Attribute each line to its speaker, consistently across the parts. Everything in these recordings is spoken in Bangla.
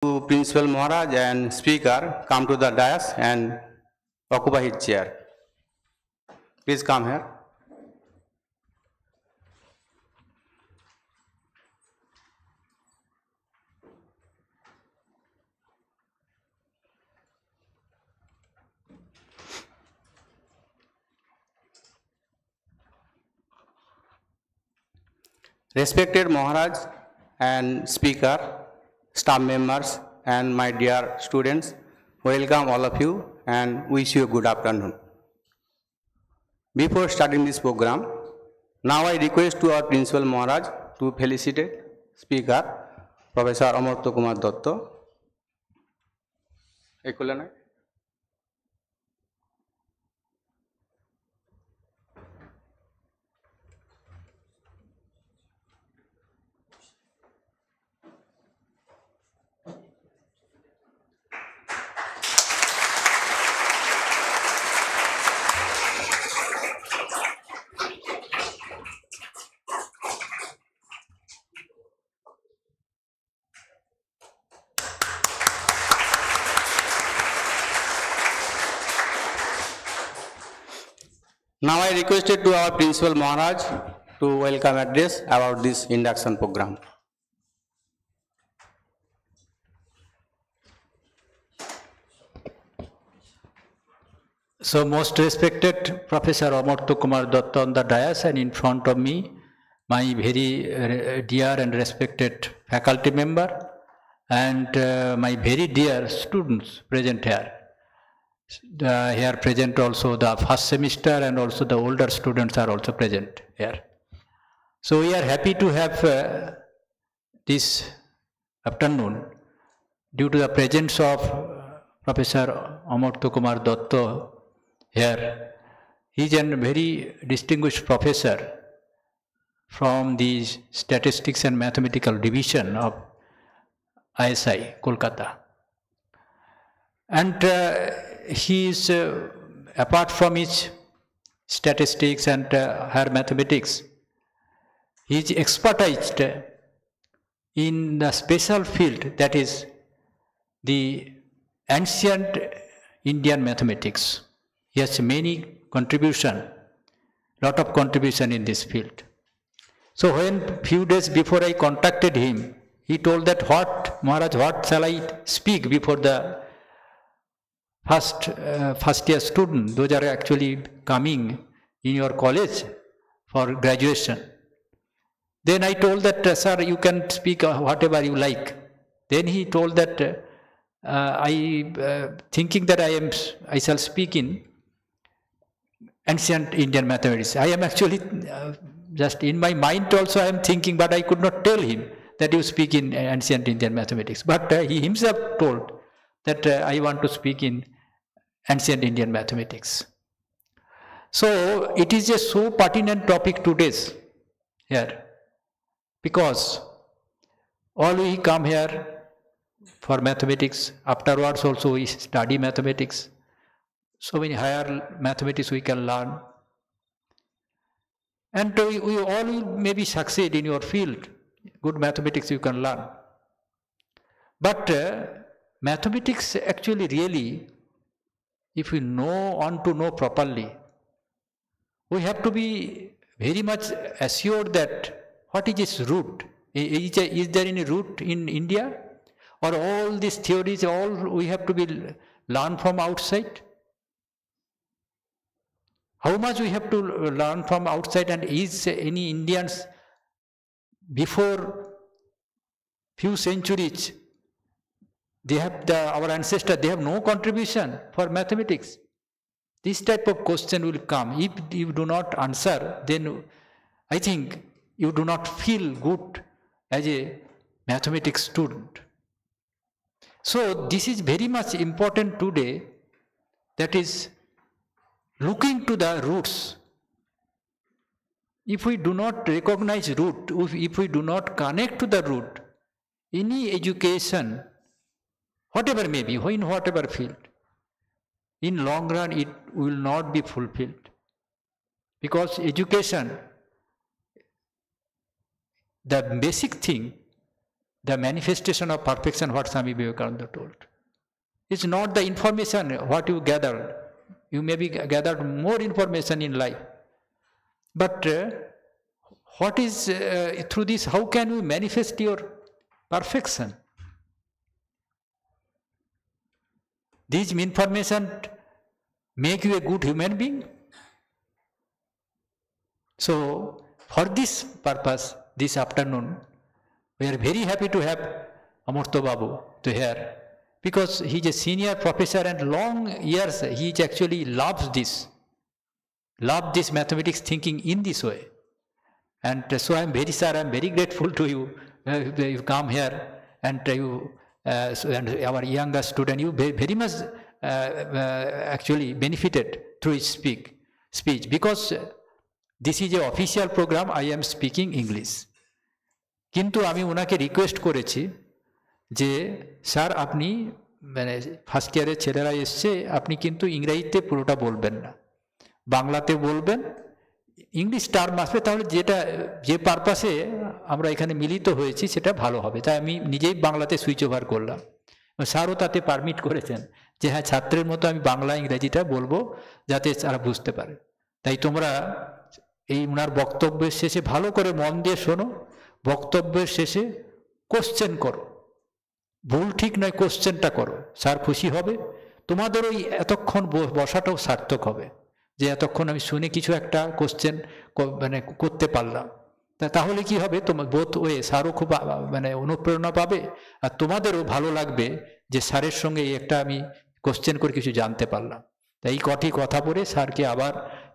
Speaker 1: To Principal Maharaj and Speaker come to the dais and occupy his chair. Please come here. Respected Maharaj and Speaker, staff members and my dear students, welcome all of you and wish you a good afternoon. Before starting this program, now I request to our Principal Maharaj to felicitate Speaker Professor Amartya Kumar Datta. Now I requested to our Principal Maharaj to welcome address about this induction program.
Speaker 2: So most respected Professor Amartya Kumar Datta on the dais, and in front of me my very dear and respected faculty member and my very dear students present here. Here present also the first semester and also the older students are also present here. So we are happy to have this afternoon due to the presence of Professor Amartya Kumar Datta here. He is a very distinguished professor from the Statistics and Mathematical Division of ISI, Kolkata. And he is, apart from his statistics and higher mathematics, he is expertised in the special field that is the ancient Indian mathematics. He has many contribution, lot of contribution in this field. So when few days before I contacted him, he told that, Maharaj, what shall I speak before the first year student? Those are actually coming in your college for graduation. Then I told that, sir, you can speak whatever you like. Then he told that, thinking that I shall speak in ancient Indian mathematics. I am actually just in my mind also I am thinking, but I could not tell him that you speak in ancient Indian mathematics. But he himself told that I want to speak in ancient Indian mathematics. So it is a so pertinent topic today's here, because all we come here for mathematics, afterwards also we study mathematics. So many higher mathematics we can learn. And we all will maybe succeed in your field. Good mathematics you can learn. But mathematics actually really, if we want to know properly, we have to be very much assured that what is its root? Is there any root in India? Or all these theories, all we have to be learn from outside? How much we have to learn from outside, and is any Indians before few centuries, they have our ancestors, they have no contribution for mathematics? This type of question will come. If you do not answer, then I think you do not feel good as a mathematics student. So this is very much important today, that is looking to the roots. If we do not recognize root, if we do not connect to the root, any education, whatever may be, in whatever field, in long run it will not be fulfilled. Because education, the basic thing the manifestation of perfection, what Swami Vivekananda told. It's not the information what you gathered. You maybe gathered more information in life, but what is through this? How can you manifest your perfection? These information make you a good human being. So, for this purpose, this afternoon, we are very happy to have Amartya Babu to hear, because he is a senior professor and long years he actually loves this mathematics thinking in this way. And so I am very, sir, I am very grateful to you. You come here and you and our younger student, you very much actually benefited through his speech, because this is an official program. I am speaking English. কিন্তু আমি ওনাকে রিকোয়েস্ট করেছি যে স্যার আপনি মানে ফার্স্ট ইয়ারের ছেলেরা এসছে, আপনি কিন্তু ইংরেজিতে পুরোটা বলবেন না, বাংলাতে বলবেন, ইংলিশ টার্ম আসবে, তাহলে যে পারপাসে আমরা এখানে মিলিত হয়েছি সেটা ভালো হবে। তাই আমি নিজেই বাংলাতে সুইচ ওভার করলাম। স্যারও তাতে পারমিট করেছেন যে হ্যাঁ, ছাত্রের মতো আমি বাংলা ইংরেজিটা বলবো যাতে তারা বুঝতে পারে। তাই তোমরা এই ওনার বক্তব্যের শেষে ভালো করে মন দিয়ে শোনো, বক্তব্যের শেষে কোশ্চেন করো, ভুল ঠিক নয়, কোশ্চেনটা করো, স্যার খুশি হবে। তোমাদের ওই এতক্ষণ বসাটাও সার্থক হবে যে এতক্ষণ আমি শুনে কিছু একটা কোশ্চেন মানে করতে পারলাম। তাহলে কি হবে, তোমার বোধ ওয়ে স্যারও খুব মানে অনুপ্রেরণা পাবে, আর তোমাদেরও ভালো লাগবে যে স্যারের সঙ্গে এই একটা আমি কোশ্চেন করে কিছু জানতে পারলাম। তাই এই কটি কথা বলে স্যারকে আবার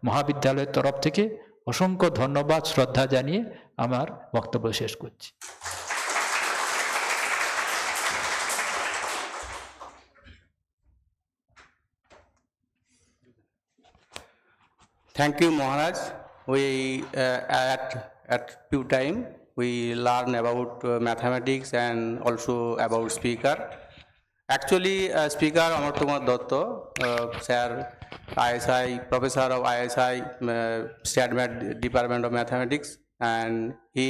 Speaker 2: মহাবিদ্যালয়ের তরফ থেকে অসংখ্য ধন্যবাদ, শ্রদ্ধা জানিয়ে আমার বক্তব্য শেষ করছি।
Speaker 1: Thank you, Maharaj. We at few time we learn about mathematics and also about speaker. Actually, speaker Amartya Kumar Datta, sir, ISI professor of ISI, State Department of Mathematics, and he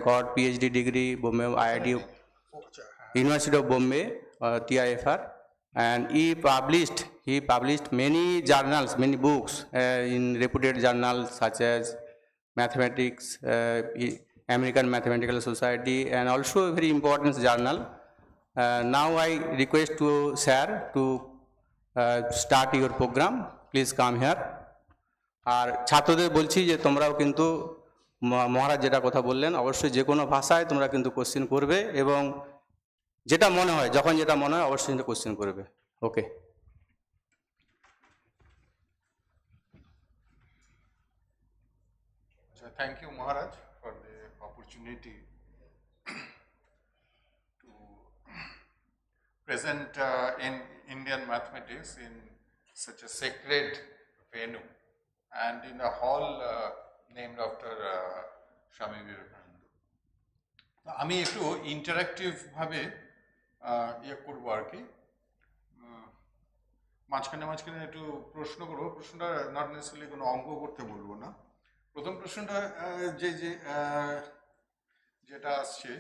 Speaker 1: got PhD degree Bombay IIT, University of Bombay, TIFR. And he published many journals, many books in reputed journals such as Mathematics, American Mathematical Society, and also a very important journal. Now I request to sir to start your program. Please come here. আর ছাত্রদের বলছি যে তোমরাও কিন্তু মহারাজ যেটা কথা বললেন, অবশ্যই যে কোনো ভাষায় তোমরা কিন্তু কোশ্চেন করবে, এবং যেটা মনে হয়, যখন যেটা মনে হয় অবশ্যই কিন্তু কোশ্চেন করবে। ওকে।
Speaker 3: Thank you, Maharaj, for the opportunity to present in Indian mathematics in such a sacred venue and in a hall named after Swami Vivekananda. আমি একটু ইন্টারেক্টিভ ভাবে ইয়ে করবো আর কি, মাঝখানে একটু প্রশ্ন করবো। প্রশ্নটা নট নেসেসারিলি কোনো অঙ্ক করতে বলবো না। প্রথম প্রশ্নটা যেটা আসছে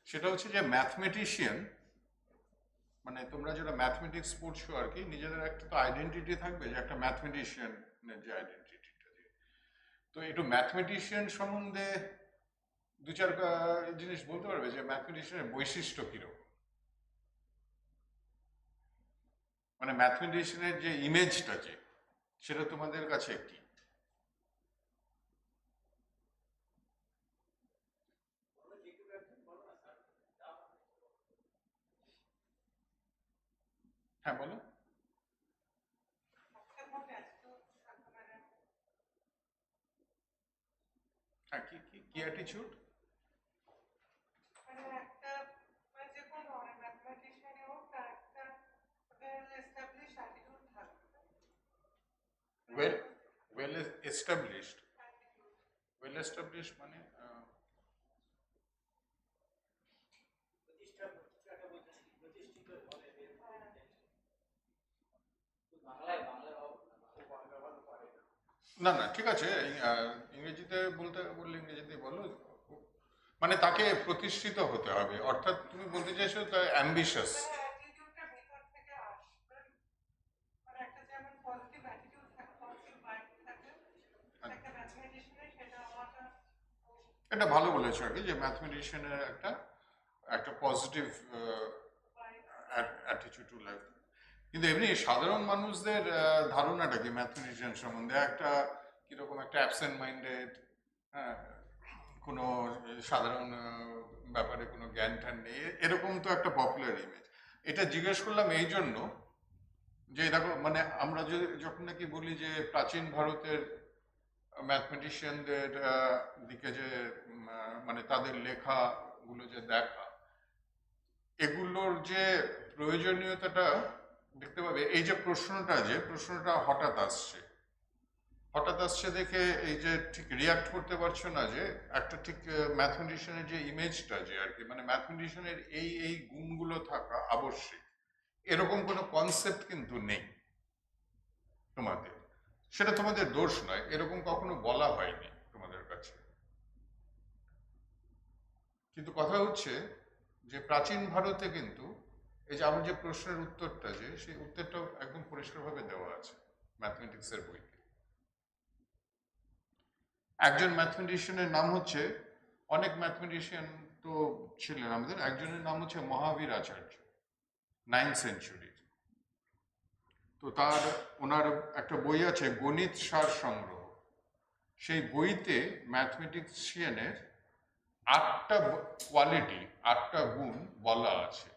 Speaker 3: সেটা হচ্ছে যে ম্যাথমেটিশিয়ান, মানে তোমরা যেটা ম্যাথমেটিক্স পড়ছো আর কি, নিজেদের একটা তো আইডেন্টিটি থাকবে যে একটা ম্যাথমেটিশিয়ানের যে আইডেন্টিটিটা, তো একটু ম্যাথমেটিশিয়ান সম্বন্ধে দু চার জিনিস বলতে পারবে যে ম্যাথমেটিশিয়ানের বৈশিষ্ট্য কিরকম, মানে ম্যাথমেটিশিয়ানের যে ইমেজটা যে সেটা তোমাদের কাছে কি? হ্যাঁ বলো। হ্যাঁ, কি অ্যাটিটিউড? well established মানে না ঠিক আছে, ইংরেজিতে বললে ইংরেজিতে বলো। মানে তাকে প্রতিষ্ঠিত হতে হবে, অর্থাৎ তুমি বলতে চাইছো তার অ্যাম্বিশাস।
Speaker 4: অ্যাটিটিউডটা ভেতর থেকে আসবে, মানে একটা যেমন পজিটিভ অ্যাটিটিউড থাকে, পজিটিভ মাইন্ড থাকে একটা ম্যাথমেটিশিয়ানের, সেটা হওয়াটা
Speaker 3: এটা ভালো বলেছো আর কি, যে ম্যাথমেটিশিয়ানের একটা একটা পজিটিভ অ্যাটিটিউড টু লাইফ। কিন্তু এমনি সাধারণ মানুষদের ধারণাটা কি ম্যাথমেটিশিয়ান সম্বন্ধে? একটা কিরকম একটা অ্যাবসেন্ট মাইন্ডেড, হ্যাঁ, কোনো সাধারণ ব্যাপারে কোনো জ্ঞান ট্যান নেই, এরকম তো একটা পপুলার ইমেজ। এটা জিজ্ঞেস করলাম এই জন্য যে দেখো, মানে আমরা যদি যখন নাকি বলি যে প্রাচীন ভারতের ম্যাথমেটিশিয়ানদের দিকে যে মানে তাদের লেখাগুলো যে দেখা, এগুলোর যে প্রয়োজনীয়তাটা দেখতে পাবে। এই যে প্রশ্নটা হঠাৎ আসছে দেখে এই যে ঠিক রিয়াক্ট করতে পারছো না, যে একটা ঠিক ম্যাথমেটিশিয়ানের যে ইমেজটা যে আর কি, মানে ম্যাথমেটিশিয়ানের এই এই গুণগুলো থাকা আবশ্যিক, এরকম কোনো কনসেপ্ট কিন্তু নেই তোমাদের। সেটা তোমাদের দোষ নয়, এরকম কখনো বলা হয়নি তোমাদের কাছে। কিন্তু কথা হচ্ছে যে প্রাচীন ভারতে কিন্তু এই যে আমার যে প্রশ্নের উত্তরটা, যে সেই উত্তরটাও একদম পরিষ্কারভাবে দেওয়া আছে ম্যাথমেটিক্সের বইতে। একজন ম্যাথমেটিশিয়ানের নাম হচ্ছে, অনেক ম্যাথমেটিশিয়ান তো ছিলেন আমাদের, একজনের নাম হচ্ছে মহাবীর আচার্য, 9th সেঞ্চুরির। তো ওনার একটা বই আছে গণিত সার সংগ্রহ। সেই বইতে ম্যাথমেটিশিয়ানের 8টা কোয়ালিটি, 8টা গুণ বলা আছে,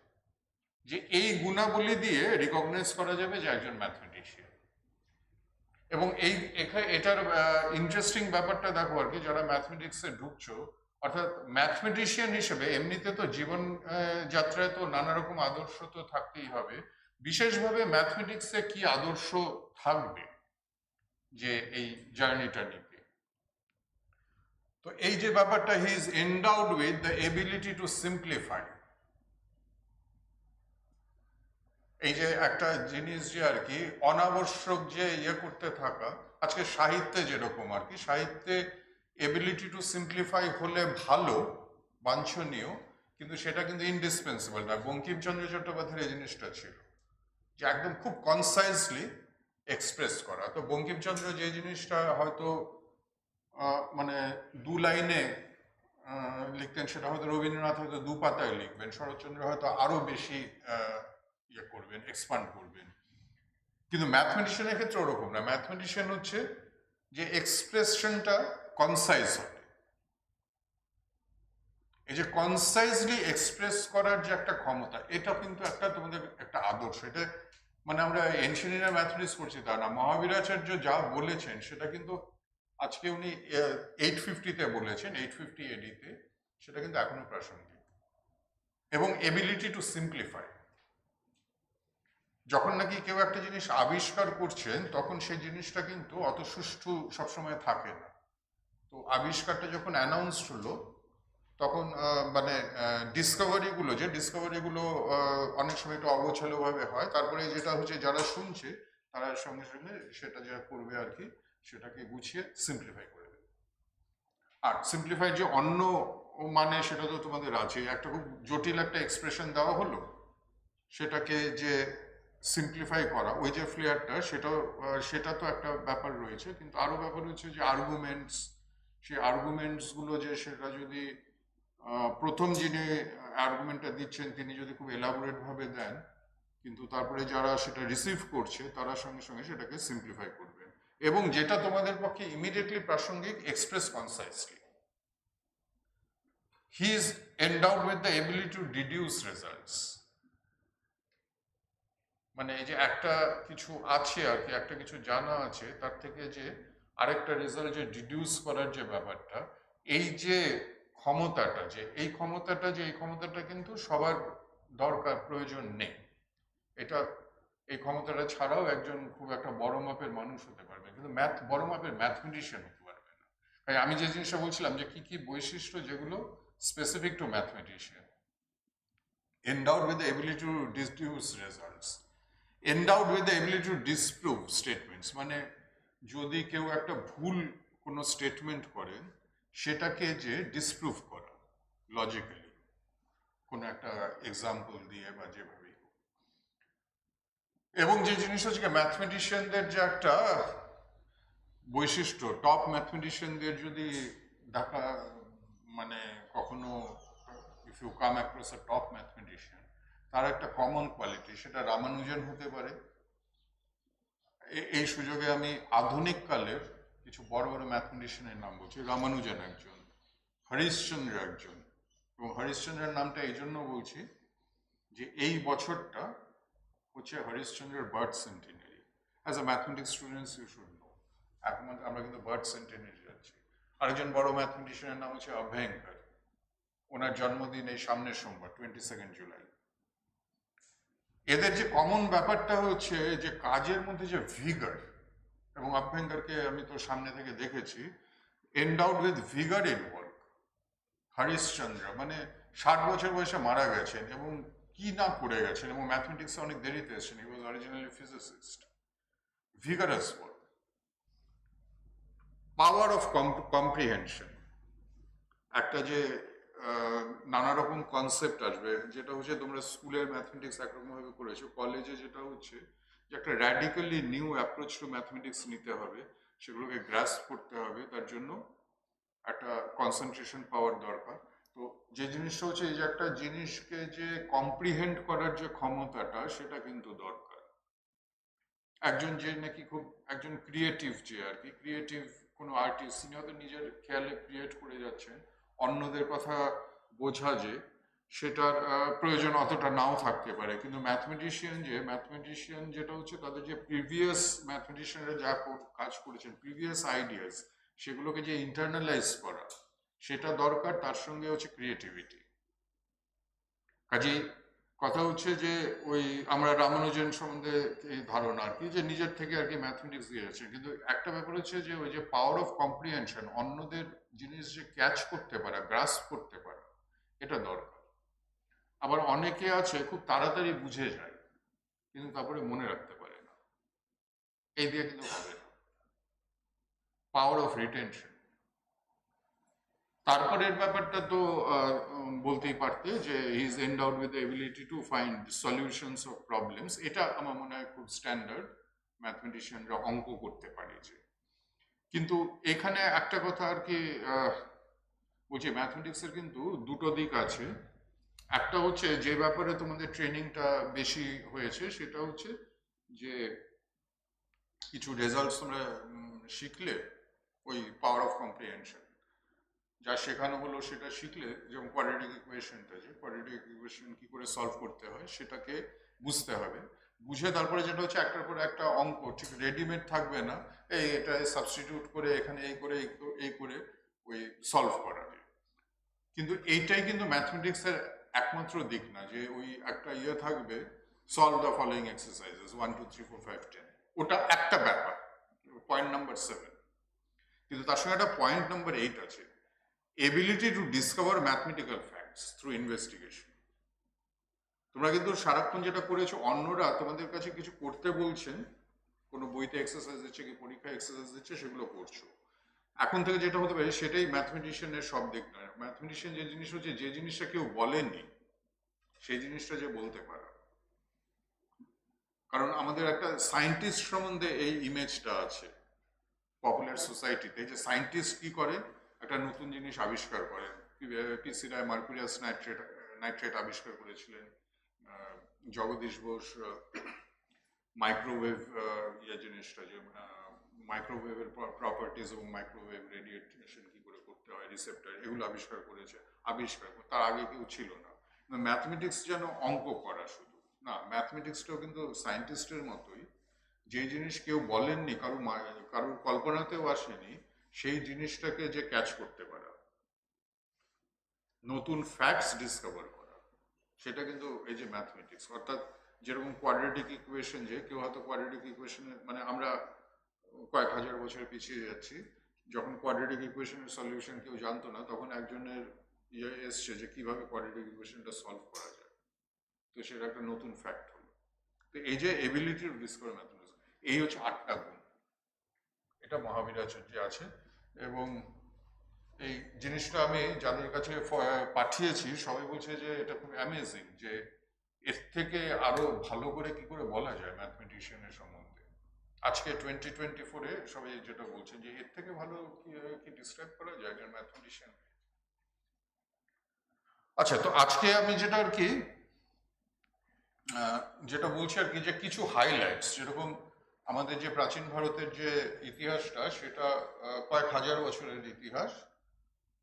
Speaker 3: যে এই গুণাবলী দিয়ে রিকগনাইজ করা যাবে যে একজন ম্যাথমেটিশিয়ান। এবং এটার ইন্টারেস্টিং ব্যাপারটা দেখো আর কি, যারা ম্যাথমেটিক্সে ঢুকছো, অর্থাৎ ম্যাথমেটিশিয়ান হিসেবে এমনিতে তো জীবন যাত্রায় তো নানা রকম আদর্শ তো থাকতেই হবে, বিশেষভাবে ম্যাথমেটিক্সে কি আদর্শ থাকবে যে এই জার্নিটা নিতে। তো এই যে ব্যাপারটা, হি is endowed with the ability two simplify. এই যে একটা জিনিস যে আর কি অনাবশ্যক যে ইয়ে করতে থাকা, আজকে সাহিত্যে যেরকম আর কি, সাহিত্যে এবিলিটি টু সিম্পলিফাই হলে ভালো, বাঞ্ছনীয়, কিন্তু সেটা কিন্তু ইনডিসপেন্সিবল না। বঙ্কিমচন্দ্র চট্টোপাধ্যায়ের এই জিনিসটা ছিল যে একদম খুব কনসাইজলি এক্সপ্রেস করা। তো বঙ্কিমচন্দ্র যে জিনিসটা হয়তো মানে 2 লাইনে লিখতেন, সেটা হয়তো রবীন্দ্রনাথ হয়তো 2 পাতায় লিখবেন, শরৎচন্দ্র হয়তো আরো বেশি ইয়ে করবেন, এক্সপান্ড করবেন। কিন্তু ম্যাথমেটিশিয়ানের ক্ষেত্রে ওরকম না। ম্যাথমেটিশিয়ান হচ্ছে যে এক্সপ্রেশনটা কনসাইজ হবে। এই যে কনসাইজলি এক্সপ্রেস করার যে একটা ক্ষমতা, এটা কিন্তু একটা তোমাদের একটা আদর্শ। এটা মানে আমরা এনশিয়ান ম্যাথমেটিক্স করছি তা না, মহাবীরাচার্য যা বলেছেন সেটা কিন্তু আজকে উনি 850-তে বলেছেন, 850 AD-তে, সেটা কিন্তু এখনো প্রাসঙ্গিক। এবং এবিলিটি টু সিম্পলিফাই, যখন নাকি কেউ একটা জিনিস আবিষ্কার করছেন, তখন সেই জিনিসটা কিন্তু অত সুষ্ঠু সবসময় থাকে না। তো আবিষ্কারটা যখন অ্যানাউন্সড হলো, তখন মানে ডিসকভারিগুলো অনেক সময় একটু অগোছালোভাবে হয়। তারপরে যেটা হচ্ছে, যারা শুনছে তারা সঙ্গে সঙ্গে সেটা যা করবে আর কি, সেটাকে গুছিয়ে সিম্পলিফাই করে দেবে। আর সিম্পলিফাই যে অন্য মানে, সেটা তো তোমাদের আছে। একটা খুব জটিল একটা এক্সপ্রেশন দেওয়া হলো, সেটাকে যে সিম্পলিফাই করা, ওই যে ফ্লেয়ারটা, সেটা তো একটা ব্যাপার রয়েছে। কিন্তু আরো ব্যাপার হচ্ছে যে আর্গুমেন্টস, সেই আর্গুমেন্টসগুলো যে সেটা যদি প্রথম যিনি আর্গুমেন্টটা দিচ্ছেন তিনি যদি খুব এলাবোরেট ভাবে দেন, কিন্তু তারপরে যারা সেটা রিসিভ করছে তারা সঙ্গে সঙ্গে সেটাকে সিম্পলিফাই করবেন, এবং যেটা তোমাদের পক্ষে ইমিডিয়েটলি প্রাসঙ্গিক, express concisely. He is endowed with the ability to deduce results. মানে এই যে একটা কিছু আছে আর কি, একটা কিছু জানা আছে, তার থেকে যে আরেকটা রেজাল্ট যে ডিডিউস করার যে ব্যাপারটা, এই যে এই ক্ষমতাটা কিন্তু সবার দরকার, প্রয়োজন নেই। এই ক্ষমতাটা ছাড়াও একজন খুব একটা বড় মাপের মানুষ হতে পারবে, কিন্তু বড় মাপের ম্যাথমেটিশিয়ান হতে পারবে না। তাই আমি যে জিনিসটা বলছিলাম, যে কি কি বৈশিষ্ট্য যেগুলো specific to mathematician: endowed with the ability to deduce results, endowed with the ability to disprove statements, মানে যদি কেউ একটা ভুল কোনো স্টেটমেন্ট করে, সেটাকে যে ডিসপ্রুভ করা, লজিক্যালি, কোনো একটা এক্সাম্পল দিয়ে বা যেভাবেই হোক। এবং যে জিনিস হচ্ছে ম্যাথমেটিশিয়ানদের যে একটা বৈশিষ্ট্য, টপ ম্যাথমেটিশিয়ানদের যদি দেখা মানে কখনো if you come across a top mathematician, তার একটা কমন কোয়ালিটি, সেটা রামানুজন হতে পারে। এই সুযোগে আমি আধুনিক কালের কিছু বড় বড় ম্যাথমেটিশিয়ানের নাম বলছি। রামানুজন একজন, হরিশ্চন্দ্র একজন, এবং হরিশ্চন্দ্রের নামটা এই জন্য বলছি যে এই বছরটা হচ্ছে হরিশ্চন্দ্রের birth centenary. As a mathematics students you should know, এখন আমরা কিন্তু বার্থ সেন্টিনারি যাচ্ছি। আরেকজন বড় ম্যাথমেটিশিয়ানের নাম হচ্ছে অভ্যঙ্কর, ওনার জন্মদিন এই সামনের সোমবার 22 জুলাই। এদের যে কমন ব্যাপারটা হচ্ছে যে কাজের মধ্যে যে ভিগার, এবং অভ্যঙ্করকে আমি তো সামনে থেকে দেখেছি endowed with ভিগার in work. Harishchandra মানে 60 বছর বয়সে মারা গেছেন এবং কি না করে গেছেন, এবং ম্যাথমেটিক্সে অনেক দেরিতে এসেছেন। He was originally physicist. Vigorous work, power of comprehension, একটা যে নানা রকম কনসেপ্ট আসবে, যেটা হচ্ছে তোমরা স্কুলের ম্যাথমেটিক্স একরকমভাবে করেছো, কলেজে যেটা হচ্ছে যে একটা radically new approach to mathematics নিতে হবে, সেগুলোকে গ্রাস্প করতে হবে, তার জন্য একটা কনসেন্ট্রেশন পাওয়ার দরকার। তো যে জিনিসটা হচ্ছে এই যে একটা জিনিসকে যে কম্প্রিহেন্ড করার যে ক্ষমতাটা, সেটা কিন্তু দরকার। একজন যে নাকি খুব একজন ক্রিয়েটিভ, যে আর কি ক্রিয়েটিভ কোনো আর্টিস্ট, তিনি হয়তো নিজের খেয়ালে ক্রিয়েট করে যাচ্ছেন, অন্যদের কথা বোঝা যে সেটার প্রয়োজন অতটা নাও থাকতে পারে, কিন্তু ম্যাথমেটিশিয়ান যেটা হচ্ছে তাদের যে প্রিভিয়াস ম্যাথমেটিশিয়ানরা যা কাজ করেছেন, প্রিভিয়াস আইডিয়াস, সেগুলোকে যে ইন্টারনালাইজ করা, সেটা দরকার। তার সঙ্গে হচ্ছে ক্রিয়েটিভিটি। কাজেই কথা হচ্ছে যে ওই আমরা রামানুজন সম্বন্ধে এই ধারণা আর কি, যে নিজের থেকে আর কি ম্যাথমেটিক্স দিয়ে যাচ্ছে, কিন্তু একটা ব্যাপার হচ্ছে যে ওই যে পাওয়ার অফ কম্প্রিহেনশন, অন্যদের জিনিস যে ক্যাচ করতে পারা, গ্রাস্প করতে পারা, এটা দরকার। আবার অনেকে আছে খুব তাড়াতাড়ি বুঝে যায় কিন্তু তারপরে মনে রাখতে পারে না, এই দিয়ে কিন্তু হবে না। Power of retention. তারপরের ব্যাপারটা তো বলতেই পারতে যে হি is endowed with the ability to find solutions of problems. এটা আমার মনে হয় খুব স্ট্যান্ডার্ড, ম্যাথমেটিশিয়ানরা অঙ্ক করতে পারে যে। কিন্তু এখানে একটা কথা আর কি বলছি, ম্যাথমেটিক্সের কিন্তু দুটো দিক আছে। একটা হচ্ছে যে ব্যাপারে তোমাদের ট্রেনিংটা বেশি হয়েছে, সেটা হচ্ছে যে কিছু রেজাল্টস তোমরা শিখলে, ওই পাওয়ার অফ কম্প্রিহেনশন যা শেখানো হলো সেটা শিখলে, যেমন কোয়াড্রেটিক ইকুয়েশনটা, যে কোয়াড্রেটিক ইকুয়েশন কি করে সলভ করতে হয় সেটাকে বুঝতে হবে। বুঝে তারপরে যেটা হচ্ছে একটার পর একটা অঙ্ক ঠিক রেডিমেড থাকবে না, এটা সাবস্টিটিউট করে এখানে এই করে ওই সলভ করা। কিন্তু এইটাই কিন্তু ম্যাথমেটিক্সের একমাত্র দিক না, যে ওই একটা থাকবে সলভ দ্য ফলোয়িং এক্সারসাইজেস 1 2 3 4 5 10, ওটা একটা ব্যাপার, পয়েন্ট নাম্বার 7। কিন্তু তার সঙ্গে একটা পয়েন্ট নাম্বার 8 আছে, ability to discover mathematical facts through investigation. তোমরা কিন্তু সারাক্ষণ যেটা করেছো, অন্যরা তোমাদের কাছে কিছু করতে বলছেন, কোনো বইতে এক্সারসাইজ দিচ্ছে কি পরীক্ষায় এক্সারসাইজ দিচ্ছে, সেগুলো করছো। এখন থেকে যেটা হতে পারে সেটাই ম্যাথমেটিশিয়ানের সব দিক নয়। ম্যাথমেটিশিয়ান যে জিনিস হচ্ছে, যে জিনিসটা কেউ বলেনি সেই জিনিসটা যে বলতে পারে। কারণ আমাদের একটা সায়েন্টিস্ট সম্বন্ধে এই ইমেজটা আছে পপুলার সোসাইটিতে, যে সায়েন্টিস্ট কি করে, একটা নতুন জিনিস আবিষ্কার করেন। পিসি রায় মার্কুরিয়াস নাইট্রেট আবিষ্কার করেছিলেন, জগদীশ বোস মাইক্রোওয়েভ জিনিসটা, যে মাইক্রোওয়েভের প্রপার্টিজ এবং মাইক্রোওয়েভ রেডিয়েশন কি করে করতে হয়, রিসেপ্টর, এগুলো আবিষ্কার করেছে। তার আগে কেউ ছিল না। ম্যাথমেটিক্স যেন অঙ্ক করা শুধু না, ম্যাথমেটিক্সটাও কিন্তু সায়েন্টিস্টের মতোই, যে জিনিস কেউ বলেননি, কারোর কল্পনাতেও আসেনি, সেই জিনিসটাকে যে ক্যাচ করতে পারা, নতুন ফ্যাক্টস ডিসকভার করা, সেটা কিন্তু এই যে ম্যাথমেটিক্স। অর্থাৎ যেরকম কোয়াড্রেটিক ইকুয়েশন, যে কেউ হয়তো কোয়াড্রেটিক ইকুয়েশনের মানে আমরা কয়েক হাজার বছর পিছিয়ে যাচ্ছি, যখন কোয়াড্রেটিক ইকুয়েশনের সলিউশন কেউ জানতো না, তখন একজনের এসছে যে কিভাবে কোয়াড্রেটিক ইকুয়েশনটা সলভ করা যায়, তো সেটা একটা নতুন ফ্যাক্ট হলো। তো এই যে এবিলিটি টু ডিসকভার ম্যাথমেটিক্স, এই হচ্ছে 8টা গুণ, এটা মহাবীরাচার্য আছে। এবং এই জিনিসটা আমি যাদের কাছে পাঠিয়েছি সবাই বলছে যে এটা খুব অ্যামেজিং, যে এর থেকে আরো ভালো করে কি করে বলা যায় ম্যাথমেটিশিয়ানের সম্বন্ধে। আজকে 2024-এ সবাই যেটা বলছেন যে এর থেকে ভালো কি ডিসক্রাইব করা যায় একজন ম্যাথমেটিশিয়ান। আচ্ছা, তো আজকে আমি যেটা আর কি যেটা বলছি আর কি, যে কিছু হাইলাইটস, যেরকম আমাদের যে প্রাচীন ভারতের যে ইতিহাসটা সেটা কয়েক হাজার বছরের ইতিহাস,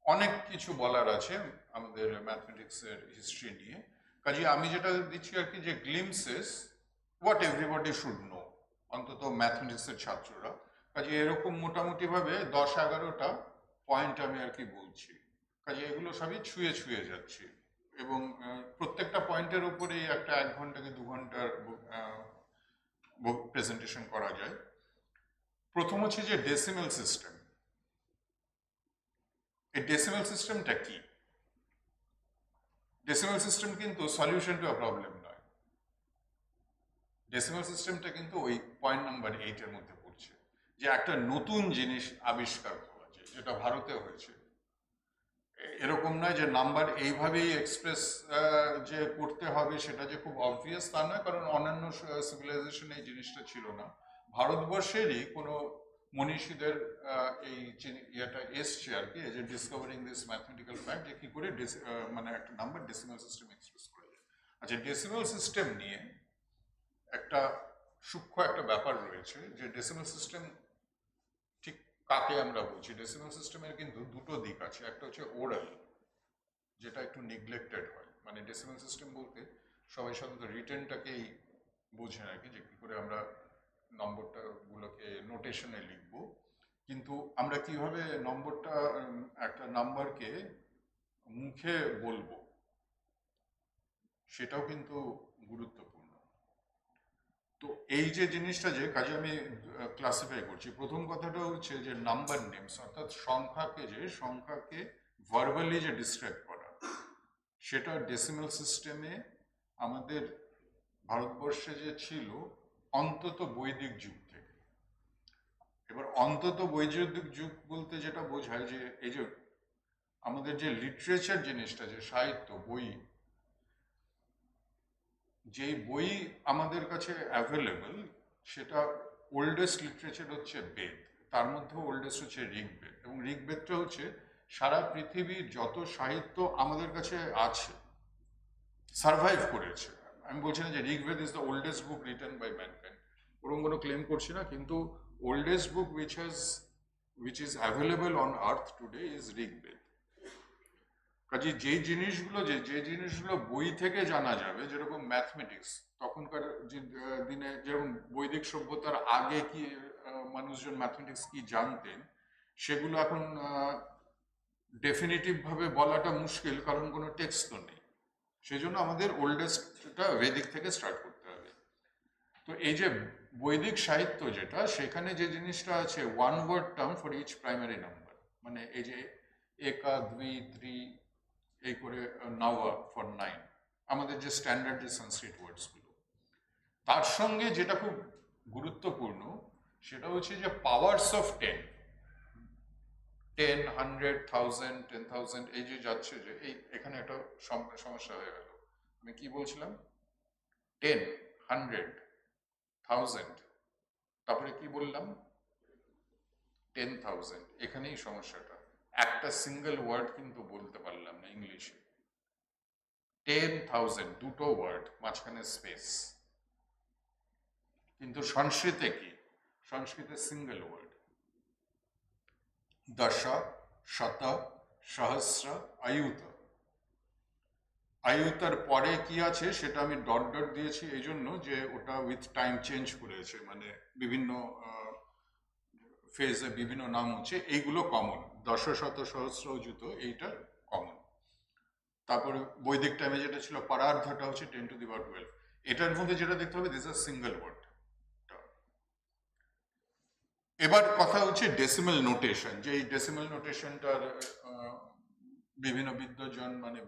Speaker 3: অনেক কিছু বলার আছে আমাদের ম্যাথমেটিক্সের হিস্ট্রি নিয়ে। কাজে আমি যেটা দিচ্ছি আর কি, যে glimpses what everybody should know, অন্তত ম্যাথমেটিক্সের ছাত্ররা। কাজে এরকম মোটামুটিভাবে 10-11টা পয়েন্ট আমি আর কি বলছি। কাজে এগুলো সবই ছুঁয়ে ছুঁয়ে যাচ্ছি, এবং প্রত্যেকটা পয়েন্টের উপরেই একটা 1 ঘন্টা কি 2 ঘন্টার প্রেজেন্টেশন করা যায়। প্রথম হচ্ছে যে ডেসিমেল সিস্টেম। এই ডেসিমেল সিস্টেমটা কি? ডেসিমেল সিস্টেম কিন্তু সলিউশন টু আ প্রবলেম নয়। ডেসিমেল সিস্টেমটা কিন্তু ওই পয়েন্ট নাম্বার 8-এর মধ্যে পড়ছে, যে একটা নতুন জিনিস আবিষ্কার করা যায়, যেটা ভারতে হয়েছে। এরকম নয় যে নাম্বার এইভাবেই এক্সপ্রেস যে করতে হবে সেটা যে খুব অবভিয়াস তা নয়, কারণ অন্যান্য সিভিলাইজেশনে এই জিনিসটা ছিল না। ভারতবর্ষেরই কোনো মনীষীদের এই ইয়েটা এসছে আর কি, যে ডিসকভারিং দিস ম্যাথমেটিক্যাল ফ্যাক্ট, যে কি করে মানে একটা নাম্বার ডেসিমাল সিস্টেম এক্সপ্রেস করা যায়। আচ্ছা, ডেসিমাল সিস্টেম নিয়ে একটা সূক্ষ্ম একটা ব্যাপার রয়েছে, যে ডেসিমাল সিস্টেম ঠিক কাকে আমরা বলছি। ডেসিমাল সিস্টেমের কিন্তু দুটো দিক আছে। একটা হচ্ছে ওরাল, যেটা একটু নেগলেক্টেড হয়। মানে ডেসিমাল সিস্টেম বলতে সবাই সাধারণত রিটেনটাকেই বোঝেন আর কি, যে কী করে আমরা নম্বরটা গুলোকে নোটেশনে লিখবো, কিন্তু আমরা কিভাবে নম্বরটা একটা নাম্বারকে মুখে বলবো সেটাও কিন্তু গুরুত্বপূর্ণ। তো এই যে জিনিসটা, যে কাজে আমি ক্লাসিফাই করছি, প্রথম কথাটা হচ্ছে যে নাম্বার নেমস, অর্থাৎ সংখ্যাকে ভার্বালি যে ডিসক্রাইব করা, সেটা ডেসিমাল সিস্টেমে আমাদের ভারতবর্ষে যে ছিল অন্তত বৈদিক যুগ থেকে। এবার অন্তত বৈদিক যুগ বলতে যেটা বোঝায়, যে এই যে আমাদের যে লিটারেচার জিনিসটা, যে সাহিত্য বই, যেই বই আমাদের কাছে অ্যাভেলেবল, সেটা ওল্ডেস্ট লিটারেচার হচ্ছে বেদ, তার মধ্যে ওল্ডেস্ট হচ্ছে ঋগ্বেদ। এবং ঋগ্বেদটা হচ্ছে সারা পৃথিবীর যত সাহিত্য আমাদের কাছে আছে, সার্ভাইভ করেছে। আমি বলছি না যে Rigveda is the oldest book written by mankind, ওরকম কোনো ক্লেম করছি না, কিন্তু oldest book which is available on earth today is Rigveda. কাজে যে জিনিসগুলো বই থেকে জানা যাবে, যেরকম ম্যাথমেটিক্স, তখনকার দিনে যেরকম বৈদিক সভ্যতার আগে কি মানুষজন ম্যাথমেটিক্স কি জানতেন, সেগুলো এখন ডেফিনিটিভ ভাবে বলাটা মুশকিল, কারণ কোনো টেক্সট তো নেই। সেই জন্য আমাদের ওল্ডেস্টটা বেদিক থেকে স্টার্ট করতে হবে। তো এই যে বৈদিক সাহিত্য যেটা, সেখানে যে জিনিসটা আছে, one word term for each primary number, মানে এই যে একা, দ্বি, ত্রি, এই করে নাওয়া ফর 9, আমাদের যে স্ট্যান্ডার্ড যে সংস্কৃত ওয়ার্ডসগুলো, তার সঙ্গে যেটা খুব গুরুত্বপূর্ণ সেটা হচ্ছে যে পাওয়ার্স অফ 10, 100, 1000, 10,000, এই যে যাচ্ছে, যে এই এখানে একটা সমস্যা হয়ে গেল। আমি কি বলছিলাম? 10, 100, 1000, তারপরে কি বললাম? 10,000। এখানেই সমস্যাটা, একটা সিঙ্গেল ওয়ার্ড কিন্তু বলতে পারলাম না ইংলিশে। 10,000 দুটো ওয়ার্ড, মাঝখানে স্পেস। কিন্তু সংস্কৃতে কি? সংস্কৃতে সিঙ্গেল ওয়ার্ড। দশ, শত, সহস্র, আয়ুত। আয়ুতার পরে কি আছে সেটা আমি ডট ডট দিয়েছি এই জন্য যে ওটা উইথ টাইম চেঞ্জ করেছে, মানে বিভিন্ন ফেজে বিভিন্ন নাম হচ্ছে, এইগুলো কমন। দশ, শত, সহস্র, অযুত, এইটা কমন। তারপরে বৈদিক টাইমে যেটা ছিল পরার্ধটা হচ্ছে 10⁻12। এটার মধ্যে যেটা দেখতে হবে, দিস ইজ সিঙ্গেল ওয়ার্ড। এবার কথা হচ্ছে ডেসিমাল নোটেশন, যে এই ডেসিমাল নোটেশনটার বিভিন্ন বিদ্বজন মানে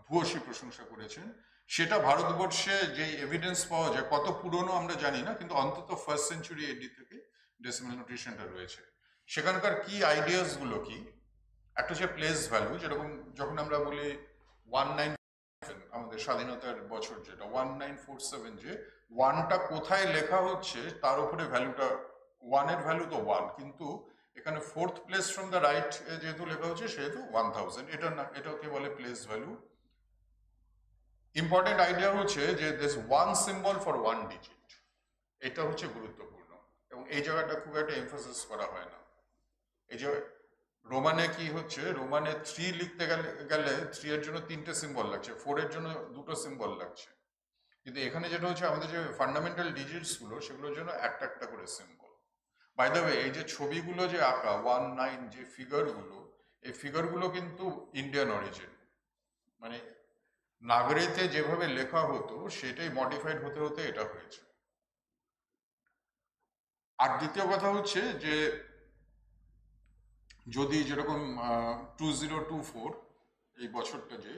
Speaker 3: ভূয়সী প্রশংসা করেছেন। সেটা ভারতবর্ষে যে এভিডেন্স পাওয়া যায়, কত পুরনো আমরা জানি না, কিন্তু অন্তত ফার্স্ট সেঞ্চুরি এডি থেকে ডেসিমাল নোটেশনটা রয়েছে। সেখানকার কি আইডিয়াস গুলো কি? একটা হচ্ছে প্লেস ভ্যালু, যেরকম যখন আমরা বলি 19, আমাদের স্বাধীনতার বছর যেটা 1947, যে ওয়ানটা কোথায় লেখা হচ্ছে তার উপরে ভ্যালুটা, ওয়ানের ভ্যালু তো ওয়ান, কিন্তু এখানে fourth place from the right যেহেতু লেখা হচ্ছে সেহেতু 1000, এটা না, এটাকে বলে প্লেস ভ্যালু। ইম্পর্টেন্ট আইডিয়া হচ্ছে যে this one symbol for one digit, এটা হচ্ছে গুরুত্বপূর্ণ, এবং এই জায়গাটা খুব একটা এমফাসিস করা হয় না। এই যে রোমানে কি হচ্ছে, রোমানে 3 লিখতে গেলে 3 এর জন্য 3টে সিম্বল লাগছে, 4 এর জন্য 2টো সিম্বল লাগছে, কিন্তু এখানে যেটা হচ্ছে আমাদের যে ফান্ডামেন্টাল ডিজিটস গুলো সেগুলোর জন্য একটা একটা করে সিম্বল। বাই দ্য ওয়ে, এই যে ছবিগুলো যে আঁকা 19, যে ফিগারগুলো, এই ফিগারগুলো কিন্তু ইন্ডিয়ান অরিজিন, মানে নাগরিতে যেভাবে লেখা হতো সেটাই মডিফাইড হতে হতে এটা হয়েছে। আর দ্বিতীয় কথা হচ্ছে যে যদি যেরকম 2024 এই বছরটা, যে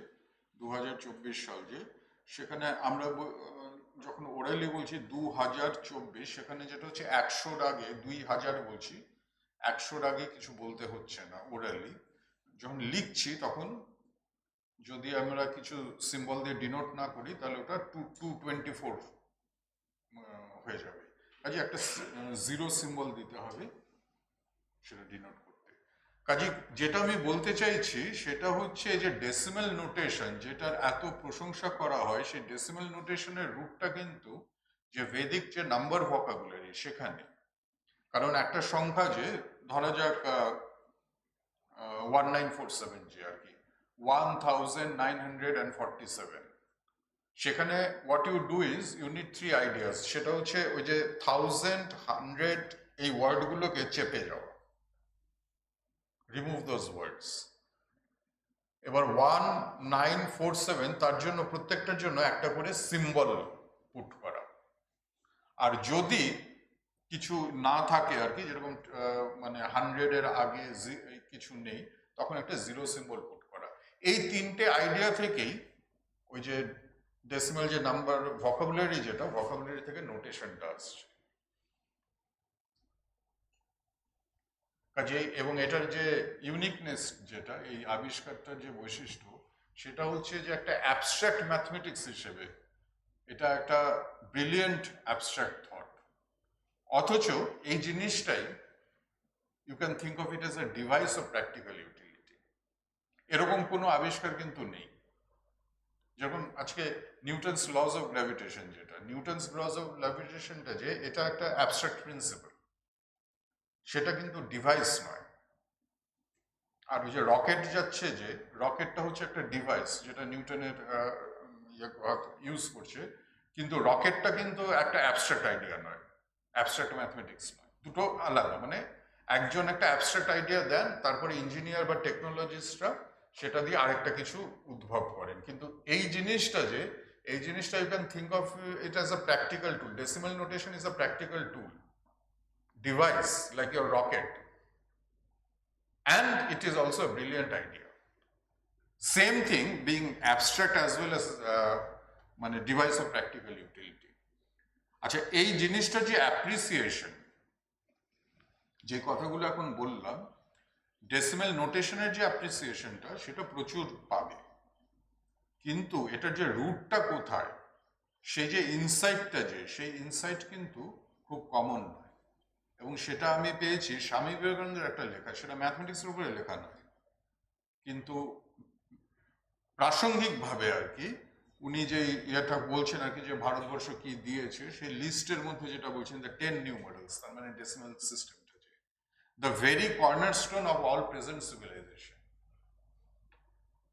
Speaker 3: 2024 সাল, যে সেখানে আমরা যখন ওরালি বলছি 2024, সেখানে যেটা হচ্ছে 100-র আগে 2000 বলছি, 100-র আগে কিছু বলতে হচ্ছে না ওরালি। যখন লিখছি তখন যদি আমরা কিছু সিম্বল দিয়ে ডিনোট না করি তাহলে ওটা 224 হয়ে যাবে, কাজে একটা জিরো সিম্বল দিতে হবে সেটা ডিনোট করতে। কাজে যেটা আমি বলতে চাইছি সেটা হচ্ছে যে ডেসিমাল নোটেশন, যেটার এত প্রশংসা করা হয়, সেই ডেসিমাল নোটেশনের রুটটা কিন্তু যে ভেদিক যে নাম্বার ভোকাবুলারি সেখানে। কারণ একটা সংখ্যা, যে ধরা যাক 1947, যে আর কি 1947, সেখানে what you do is you need 3 ideas. সেটা হচ্ছে ওই যে 1000, 100 এই ওয়ার্ডগুলোকে চেপে যাওয়া, রিমুভ দোজ ওয়ার্ডস। এবার 1947, তার জন্য প্রত্যেকটার জন্য একটা করে সিম্বল পুট করা। আর যদি কিছু না থাকে আর কি, যেরকম মানে 100-এর আগে কিছু নেই, তখন একটা জিরো সিম্বল পুট করা। এই 3টে আইডিয়া থেকেই ওই যে ডেসিমাল যে নাম্বার ভোকাবুলারি, যেটা ভোকাবুলারি থেকে নোটেশনটা আসছে। কাজে এবং এটার যে ইউনিকনেস, যেটা এই আবিষ্কারটার যে বৈশিষ্ট্য, সেটা হচ্ছে যে একটা অ্যাবস্ট্রাক্ট ম্যাথমেটিক্স হিসেবে এটা একটা ব্রিলিয়েন্ট অ্যাবস্ট্রাক্ট থট, অথচ এই জিনিসটাই you can think of it as a device of practical utility. এরকম কোনো আবিষ্কার কিন্তু নেই। যেমন আজকে নিউটনস লজ অফ গ্র্যাভিটেশন, যেটা নিউটনস লজ অফ গ্র্যাভিটেশনটা, যে এটা একটা অ্যাবস্ট্রাক্ট প্রিন্সিপাল, সেটা কিন্তু ডিভাইস নয়। আর ওই যে রকেট যাচ্ছে, যে রকেটটা হচ্ছে একটা ডিভাইস যেটা নিউটনের ইউজ করছে, কিন্তু রকেটটা কিন্তু একটা অ্যাবস্ট্রাক্ট আইডিয়া নয়, অ্যাবস্ট্রাক্ট ম্যাথমেটিক্স নয়, দুটো আলাদা। মানে একজন একটা অ্যাবস্ট্রাক্ট আইডিয়া দেন, তারপরে ইঞ্জিনিয়ার বা টেকনোলজিস্টরা সেটা দিয়ে আরেকটা কিছু উদ্ভব করেন, কিন্তু এই জিনিসটা, যে এই জিনিসটা you can think of it as a practical tool. Decimal notation is a practical tool, device like your rocket, and it is also a brilliant idea. Same thing being abstract as well as মানে device of practical utility. আচ্ছা, এই জিনিসটা যে অ্যাপ্রিসিয়েশন, যে কথাগুলো এখন বললাম, ডেসিমাল নোটেশনের যে অ্যাপ্রিসিয়েশনটা সেটা প্রচুর পাবে, কিন্তু এটার যে রুটটা কোথায়, সেই যে ইনসাইটটা, যে সেই ইনসাইট কিন্তু খুব কমন নয়। এবং সেটা আমি পেয়েছি স্বামী বিবেকানন্দের একটা লেখা, সেটা ম্যাথমেটিক্সের উপরে লেখা নয়, কিন্তু প্রাসঙ্গিকভাবে আর কি উনি যে ইয়েটা বলছেন আর কি, যে ভারতবর্ষ কি দিয়েছে, সেই লিস্টের মধ্যে যেটা বলছেন, দ্য 10 নিউ মডেলস, তার মানে ডেসিমাল সিস্টেমটা, যে the very cornerstone of all present civilization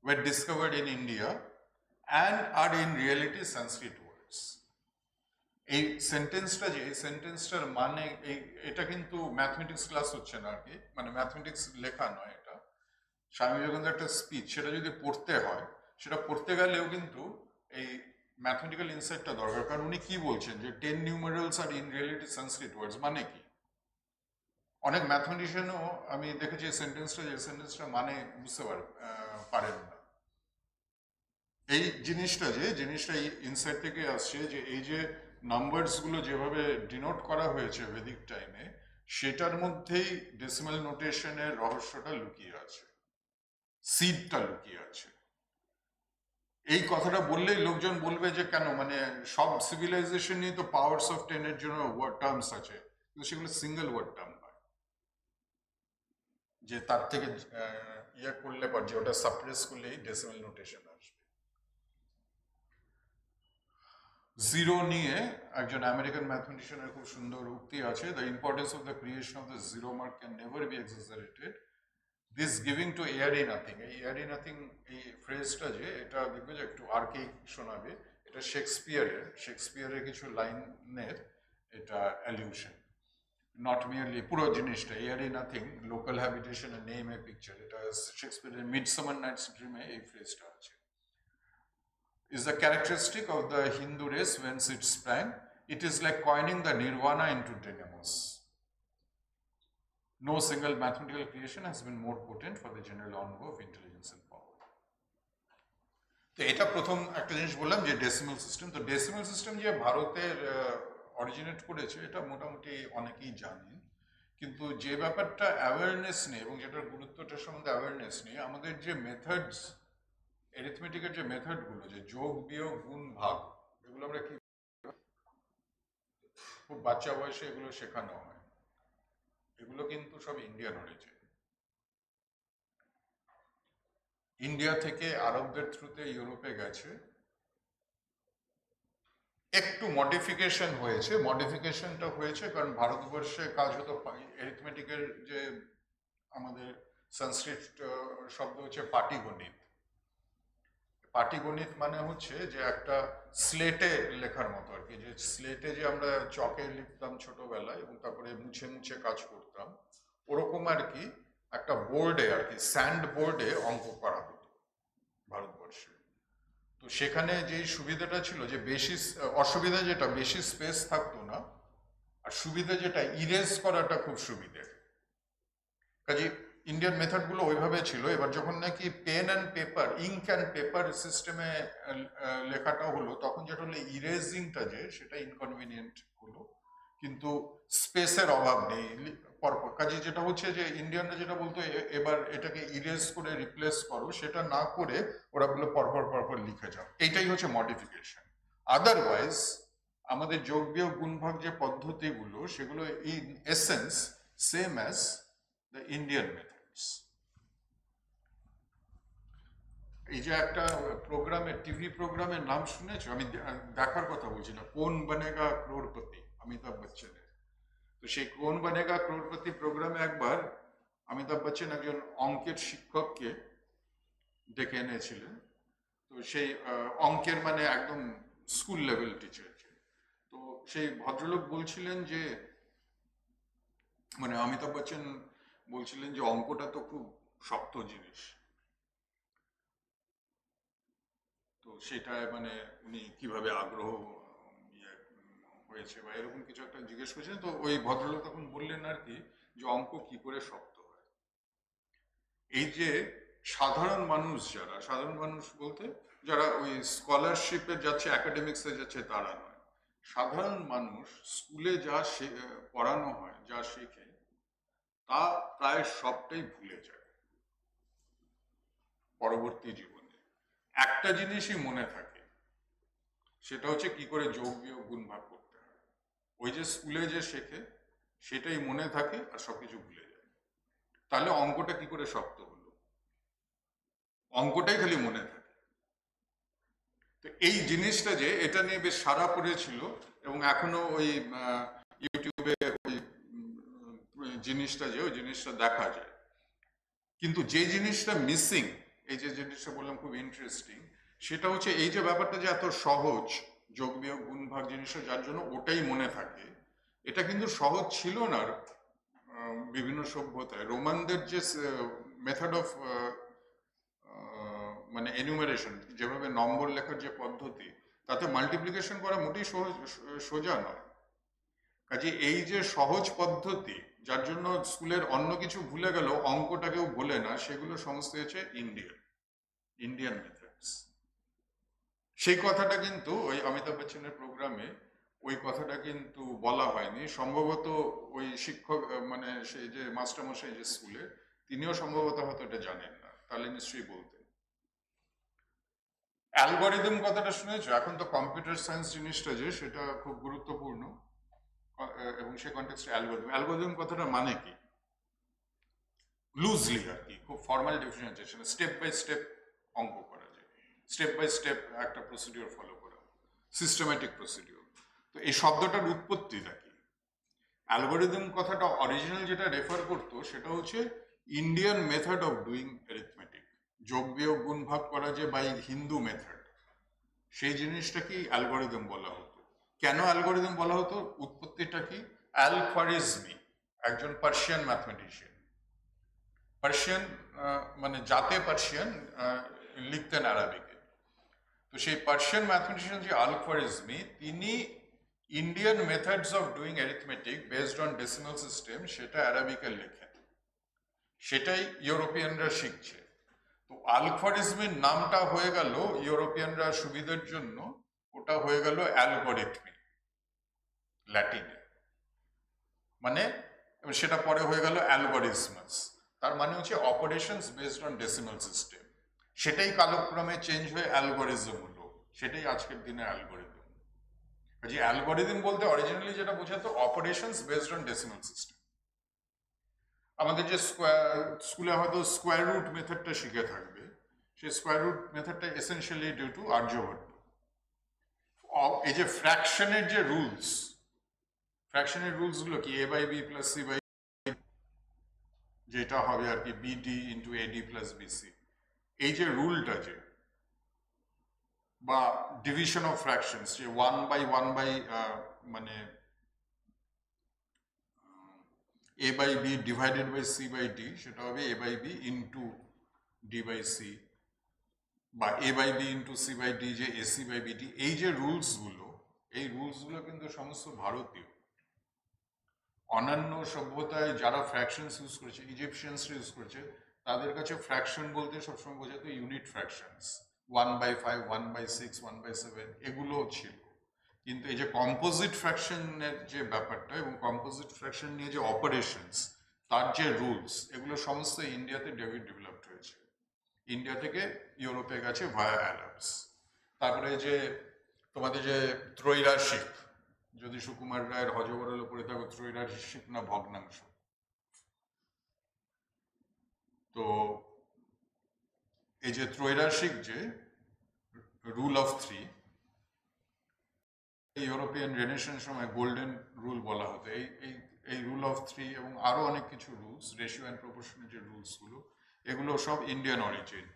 Speaker 3: were discovered in India and are in reality Sanskrit words. এই সেন্টেন্সটা, যে এই সেন্টেন্সটার মানে, এটা কিন্তু ম্যাথমেটিক্স ক্লাস হচ্ছে না আর কি, মানে ম্যাথমেটিক্স লেখা নয়, এটা স্বামী বিবেকানন্দের একটা স্পিচ। সেটা যদি পড়তে হয়, সেটা পড়তে গেলেও কিন্তু এই ম্যাথমেটিক্যাল ইনসাইটটা দরকার। কারণ উনি কি বলছেন, যে 10 নিউমেরালস আর ইন রিয়েলিটি সংস্কৃত ওয়ার্ডস, মানে কি? অনেক ম্যাথমেটিশিয়ানও আমি দেখেছি এই সেন্টেন্সটা, যে সেন্টেন্সটা মানে বুঝতে পারেন না। এই জিনিসটা, যে জিনিসটা এই ইনসাইট থেকে আসছে, যে এই যে নাম্বারসগুলো যেভাবে ডিনোট করা হয়েছে ভেদিক টাইমে, সেটার মধ্যেই ডেসিমাল নোটেশনের রহস্যটা লুকিয়ে আছে। সিডটা লুকিয়ে আছে। এই কথাটা বললেই লোকজন বলবে যে কেন, মানে সব সিভিলাইজেশনই তো পাওয়ার্স অফ 10 এর জন্য ওয়ার্ড টার্মস আছে, কিন্তু সেগুলো সিঙ্গেল ওয়ার্ড টার্ম নয়, যে তার থেকে ইয়ে করলে পর যে ওটা সাপ্রেস করলেই ডেসিমাল নোটেশন আসবে। জিরো নিয়ে একজন আমেরিকান ম্যাথমেটিশিয়ানের খুব সুন্দর উক্তি আছে, the importance of the creation of the zero mark can never be exaggerated, this giving to airy nothing. এই এয়ারি নাথিং এই ফ্রেজটা যে, এটা দেখবে যে একটু আর্কেইক শোনাবে, এটা শেক্সপিয়ারের কিছু লাইনের এটা অ্যালিউশন, নট মিয়ারলি পুরো জিনিসটা airy nothing, local habitation, name a picture, এটা শেক্সপিয়ারের মিডসামার নাইটস ড্রিমে এই ফ্রেজটা আছে। Is the characteristic of the Hindu race whence it sprang. It is like coining the nirvana into dynamos. No single mathematical creation has been more potent for the general ongo of intelligence and power. তো এটা প্রথম একটা জিনিস বললাম যে ডেসিমাল সিস্টেম। তো ডেসিমাল সিস্টেম যে ভারতের অরিজিনেট করেছে এটা মোটামুটি অনেকেই জানেন, কিন্তু যে ব্যাপারটা অ্যাওয়ারনেস নেই এবং যেটার গুরুত্বটার সম্বন্ধে অ্যাওয়ারনেস নেই, আমাদের যে মেথডস, অ্যারিথমেটিকের যে মেথডগুলো, যে যোগ বিয়োগ গুণ ভাগ, এগুলো আমরা কি খুব বাচ্চা বয়সে এগুলো শেখানো হয়, এগুলো কিন্তু সব ইন্ডিয়ান অরিজিন। ইন্ডিয়া থেকে আরবদের থ্রুতে ইউরোপে গেছে, একটু মডিফিকেশন হয়েছে। মডিফিকেশনটা হয়েছে কারণ ভারতবর্ষে কাজ হতো অ্যারিথমেটিকের যে আমাদের সংস্কৃত শব্দ হচ্ছে পাটিগণিত। পাটিগণিত মানে হচ্ছে যে একটা স্লেটে লেখার মতো আর কি, যে স্লেটে যে আমরা চকে লিখতাম ছোটবেলায় এবং তারপরে মুছে মুছে কাজ করতাম, ওরকম আর কি একটা বোর্ডে আর কি, স্যান্ড বোর্ডে অঙ্ক করা হতো ভারতবর্ষে। তো সেখানে যেই সুবিধাটা ছিল যে বেশি অসুবিধা যেটা বেশি স্পেস থাকতো না, আর সুবিধা যেটা ইরেজ করাটা খুব সুবিধে। কাজে ইন্ডিয়ান মেথডগুলো ওইভাবে ছিল। এবার যখন নাকি pen and paper, ink and paper সিস্টেমে লেখাটা হলো, তখন যেটা হলো ইরেজিংটা যে সেটা ইনকনভিনিয়েন্ট হলো, কিন্তু স্পেসের অভাব নেই পরপর। কাজে যেটা হচ্ছে যে ইন্ডিয়ানরা যেটা বলতো এবার এটাকে ইরেজ করে রিপ্লেস করো, সেটা না করে ওরা বলে পরপর পরপর লিখে যাও। এইটাই হচ্ছে মডিফিকেশন। আদারওয়াইজ আমাদের যোগ বিয়োগ গুণভাগ যে পদ্ধতিগুলো, সেগুলো in essence same as the Indian methods. এই যে একটা প্রোগ্রামের, টিভি প্রোগ্রামের নাম শুনেছো? আমি দেখার কথা বলছি না, কোন বনেগা ক্রোড়পতি, অমিতাভ বচ্চনের। তো সেই কোন বনেগা ক্রোড়পতি প্রোগ্রামে একবার অমিতাভ বচ্চন একজন অঙ্কের শিক্ষককে ডেকে এনেছিলেন। তো সেই অঙ্কের মানে একদম স্কুল লেভেল টিচারকে। তো সেই ভদ্রলোক বলছিলেন যে, মানে অমিতাভ বচ্চন বলছিলেন যে অঙ্কটা তো খুব শক্ত জিনিস, তো সেটা মানে উনি কিভাবে আগ্রহ হয়েছে বা এরকম কিছু একটা জিজ্ঞেস করেছেন। তো ওই ভদ্রলোক তখন বললেন আর কি যে অঙ্ক কি করে শক্ত হয়। এই যে সাধারণ মানুষ, যারা সাধারণ মানুষ বলতে যারা ওই স্কলারশিপে যাচ্ছে, একাডেমিক্সে যাচ্ছে, তারা নয়, সাধারণ মানুষ স্কুলে যা পড়ানো হয়, যা শেখে, তা প্রায় সবটাই ভুলে যায় পরবর্তী জীবনে। একটা জিনিসই মনে থাকে, সেটা হচ্ছে কি করে যোগ বিয়োগ গুণ ভাগ করতে হয়। ওই যে স্কুলে যে শেখে সেটাই মনে থাকে আর সবকিছু ভুলে যায়। তাহলে অঙ্কটা কি করে শক্ত হলো? অঙ্কটাই খালি মনে থাকে। তো এই জিনিসটা যে, এটা নিয়ে বেশ সাড়া পড়েছিল এবং এখনো ওই ইউটিউবে ওই জিনিসটা যে, ওই জিনিসটা দেখা যায়। কিন্তু যে জিনিসটা মিসিং, এই যে জিনিসটা বললাম খুব ইন্টারেস্টিং, সেটা হচ্ছে এই যে ব্যাপারটা যে এত সহজ, যোগ বিয়োগ গুণ ভাগ জিনিসটা, যার জন্য ওটাই মনে থাকে, এটা কিন্তু সহজ ছিল না বিভিন্ন সভ্যতায়। রোমানদের যে মেথড অফ মানে এনুমারেশন, যেভাবে নম্বর লেখার যে পদ্ধতি, তাতে মাল্টিপ্লিকেশন করা মোটেই সোজা নয়। কাজে এই যে সহজ পদ্ধতি, যার জন্য স্কুলের অন্য কিছু ভুলে গেল, অঙ্কটাকেও ভুলে না, সেগুলো সমস্ত হচ্ছে ইন্ডিয়ান মেথডস। সেই কথাটা কিন্তু ওই অমিতাভ বচ্চনের প্রোগ্রামে ওই কথাটা কিন্তু বলা হয়নি। সম্ভবত ওই শিক্ষক, মানে সেই যে মাস্টারমশাই যে স্কুলে, তিনিও সম্ভবত হয়তো এটা জানেন না। তাহলে নিশ্চয়ই বলতেন। অ্যালগরিদম কথাটা শুনেছো? এখন তো কম্পিউটার সায়েন্স জিনিসটা যে সেটা খুব গুরুত্বপূর্ণ, এবং সে কনটেক্সটে অ্যালগরিদম কথাটা মানে কি লুজলি আর কি, খুব formal definition, step by step অঙ্ক করা যায়, স্টেপ বাই স্টেপ একটা প্রসিডিওর ফলো করা, সিস্টেম্যাটিক প্রসিডিওর। তো এই শব্দটার উৎপত্তিটা কি? অ্যালগরিদম কথাটা অরিজিনাল যেটা রেফার করতো সেটা হচ্ছে Indian method of doing arithmetic, যোগ বিয়োগ গুণ ভাগ করা যে বাই হিন্দু মেথড, সেই জিনিসটাকে অ্যালগরিদম বলা হতো। কেন অ্যালগরিদম বলা হতো? উৎপত্তিটা কি? অ্যাল খোয়ারিজমি একজন পার্সিয়ান ম্যাথমেটিশিয়ান, পার্সিয়ান মানে জাতে পার্সিয়ান, লিখতেন আরবিকে। তো সেই পার্সিয়ান ম্যাথমেটিশিয়ান যে আল খোয়ারিজমি, তিনি Indian methods of doing arithmetic based on decimal system সেটা অ্যারাবিকে লেখেন, সেটাই ইউরোপিয়ানরা শিখছে। তো আল খোয়ারিজমির নামটা হয়ে গেল ইউরোপিয়ানরা সুবিধার জন্য ওটা হয়ে গেল অ্যালগরিথমি ল্যাটিনে, মানে সেটা পরে হয়ে গেল অ্যালগরিসমাস, তার মানে হচ্ছে operations based on decimal system. সেটাই কালক্রমে চেঞ্জ হয়ে অ্যালগরিজম হলো, সেটাই আজকের দিনে অ্যালগরিদম। যে অ্যালগরিদম বলতে অরিজিনালি যেটা বোঝাতো operations based on decimal system. আমাদের যে স্কুলে হয়তো স্কোয়ার রুট মেথডটা শিখে থাকবে, সেই স্কোয়ার রুট মেথডটা এসেনশিয়ালি ডিউ টু আর্যভট্ট। এই যে ফ্র্যাকশনের যে রুলস, ফ্র্যাকশনের রুলসগুলো কি a by B plus C by, যেটা হবে আর কি BD into AD plus BC, এই যে রুলটা যে, বা ডিভিশন অফ ফ্র্যাকশনস যে 1/1 মানে a by B divided by C by D, সেটা হবে a by B into D by C, বা a by B into C by D, যে এসি বাই বিডি। এই যে রুলসগুলো, এই রুলসগুলো কিন্তু সমস্ত ভারতীয়। অন্যান্য সভ্যতায় যারা ফ্র্যাকশনস ইউজ করেছে, ইজিপশিয়ানসরা ইউজ করেছে, তাদের কাছে ফ্র্যাকশন বলতে সবসময় বোঝাতো ইউনিট ফ্র্যাকশনস, 1/5, 1/6, 1/7 এগুলোও ছিল। কিন্তু এই যে কম্পোজিট ফ্র্যাকশনের যে ব্যাপারটা এবং কম্পোজিট ফ্র্যাকশন নিয়ে যে অপারেশনস, তার যে রুলস, এগুলো সমস্ত ইন্ডিয়াতে ডেভেলপড হয়েছে। ইন্ডিয়া থেকে ইউরোপে গেছে ভায়া অ্যারাবস। তারপরে যে তোমাদের যে ত্রৈরাশিক, যদি সুকুমার রায়ের হজবরল উপরে থাকো, ত্রৈরাশিক না ভগ্নাংশ, তো এই যে ত্রৈরাশিক যে rule of three, European renaissance সময় গোল্ডেন রুল বলা হতো। এই রুল অফ থ্রি এবং আরো অনেক কিছু রুলস, রেশিও অ্যান্ড প্রপোর্শনের যে রুলসগুলো, এগুলো সব ইন্ডিয়ান অরিজিন।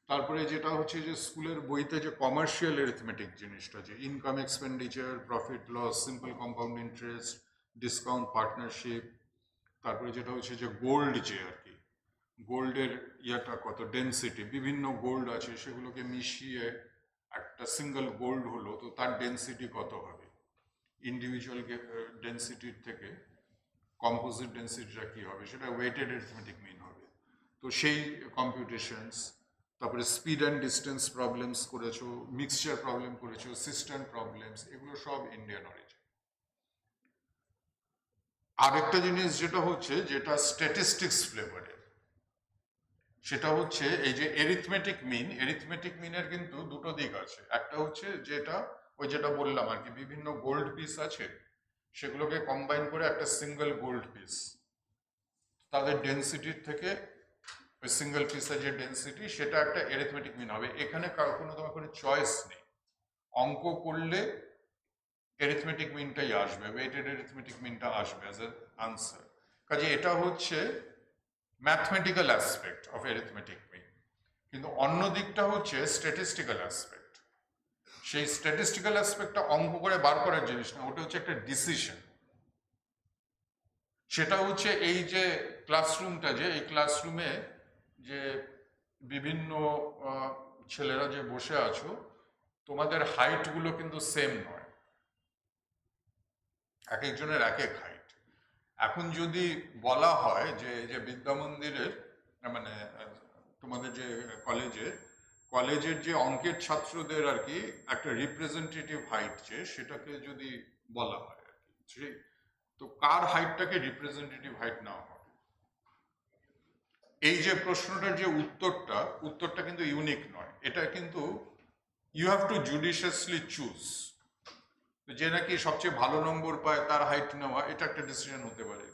Speaker 3: তারপরে যেটা হচ্ছে যে স্কুলের বইতে যে কমার্শিয়াল অ্যারিথমেটিক জিনিসটা, যে income expenditure, profit loss, simple compound interest, discount, partnership, তারপরে যেটা হচ্ছে যে গোল্ড, যে আর কি গোল্ডের ইয়াটা কত, ডেন্সিটি, বিভিন্ন গোল্ড আছে সেগুলোকে মিশিয়ে একটা সিঙ্গেল গোল্ড হলো, তো তার ডেন্সিটি কত হবে, ইন্ডিভিজুয়াল ডেন্সিটির থেকে কম্পোজিট ডেন্সিটিটা কি হবে, সেটা ওয়েটেড অ্যারিথমেটিক মিন হবে। তো সেই কম্পিউটেশনস, তারপরে স্পিড অ্যান্ড ডিস্টেন্স প্রবলেমস করেছো, মিক্সচার প্রবলেম করেছো, সিস্টেম প্রবলেমস, এগুলো সব ইন্ডিয়ান অরিজিন। আরেকটা জিনিস যেটা হচ্ছে, যেটা স্ট্যাটিস্টিক্স ফ্লেভারের, সেটা হচ্ছে এই যে এরিথমেটিক মিন। এরিথমেটিক মিনের কিন্তু দুটো দিক আছে। একটা হচ্ছে যেটা ওই যেটা বললাম আর কি, বিভিন্ন গোল্ড পিস আছে, সেগুলোকে কম্বাইন করে একটা সিঙ্গেল গোল্ড পিস, তাদের ডেন্সিটির থেকে ওই সিঙ্গেল পিসের যে ডেন্সিটি, সেটা একটা এরিথমেটিক মিন হবে। এখানে কোনো তোমার কোনো চয়েস নেই, অঙ্ক করলে এরিথমেটিক মিনটাই আসবে, ওয়েটেড এরিথমেটিক মিনটা আসবে অ্যাজ এ আনসার। কাজে এটা হচ্ছে mathematical aspect of arithmetic mean. কিন্তু অন্য দিকটা হচ্ছে স্ট্যাটিস্টিক্যাল অ্যাসপেক্ট। সেই স্ট্যাটিস্টিক্যাল অ্যাসপেক্টটা অঙ্ক করে বার করার জিনিস না, ওটা হচ্ছে একটা ডিসিশন। সেটা হচ্ছে এই যে ক্লাসরুমটা, যে এই ক্লাসরুমে যে বিভিন্ন ছেলেরা যে বসে আছো, তোমাদের হাইটগুলো কিন্তু সেম নয়, এক একজনের এক এক হাইট। এখন যদি বলা হয় যে যে বিদ্যা মন্দিরের মানে তোমাদের যে কলেজের যে অঙ্কের ছাত্রদের আর কি একটা রিপ্রেজেন্টেটিভ হাইট, যে সেটাকে যদি বলা হয় আর কি, তো কার হাইটটাকে রিপ্রেজেন্টেটিভ হাইট নেওয়া হবে? এই যে প্রশ্নটার যে উত্তরটা কিন্তু ইউনিক নয়, এটা কিন্তু ইউ হ্যাভ টু জুডিশিয়াসলি চুজ। যে নাকি সবচেয়ে ভালো নম্বর পায় তার হাইট নেওয়া, এটা একটা ডিসিশন হতে পারে।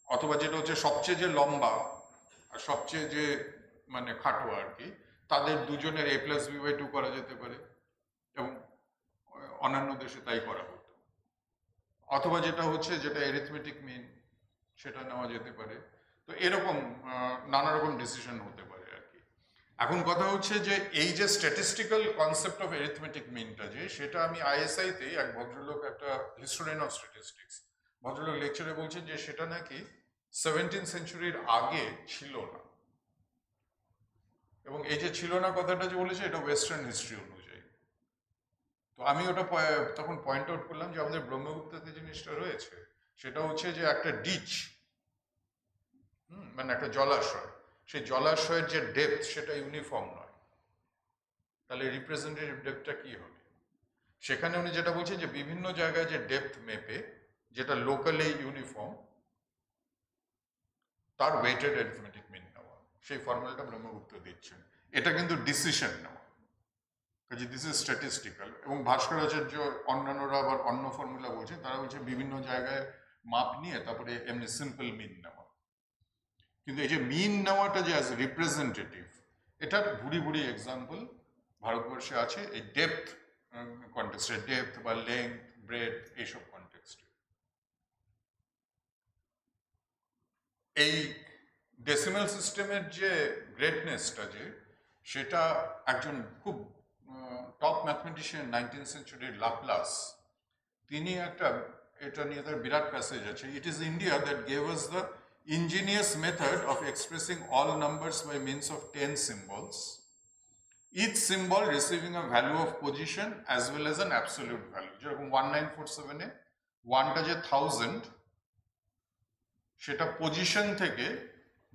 Speaker 3: অথবা যেটা হচ্ছে সবচেয়ে যে লম্বা আর সবচেয়ে যে মানে খাটো আর কি, তাদের দুজনের A+B/2 করা যেতে পারে, এবং অন্যান্য দেশে তাই করা হতো। অথবা যেটা হচ্ছে যেটা এরিথমেটিক মিন, সেটা নেওয়া যেতে পারে। তো এরকম নানা রকম ডিসিশন হতে পারে আর কি। এখন কথা হচ্ছে যে এই যে স্ট্যাটিস্টিক্যাল কনসেপ্ট অফ এরিথমেটিক মিনটা, যে সেটা আমি ISI-তে এক ভদ্রলোক, একটা হিস্টোরিয়ান অফ স্ট্যাটিস্টিক্স ভদ্রলোক লেকচারে বলছেন যে সেটা নাকি 17th সেঞ্চুরির আগে ছিল না। এবং এই যে ছিল না কথাটা যে বলেছে, এটা ওয়েস্টার্ন হিস্ট্রি অনুযায়ী। তো আমি ওটা তখন পয়েন্ট আউট করলাম যে আমাদের ব্রহ্মগুপ্ততে জিনিসটা রয়েছে, সেটা হচ্ছে যে একটা ডিচ, মানে একটা জলাশয়, সেই জলাশয়ের যে ডেপথ সেটা ইউনিফর্ম নয়। তাহলে রিপ্রেজেন্টেটিভ ডেপথটা কি হবে? সেখানে উনি যেটা বলছেন যে বিভিন্ন জায়গায় যে ডেপথ মেপে, যেটা লোকালি ইউনিফর্ম, তার ওয়েটেড অ্যারিথমেটিক মিন নেওয়া, সেই ফর্মুলাটা ব্রহ্মগুপ্ত দিচ্ছেন। এটা কিন্তু ডিসিশন নেওয়া, কাজে দিস ইজ স্ট্যাটিস্টিক্যাল। এবং ভাস্করাচার্য অন্যান্যরা আবার অন্য ফর্মুলা বলছেন, তারা বলছে বিভিন্ন জায়গায় মাপ নিয়ে তারপরে এমনি সিম্পল মিন নেওয়া। কিন্তু এই যে মিন নেওয়াটা যে অ্যাজ রিপ্রেজেন্টেটিভ, এটার ভুরি ভুরি এক্সাম্পল ভারতবর্ষে আছে এই ডেপথ কনটেক্সটে, ডেপথ বা লেংথ, ব্রেথ, এইসব কনটেক্সটে। এই ডেসিমাল সিস্টেমের যে গ্রেটনেসটা, যে সেটা একজন খুব টপ ম্যাথমেটিশিয়ান 19th সেঞ্চুরির লাপ্লাস, তিনি একটা, এটা নিয়ে তার বিরাট প্যাসেজ আছে, it is India that gave us the ingenious method of expressing all numbers by means of 10 symbols, each symbol receiving a value of position as well as an absolute value. যেরকম 1947-এ 1টা যে 1000, সেটা পজিশন থেকে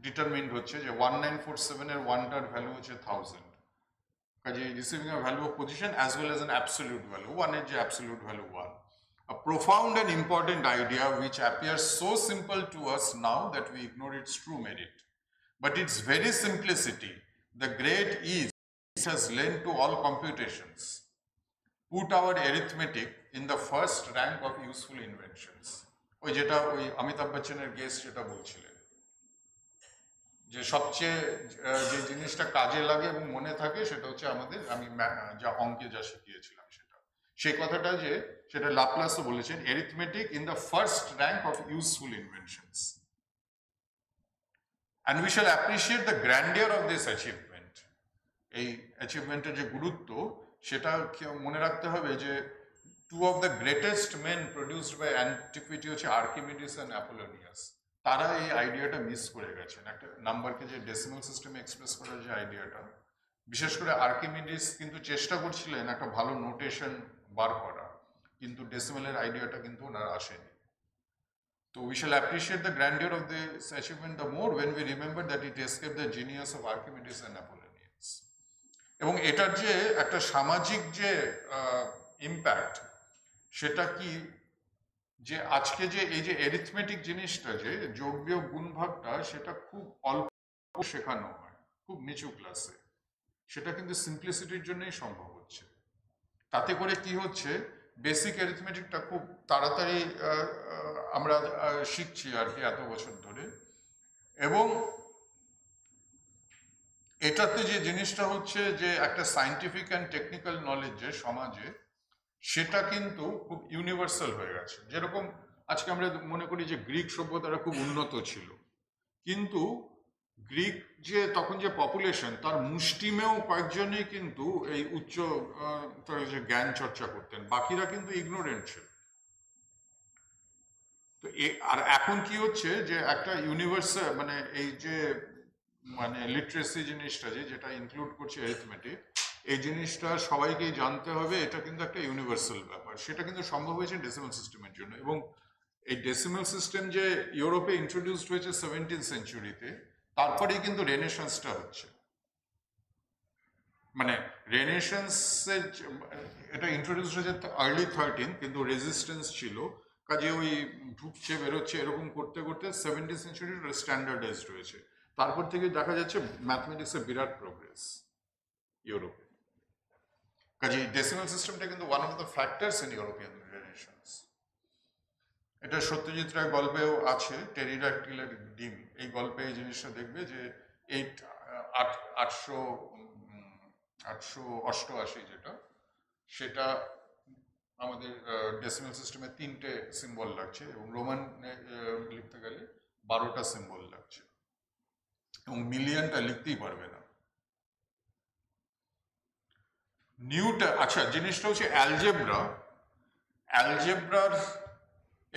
Speaker 3: ডিটারমিন্ড হচ্ছে, যে 1947-এর 1টার ভ্যালু হচ্ছে 1000, কাজে receiving a value of position as well as an absolute value, 1-এর যে absolute value 1. A profound and important idea which appears so simple to us now that we ignore its true merit. But its very simplicity, the great ease it has lent to all computations, put our arithmetic in the first rank of useful inventions. ওই যেটা ওই অমিতাভ বচ্চনের গেস্ট যেটা বলছিলেন, যে সবচেয়ে যে জিনিসটা কাজে লাগে এবং মনে থাকে সেটা হচ্ছে আমাদের, আমি যা অঙ্কে যা শিখিয়েছিলাম সেটা, সেই কথাটা যে সেটা লাপ্লাসও বলেছেন, arithmetic in the first rank of useful inventions. And we shall appreciate the grandeur of this achievement. এই অ্যাচিভমেন্টের যে গুরুত্ব, সেটা মনে রাখতে হবে যে two of the greatest men produced by antiquity হচ্ছে আর্কিমিডিস অ্যান্ড অ্যাপোলোনিয়াস। তারা এই আইডিয়াটা মিস করে গেছেন, একটা নাম্বারকে যে ডেসিমাল সিস্টেমে এক্সপ্রেস করার যে আইডিয়াটা, বিশেষ করে আর্কিমিডিস কিন্তু চেষ্টা করছিলেন একটা ভালো নোটেশন বার করা, কিন্তু ডেসিমালের আইডিয়াটা কিন্তু ওনার আসেনি। তো we shall appreciate the grandeur of this achievement the more when we remember that it escaped the genius of Archimedes and Apollonius. এবং এটার যে একটা সামাজিক যে ইম্প্যাক্ট, সেটা কি, যে আজকে যে এই যে এরিথমেটিক জিনিসটা, যে যোগ বিয়োগ গুণ ভাগটা, সেটা খুব অল্প শেখানো হয়, খুব নিচু ক্লাসে, সেটা কিন্তু সিম্পলিসিটির জন্যই সম্ভব হচ্ছে। তাতে করে কি হচ্ছে, বেসিক অ্যারিথমেটিকটা খুব তাড়াতাড়ি আমরা শিখছি আর কি এত বছর ধরে। এবং এটাতে যে জিনিসটা হচ্ছে, যে একটা সায়েন্টিফিক অ্যান্ড টেকনিক্যাল নলেজ যে সমাজে, সেটা কিন্তু খুব ইউনিভার্সাল হয়ে গেছে। যেরকম আজকে আমরা মনে করি যে গ্রিক সভ্যতাটা খুব উন্নত ছিল, কিন্তু গ্রিক যে তখন যে পপুলেশন, তার মুষ্টিমেয় কয়েকজনই কিন্তু এই উচ্চ যে জ্ঞান চর্চা করতেন, বাকিরা কিন্তু ইগনোরেন্ট ছিল। তো আর এখন কি হচ্ছে, যে একটা ইউনিভার্সাল, মানে এই যে মানে লিটারেসি জিনিসটা, যেটা ইনক্লুড করছে অ্যারিথমেটিক, এই জিনিসটা সবাইকেই জানতে হবে, এটা কিন্তু একটা ইউনিভার্সাল ব্যাপার। সেটা কিন্তু সম্ভব হয়েছে ডেসিমাল সিস্টেমের জন্য। এবং এই ডেসিমাল সিস্টেম যে ইউরোপে ইন্ট্রোডিউসড হয়েছে 17th সেঞ্চুরিতে, তারপরেই কিন্তু রেনেসান্সটা হচ্ছে। মানে রেনেসান্সের এটা ইন্ট্রোডিউস হয়েছে আর্লি 13, কিন্তু রেজিস্ট্যান্স ছিল, কাজে ওই ঢুকছে বেরোচ্ছে এরকম করতে করতে 17th সেঞ্চুরির স্ট্যান্ডার্ডাইজড হয়েছে। তারপর থেকে দেখা যাচ্ছে ম্যাথমেটিক্সের বিরাট প্রোগ্রেস ইউরোপে। কাজে ডেসিমাল সিস্টেমটা কিন্তু one of the factors in European relations. এটা সত্যজিৎ রায় গল্পেও আছে, টেরিডাক্টিলের ডিম, এই গল্পে এই জিনিসটা দেখবে যে 888 যেটা, সেটা আমাদের ডেসিমাল সিস্টেমে 3টে সিম্বল লাগছে এবং রোমান লিখতে গেলে 12টা সিম্বল লাগছে এবং মিলিয়নটা লিখতেই পারবে না। আচ্ছা, জিনিসটা হচ্ছে অ্যালজেব্রার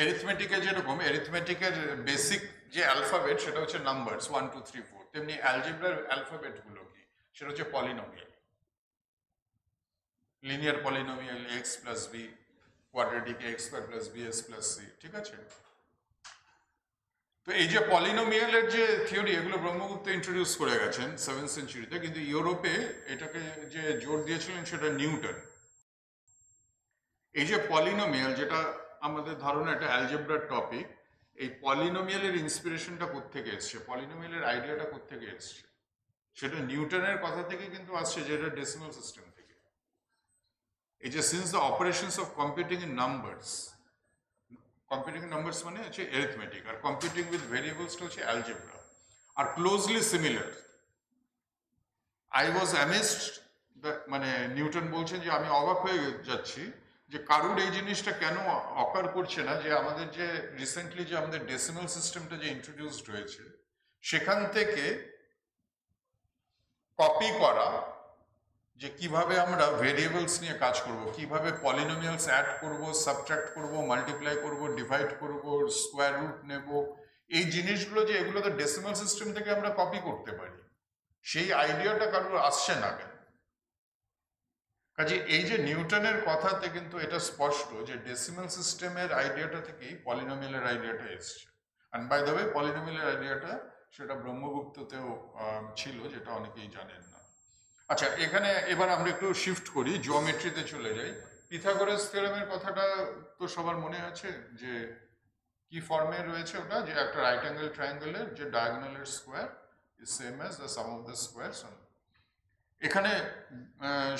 Speaker 3: এরিথমেটিকে যেরকম এরিথমেটিকের বেসিক যে অ্যালফাবেট সেটা হচ্ছে নাম্বারস 1 2 3 4, তেমনি অ্যালজেব্রার অ্যালফাবেট গুলো কি, সেটা হচ্ছে polynomial, linear polynomial x plus b, quadratic x square plus bs plus c, ঠিক আছে? তো এই যে পলিনোমিয়ালের যে থিওরি, এগুলো ব্রহ্মগুপ্ত ইন্ট্রোডিউস করে গেছেন 7th সেঞ্চুরিতে, কিন্তু ইউরোপে এটাকে যে জোর দিয়েছিলেন সেটা নিউটন। এই যে পলিনোমিয়াল, যেটা আমাদের ধারণা এটা অ্যালজেব্রার টপিক, এই পলিনোমিয়ালের ইন্সপিরেশনটা কোত্থেকে এসছে, পলিনোমিয়ালের আইডিয়াটা কোত্থেকে এসছে, সেটা নিউটনের কথা থেকে কিন্তু আসছে, যেটা ডেসিমাল সিস্টেম থেকে। এই যে since the operations of computing in numbers, computing numbers মানে হচ্ছে অ্যারিথমেটিক, আর কম্পিউটিং উইথ ভেরিয়েবলসটা হচ্ছে algebra, are closely similar. I was amazed, মানে নিউটন বলছেন যে আমি অবাক হয়ে যাচ্ছি যে কারুর এই জিনিসটা কেন অকার করছে না, যে আমাদের যে রিসেন্টলি যে আমাদের ডেসিমাল সিস্টেমটা যে ইন্ট্রোডিউসড হয়েছে, সেখান থেকে কপি করা, যে কিভাবে আমরা ভেরিয়েবলস নিয়ে কাজ করব, কিভাবে পলিনোমিয়ালস অ্যাড করব, সাবট্রাক্ট করব, মাল্টিপ্লাই করব, ডিভাইড করব, স্কোয়ার রুট নেব, এই জিনিসগুলো যে এগুলো তো ডেসিমাল সিস্টেম থেকে আমরা কপি করতে পারি, সেই আইডিয়াটা কারোর আসছে না কেন? কাজে এই যে নিউটনের কথাতে কিন্তু এটা স্পষ্ট যে ডেসিমাল সিস্টেমের আইডিয়াটা থেকেই পলিনোমিয়ালের আইডিয়াটা এসছে। অ্যান্ড বাই দ্য ওয়ে, পলিনোমিয়ালের আইডিয়াটা সেটা ব্রহ্মগুপ্ততেও ছিল, যেটা অনেকেই জানেন না। আচ্ছা, এখানে এবার আমরা একটু শিফট করি, জিওমেট্রিতে চলে যাই। পিথাগোরাস থিওরেমের কথাটা তো সবার মনে আছে, যে কি ফর্মে রয়েছে ওটা, যে একটা রাইট অ্যাঙ্গেল ট্রায়াঙ্গেলের যে ডায়াগোনালের square is same as the sum of the squares. এখানে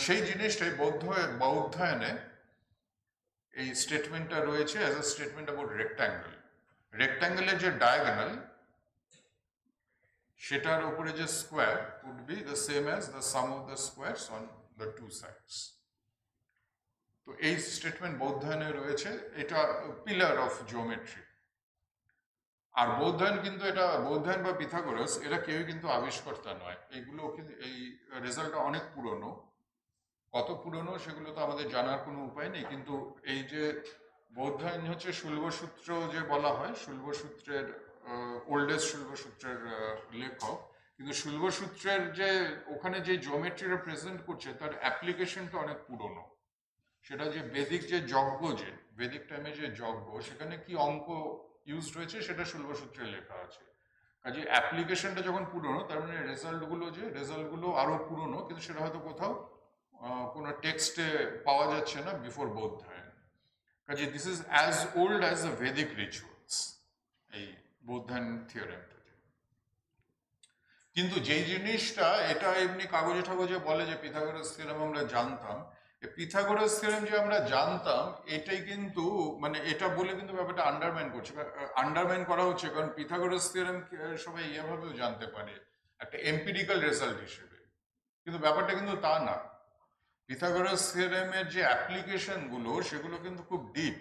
Speaker 3: সেই জিনিসটাই বৌদ্ধায়নে এই স্টেটমেন্টটা রয়েছে as a statement about rectangle. রেক্ট্যাঙ্গেলের যে ডায়াগোনাল, সেটার উপরে যে square would be the same as the sum of the squares on the two sides. তো এই স্টেটমেন্ট বৌদ্ধায়নে রয়েছে, এটা পিলার অফ জিওমেট্রি। আর বৌদ্ধায়ন কিন্তু এটা, বৌদ্ধায়ন বা পিথাগোরাস, এরা কেউই কিন্তু আবিষ্কর্তা নয়, এইগুলো কিন্তু এই রেজাল্টটা অনেক পুরনো। কত পুরনো সেগুলো তো আমাদের জানার কোনো উপায় নেই, কিন্তু এই যে বৌদ্ধায়ন হচ্ছে শুল্বসূত্র যে বলা হয়, শুল্বসূত্রের ওল্ডেস্ট শুল্বসূত্রের লেখক, কিন্তু শুল্বসূত্রের যে ওখানে যে জিওমেট্রিটা প্রেজেন্ট করছে তার অ্যাপ্লিকেশনটা অনেক পুরনো। সেটা যে বেদিক যে যজ্ঞ, যে বেদিক টাইমে যে যজ্ঞ, সেখানে কি অঙ্ক ইউজড হয়েছে সেটা শুল্বসূত্রে লেখা আছে। কাজে অ্যাপ্লিকেশনটা যখন পুরনো, তার মানে রেজাল্টগুলো আরো পুরনো, কিন্তু সেটা হয়তো কোথাও কোনো টেক্সটে পাওয়া যাচ্ছে না বিফোর বৌদ্ধায়ন। কাজে this is as old as the Vedic rituals, এই বৌদ্ধায়ন থিওরেমটা। কিন্তু যেই জিনিসটা এটা এমনি কাগজে ঠাগজে বলে যে পিথাগোরাস থিওরেম আমরা জানতাম, পিথাগোরাস থিওরেম যে আমরা জানতাম, এটাই কিন্তু মানে এটা বলে কিন্তু ব্যাপারটা আন্ডারমাইন করা হচ্ছে, কারণ পিথাগোরাস থিওরেম সবাই এভাবেও জানতে পারে একটা এম্পিরিক্যাল রেজাল্ট হিসেবে, কিন্তু ব্যাপারটা কিন্তু তা না। পিথাগোরাস থিওরেমের যে অ্যাপ্লিকেশন গুলো, সেগুলো কিন্তু খুব ডিপ।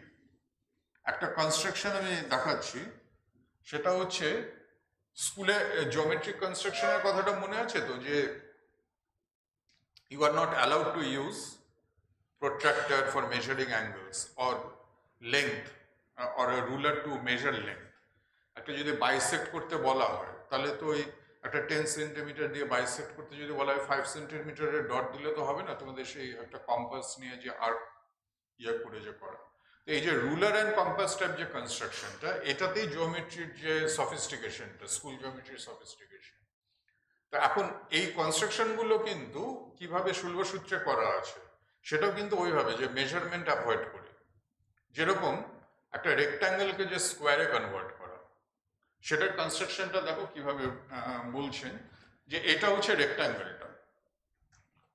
Speaker 3: একটা কনস্ট্রাকশন আমি দেখাচ্ছি, সেটা হচ্ছে স্কুলে জিওমেট্রিক কনস্ট্রাকশনের কথাটা মনে আছে তো, যে you are not allowed to use protractor for measuring angles or length or a ruler to measure length. একটা যদি বাইসেক্ট করতে বলা হয়, তাহলে তো ওই একটা 10 সেন্টিমিটার দিয়ে বাইসেক্ট করতে যদি বলা হয়, 5 সেন্টিমিটারের ডট দিলে তো হবে না, তোমাদের সেই একটা কম্পাস নিয়ে যে আর্ক করে যে করা। তো এই যে রুলার অ্যান্ড কম্পাস টাইপ যে কনস্ট্রাকশনটা, এটাতেই জিওমেট্রির যে সফিস্টিকেশনটা, স্কুল জিওমেট্রির সফিস্টিকেশন। তো এখন এই কনস্ট্রাকশনগুলো কিন্তু কিভাবে শুল্বসূত্রে করা আছে, সেটাও কিন্তু ওইভাবে যে মেজারমেন্ট অ্যাভয়েড করে। যেরকম একটা রেক্ট্যাঙ্গেলকে যে স্কোয়ারে কনভার্ট করা, সেটার কনস্ট্রাকশনটা দেখো কিভাবে বলছেন যে এটা হচ্ছে রেক্ট্যাঙ্গেলটা,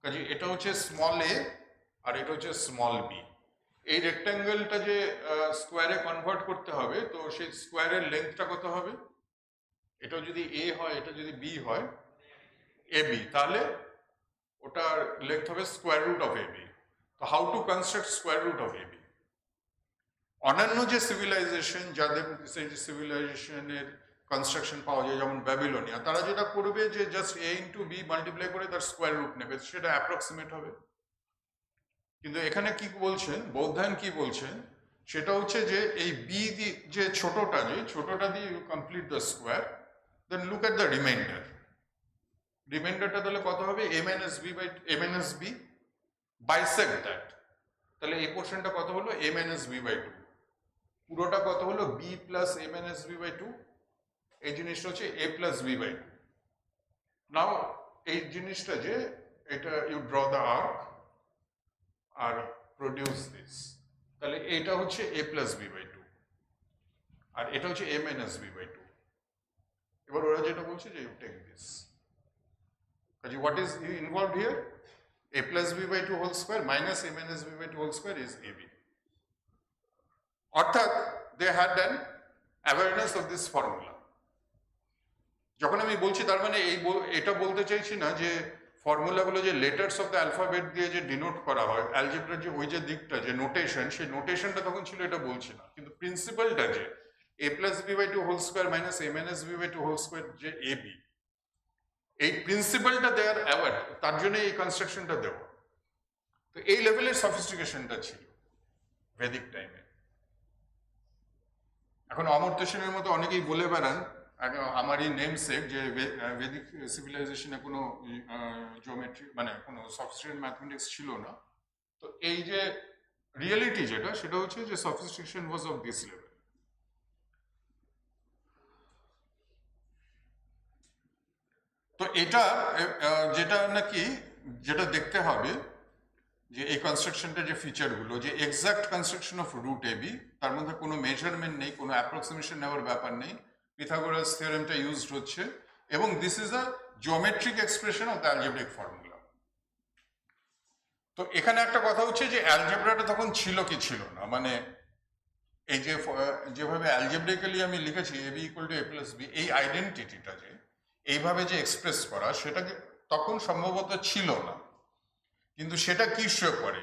Speaker 3: কাজে এটা হচ্ছে স্মল এ আর এটা হচ্ছে স্মল বি। এই রেক্ট্যাঙ্গেলটা যে স্কোয়ারে কনভার্ট করতে হবে, তো সেই স্কোয়ারের লেন্থটা কত হবে? এটা যদি এ হয়, এটা যদি বি হয়, এ বি, তাহলে ওটার লেন্থ হবে square root of A B. তো how to construct square root of A B? অন্যান্য যে সিভিলাইজেশন, যাদের সেই সিভিলাইজেশনের কনস্ট্রাকশন পাওয়া যায় যেমন ব্যাবিলনিয়া, তারা যেটা করবে যে just a into B multiply করে তার স্কোয়ার রুট নেবে, সেটা অ্যাপ্রক্সিমেট হবে। কিন্তু এখানে কি বলছেন বৌদ্ধায়ন, কি বলছেন সেটা হচ্ছে যে এই বি যে ছোটটা দিয়ে you complete the square, then look at the remainder. রিমাইন্ডারটা তাহলে কত হবে? a minus b by a minus b, bisect that, তাহলে এই পোর্শনটা কত হলো? a minus b by 2, পুরোটা কত হলো? b plus a minus b by 2, এই জিনিসটা হচ্ছে a plus b by 2। নাও এই জিনিসটা যে এটা ইউ ড্র দ্য আর্ক আর প্রডিউস দিস, তাহলে এটা হচ্ছে a plus b by 2 আর এটা হচ্ছে a minus b by 2। এবার ওরা যেটা বলছে যে ইউ টেক দিস, কাজে what is involved here? a plus b by 2 whole square minus a minus b by 2 whole square is ab। অর্থাৎ they had an awareness of this formula। যখন আমি বলছি তার মানে এটা বলতে চাইছি না যে ফর্মুলাগুলো যে লেটার্স অফ দ্য অ্যালফাবেট দিয়ে যে ডিনোট করা হয় অ্যালজেব্রার, যে ওই যে দিকটা যে নোটেশন, সেই নোটেশনটা তখন ছিল, এটা বলছি না। কিন্তু প্রিন্সিপালটা যে a plus b by 2 whole square minus a minus b by 2 whole square যে ab, এই প্রিন্সিপালটা দেয়ার অ্যাওয়ার্ড, তার জন্য এই কনস্ট্রাকশনটা দেওয়া। তো এই লেভেলের সফিস্টিকেশনটা ছিল ভেদিক টাইমে। এখন অমর্ত্য সেনের মতো অনেকেই বলে বেড়ান, আমারই নেমসেক, যে ভেদিক সিভিলাইজেশনে কোনো জিওমেট্রি মানে কোনো সফিস্টিকেটেড ম্যাথমেটিক্স ছিল না। তো এই যে রিয়েলিটি যেটা, সেটা হচ্ছে যে sophistication was of this level. তো এটা যেটা নাকি যেটা দেখতে হবে যে এই কনস্ট্রাকশনটা যে ফিচারগুলো, যে exact construction of root A B, তার মধ্যে কোনো মেজারমেন্ট নেই, কোনো অ্যাপ্রক্সিমেশন নেওয়ার ব্যাপার নেই, পিথাগোরাস থিওরেমটা ইউজড হচ্ছে, এবং this is a geometric expression of the algebraic formula. তো এখানে একটা কথা হচ্ছে যে অ্যালজেব্রাটা তখন ছিল কি ছিল না, মানে এই যে যেভাবে অ্যালজেব্রিক্যালি আমি লিখেছি A B equal to A plus B, এই আইডেন্টিটিটা যে এইভাবে যে এক্সপ্রেস করা, সেটা তখন সম্ভবত ছিল না। কিন্তু সেটা কি শো করে?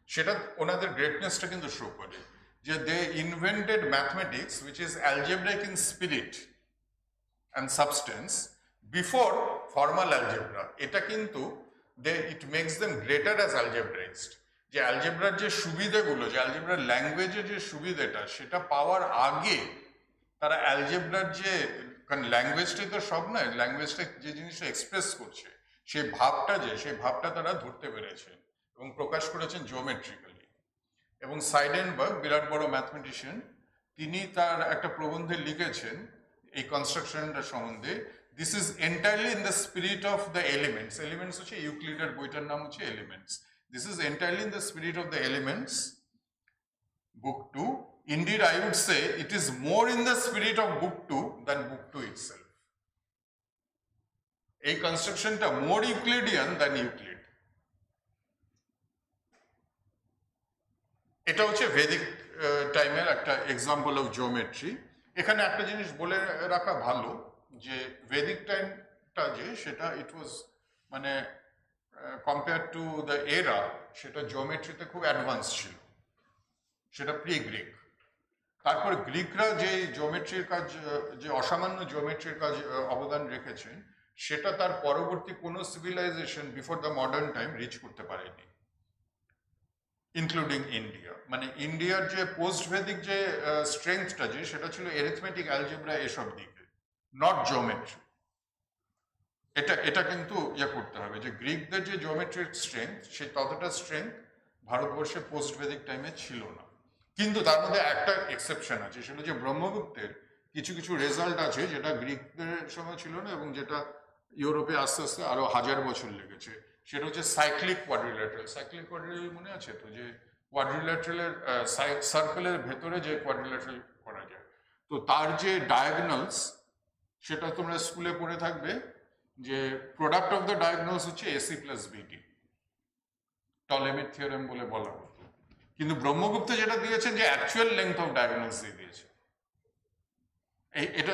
Speaker 3: সেটা ওনাদের গ্রেটনেসটা কিন্তু শো করে, যে they invented mathematics which is algebraic in spirit and substance before formal algebra. এটা কিন্তু it makes them greater as algebraised. যে অ্যালজেব্রার যে সুবিধাগুলো, যে অ্যালজেব্রার ল্যাঙ্গুয়েজের যে সুবিধাটা, সেটা পাওয়ার আগে তারা অ্যালজেব্রার যে, কারণ ল্যাঙ্গুয়েজটাই তো সব নয়, ল্যাঙ্গুয়েজটা যে জিনিসটা এক্সপ্রেস করছে, সেই ভাবটা তারা ধরতে পেরেছেন এবং প্রকাশ করেছেন জিওমেট্রিক্যালি। এবং সাইডেনবার্গ, বিরাট বড় ম্যাথমেটিশিয়ান, তিনি তার একটা প্রবন্ধে লিখেছেন এই কনস্ট্রাকশনটা সম্বন্ধে, this is entirely in the spirit of the elements. Elements হচ্ছে ইউক্লিডের বইটার নাম হচ্ছে elements. This is entirely in the spirit of the elements, book 2. Indeed, I would say it is more in the spirit of book 2 than book 2 itself. এই কনস্ট্রাকশনটা মোর ইউক্লিডিয়ান দ্যান ইউক্লিড। এটা হচ্ছে ভেদিক টাইমের একটা এক্সাম্পল অফ জিওমেট্রি। এখানে একটা জিনিস বলে রাখা ভালো, যে ভেদিক টাইমটা যে সেটা ইট ওয়াজ মানে কম্পেয়ার টু দ্য এরা, সেটা জিওমেট্রিতে খুব অ্যাডভান্স ছিল, সেটা প্রি গ্রিক। তারপর গ্রিকরা যে জিওমেট্রির কাজ, যে অসামান্য জিওমেট্রির কাজ অবদান রেখেছেন, সেটা তার পরবর্তী কোনো civilization before the modern time reach করতে পারেনি, ইনক্লুডিং ইন্ডিয়া। মানে ইন্ডিয়ার যে পোস্ট ভেদিক যে স্ট্রেংথটা যে, সেটা ছিল এরিথমেটিক, অ্যালজেব্রা, এসব দিকে, নট জিওমেট্রি। এটা কিন্তু ইয়ে করতে হবে যে গ্রিকদের যে জিওমেট্রিক স্ট্রেংথ, সেই ততটা স্ট্রেংথ ভারতবর্ষে পোস্ট ভেদিক টাইমে ছিল না। কিন্তু তার মধ্যে একটা এক্সেপশন আছে, সেটা যে ব্রহ্মগুপ্তের কিছু কিছু রেজাল্ট আছে যেটা গ্রিকদের সময় ছিল না, এবং যেটা ইউরোপে আস্তে আস্তে আরো 1000 বছর লেগেছে। সেটা হচ্ছে সাইক্লিক কোয়াড্রিল্যাটারাল। সাইক্লিক কোয়াড্রিল্যাটারাল মনে আছে তো, যে কোয়াড্রিল্যাটারালের সার্কেলের ভেতরে যে কোয়াড্রিল্যাটারাল করা যায়, তো তার যে ডায়াগনালস সেটা তোমরা স্কুলে পড়ে থাকবে যে প্রোডাক্ট অফ দ্য ডায়াগনালস হচ্ছে এসি প্লাস বিডি, টলেমির থিওরেম বলে বলা হতো। কিন্তু ব্রহ্মগুপ্ত যেটা দিয়েছেন যে অ্যাকচুয়াল লেন্থ অফ ডায়াগনালস দিয়ে দিয়েছে, এটা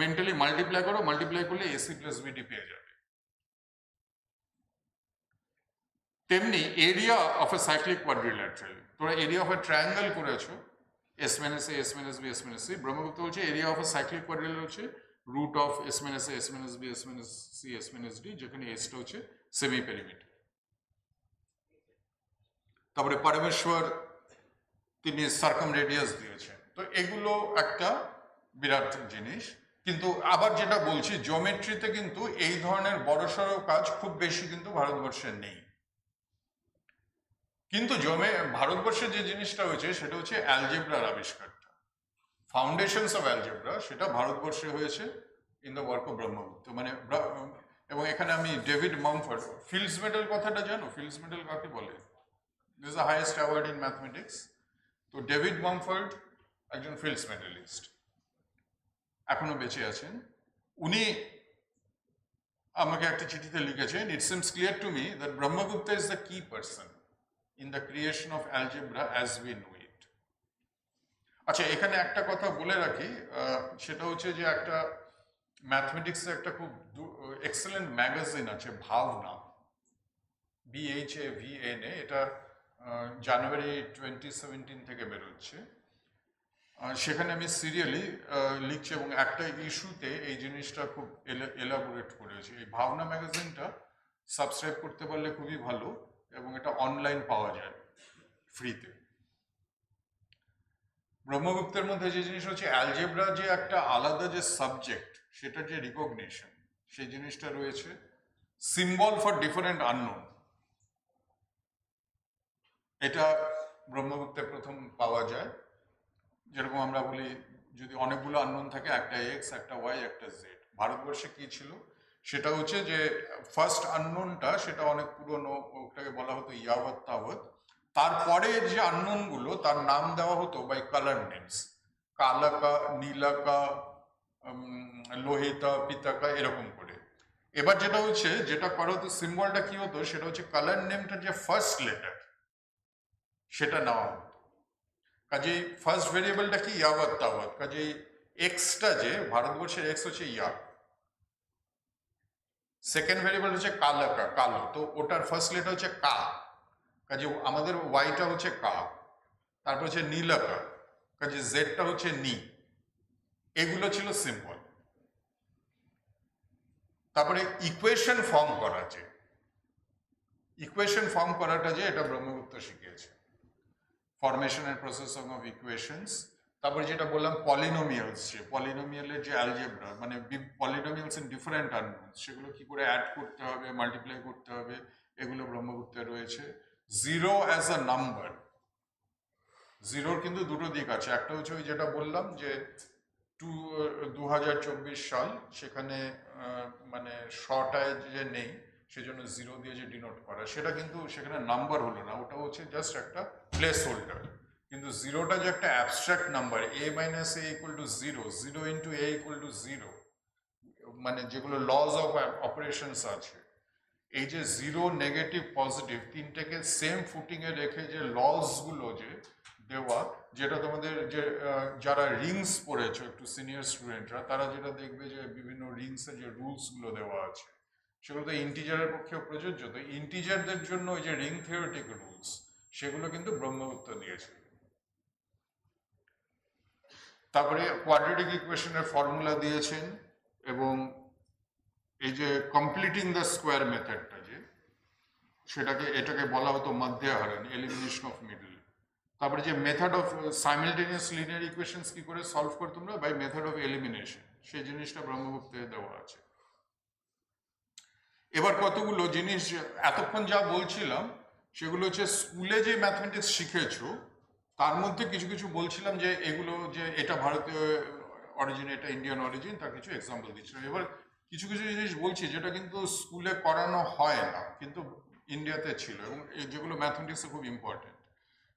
Speaker 3: মেন্টালি মাল্টিপ্লাই করো, মাল্টিপ্লাই করলে এসি প্লাস বিডি পেয়ে যাবে। তেমনি area of a cyclic quadrilateral, তোরা এরিয়া অফ এ ট্রায়াঙ্গেল করেছো, s minus a, s minus b, s minus c. Brahmagupta বলছে area of a cyclic quadrilateral হচ্ছে root of s minus a, s minus b, s minus c, s minus d, যেখানে এসটা হচ্ছে সেমি পেরিমিটার। তারপরে পরমেশ্বর তিনি সার্কাম রেডিয়াস দিয়েছেন। তো এগুলো একটা বিরাট জিনিস। কিন্তু আবার যেটা বলছি, জিওমেট্রিতে কিন্তু এই ধরনের বড়সড় কাজ খুব বেশি কিন্তু ভারতবর্ষে নেই। কিন্তু ভারতবর্ষে যে জিনিসটা হয়েছে সেটা হচ্ছে অ্যালজেব্রার আবিষ্কারটা, ফাউন্ডেশনস অফ অ্যালজেব্রা, সেটা ভারতবর্ষে হয়েছে in the work of Brahmagupta. মানে এবং এখানে আমি ডেভিড মামফোর্ড, ফিল্ডস মেডেল কথাটা জানো? ফিল্ডস মেডেল কাকে বলে? This is the highest award in mathematics. তো ডেভিড মামফোর্ড একজন ফিল্ডস মেডেলিস্ট, এখনো বেঁচে আছেন। উনি আমাকে একটা চিঠিতে লিখেছেন, it seems clear to me that Brahmagupta is the কি person in the creation of algebra as we know it. আচ্ছা, এখানে একটা কথা বলে রাখি, সেটা হচ্ছে যে একটা ম্যাথমেটিক্সের একটা খুব এক্সেলেন্ট ম্যাগাজিন আছে, ভাবনা, BHAVNA, এটা জানুয়ারি 2017 থেকে বেরোচ্ছে। সেখানে আমি সিরিয়ালি লিখছি এবং একটা ইস্যুতে এই জিনিসটা খুব এলাবোরেট করেছি। এই ভাবনা ম্যাগাজিনটা সাবস্ক্রাইব করতে পারলে খুবই ভালো, এবং এটা অনলাইন পাওয়া যায় ফ্রিতে। ব্রহ্মগুপ্তের মধ্যে যে জিনিস হচ্ছে অ্যালজেব্রা যে একটা আলাদা যে সাবজেক্ট, সেটার যে রিকগনিশন, সেই জিনিসটা রয়েছে। সিম্বল ফর ডিফারেন্ট আননোন, এটা ব্রহ্মগুপ্তে প্রথম পাওয়া যায়। যেরকম আমরা বলি যদি অনেকগুলো আননোন থাকে, একটা এক্স, একটা ওয়াই, একটা জেড। ভারতবর্ষে কি ছিল সেটা হচ্ছে যে ফার্স্ট আননোনটা সেটা অনেক পুরনো, ওটাকে বলা হতো ইয়াবত তাবৎ। তারপরে যে আননোনগুলো তার নাম দেওয়া হতো বাই কালার নেমস, কালাকা, নীলাকা, লোহিতা, পিতাকা, এরকম করে। এবার যেটা হচ্ছে, যেটা করা হতো, সিম্বলটা কি হতো, সেটা হচ্ছে কালার নেমটা যে ফার্স্ট লেটার সেটা নেওয়া হতো। কাজেই ফার্স্ট ভেরিয়েবলটা কি? ইয়াবত তাবৎ। কাজেই এক্সটা যে ভারতবর্ষের এক্স হচ্ছে ইয়া, সেকেন্ড ভেরিয়েবল হচ্ছে কালাকা, কালো, তো ওটার ফার্স্ট লেটার হচ্ছে কা, কাজে আমাদের ওয়াইটা হচ্ছে কা। তারপর হচ্ছে নীলাকা, কাজে জেডটা হচ্ছে নি। এগুলো ছিল সিম্বল। তারপরে ইকুয়েশন ফর্ম করা, যে ইকুয়েশন ফর্ম করাটা যে এটা ব্রহ্মগুপ্ত শিখিয়েছে, ফরমেশনের প্রসেস অফ ইকুয়েশনস। তারপরে যেটা বললাম পলিনোমিয়ালস, যে পলিনোমিয়ালের যে অ্যালজেব্রা, মানে পলিনোমিয়ালস ইন ডিফারেন্ট আননোনস, সেগুলো কি করে অ্যাড করতে হবে, মাল্টিপ্লাই করতে হবে, এগুলো ব্রহ্মগুপ্তে রয়েছে। জিরো অ্যাজ আ নাম্বার, জিরোর কিন্তু দুটো দিক আছে। একটা হচ্ছে ওই যেটা বললাম যে 2024 সাল, সেখানে মানে শটায় যে নেই, সেজন্য জিরো দিয়ে যে ডিনোট করা, সেটা কিন্তু সেখানে নাম্বার হলো না, ওটা হচ্ছে জাস্ট একটা প্লেস হোল্ডার। কিন্তু জিরোটা যে একটা abstract number, a minus a equal to zero, zero into a equal to zero, মানে যেগুলো লজ অফ অপারেশনস আছে, এই যে জিরো, নেগেটিভ, পজিটিভ, তিনটাকে সেম ফুটিংয়ে রেখে যে লসগুলো যে দেওয়া, যেটা তোমাদের যে যারা রিংস পড়েছো একটু সিনিয়র স্টুডেন্টরা, তারা যেটা দেখবে যে বিভিন্ন রিংসের যে রুলসগুলো দেওয়া আছে, সেগুলো তো ইন্টিজারের পক্ষেও প্রযোজ্য। তো ইন্টিজারদের জন্য ওই যে রিং থিওরেটিক রুলস, সেগুলো কিন্তু ব্রহ্মগুপ্ত দিয়েছিল। তারপরে কোয়াড্রেটিক ইকুয়েশনের ফর্মুলা দিয়েছেন, এবং এই যে কমপ্লিটিং দ্য স্কোয়ার মেথডটা, যে এটাকে বলা হতো মধ্যাহরণ, এলিমিনেশন অফ মিডল। তারপরে যে method of simultaneous linear equations কি করে সলভ করে তোমরা, বাই মেথড অফ এলিমিনেশন, সেই জিনিসটা ব্রহ্মগুপ্তে দেওয়া আছে। এবার কতগুলো জিনিস এতক্ষণ যা বলছিলাম সেগুলো হচ্ছে স্কুলে যে ম্যাথমেটিক্স শিখেছো তার মধ্যে কিছু কিছু বলছিলাম যে এগুলো, যে এটা ভারতীয় অরিজিন, এটা ইন্ডিয়ান অরিজিন, তার কিছু এক্সাম্পল দিচ্ছিলাম। এবার কিছু কিছু জিনিস বলছি যেটা কিন্তু স্কুলে করানো হয় না, কিন্তু ইন্ডিয়াতে ছিল, এবং যেগুলো ম্যাথমেটিক্সে খুব ইম্পর্টেন্ট।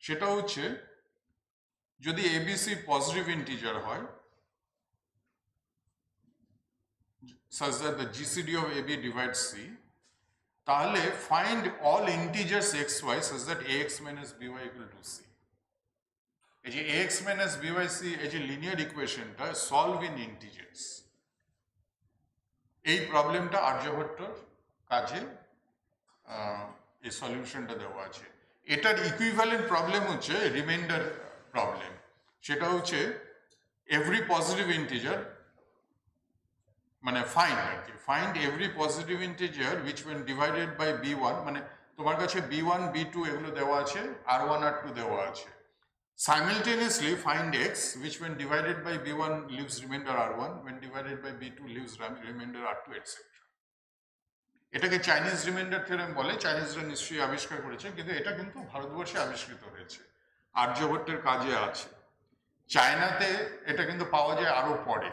Speaker 3: সেটা হচ্ছে যদি এবিসি পজিটিভ ইন্টিজার হয় such that the GCD of AB divides C, তাহলে find all integers xy such that ax minus by equal to c. এই যে ax minus by c এই যে লিনিয়ার ইকুয়েশনটা সলভ ইন ইন্টিজার্স, এই প্রবলেমটা আর্যভট্টর কাজে এই সলিউশনটা দেওয়া আছে। এটার ইকুইভ্যালেন্ট প্রবলেম হচ্ছে রিমাইন্ডার প্রবলেম, সেটা হচ্ছে এভরি পজিটিভ ইন্টিজার মানে ফাইন্ড আর কি, find every positive integer which when divided by b1, মানে তোমার কাছে b1 b2 এগুলো দেওয়া আছে, r1 r2 দেওয়া আছে, simultaneously find x which when divided by b1 leaves remainder r1, when divided by b2 leaves remainder r2, etc. এটাকে চাইনিজ রিমাইন্ডার থিওরেম বলে, চাইনিজরা নিশ্চয়ই আবিষ্কার করেছে, কিন্তু এটা কিন্তু ভারতবর্ষে আবিষ্কৃত হয়েছে, আর্যভট্টের কাজে আছে। চায়নাতে এটা কিন্তু পাওয়া যায় আরো পরে,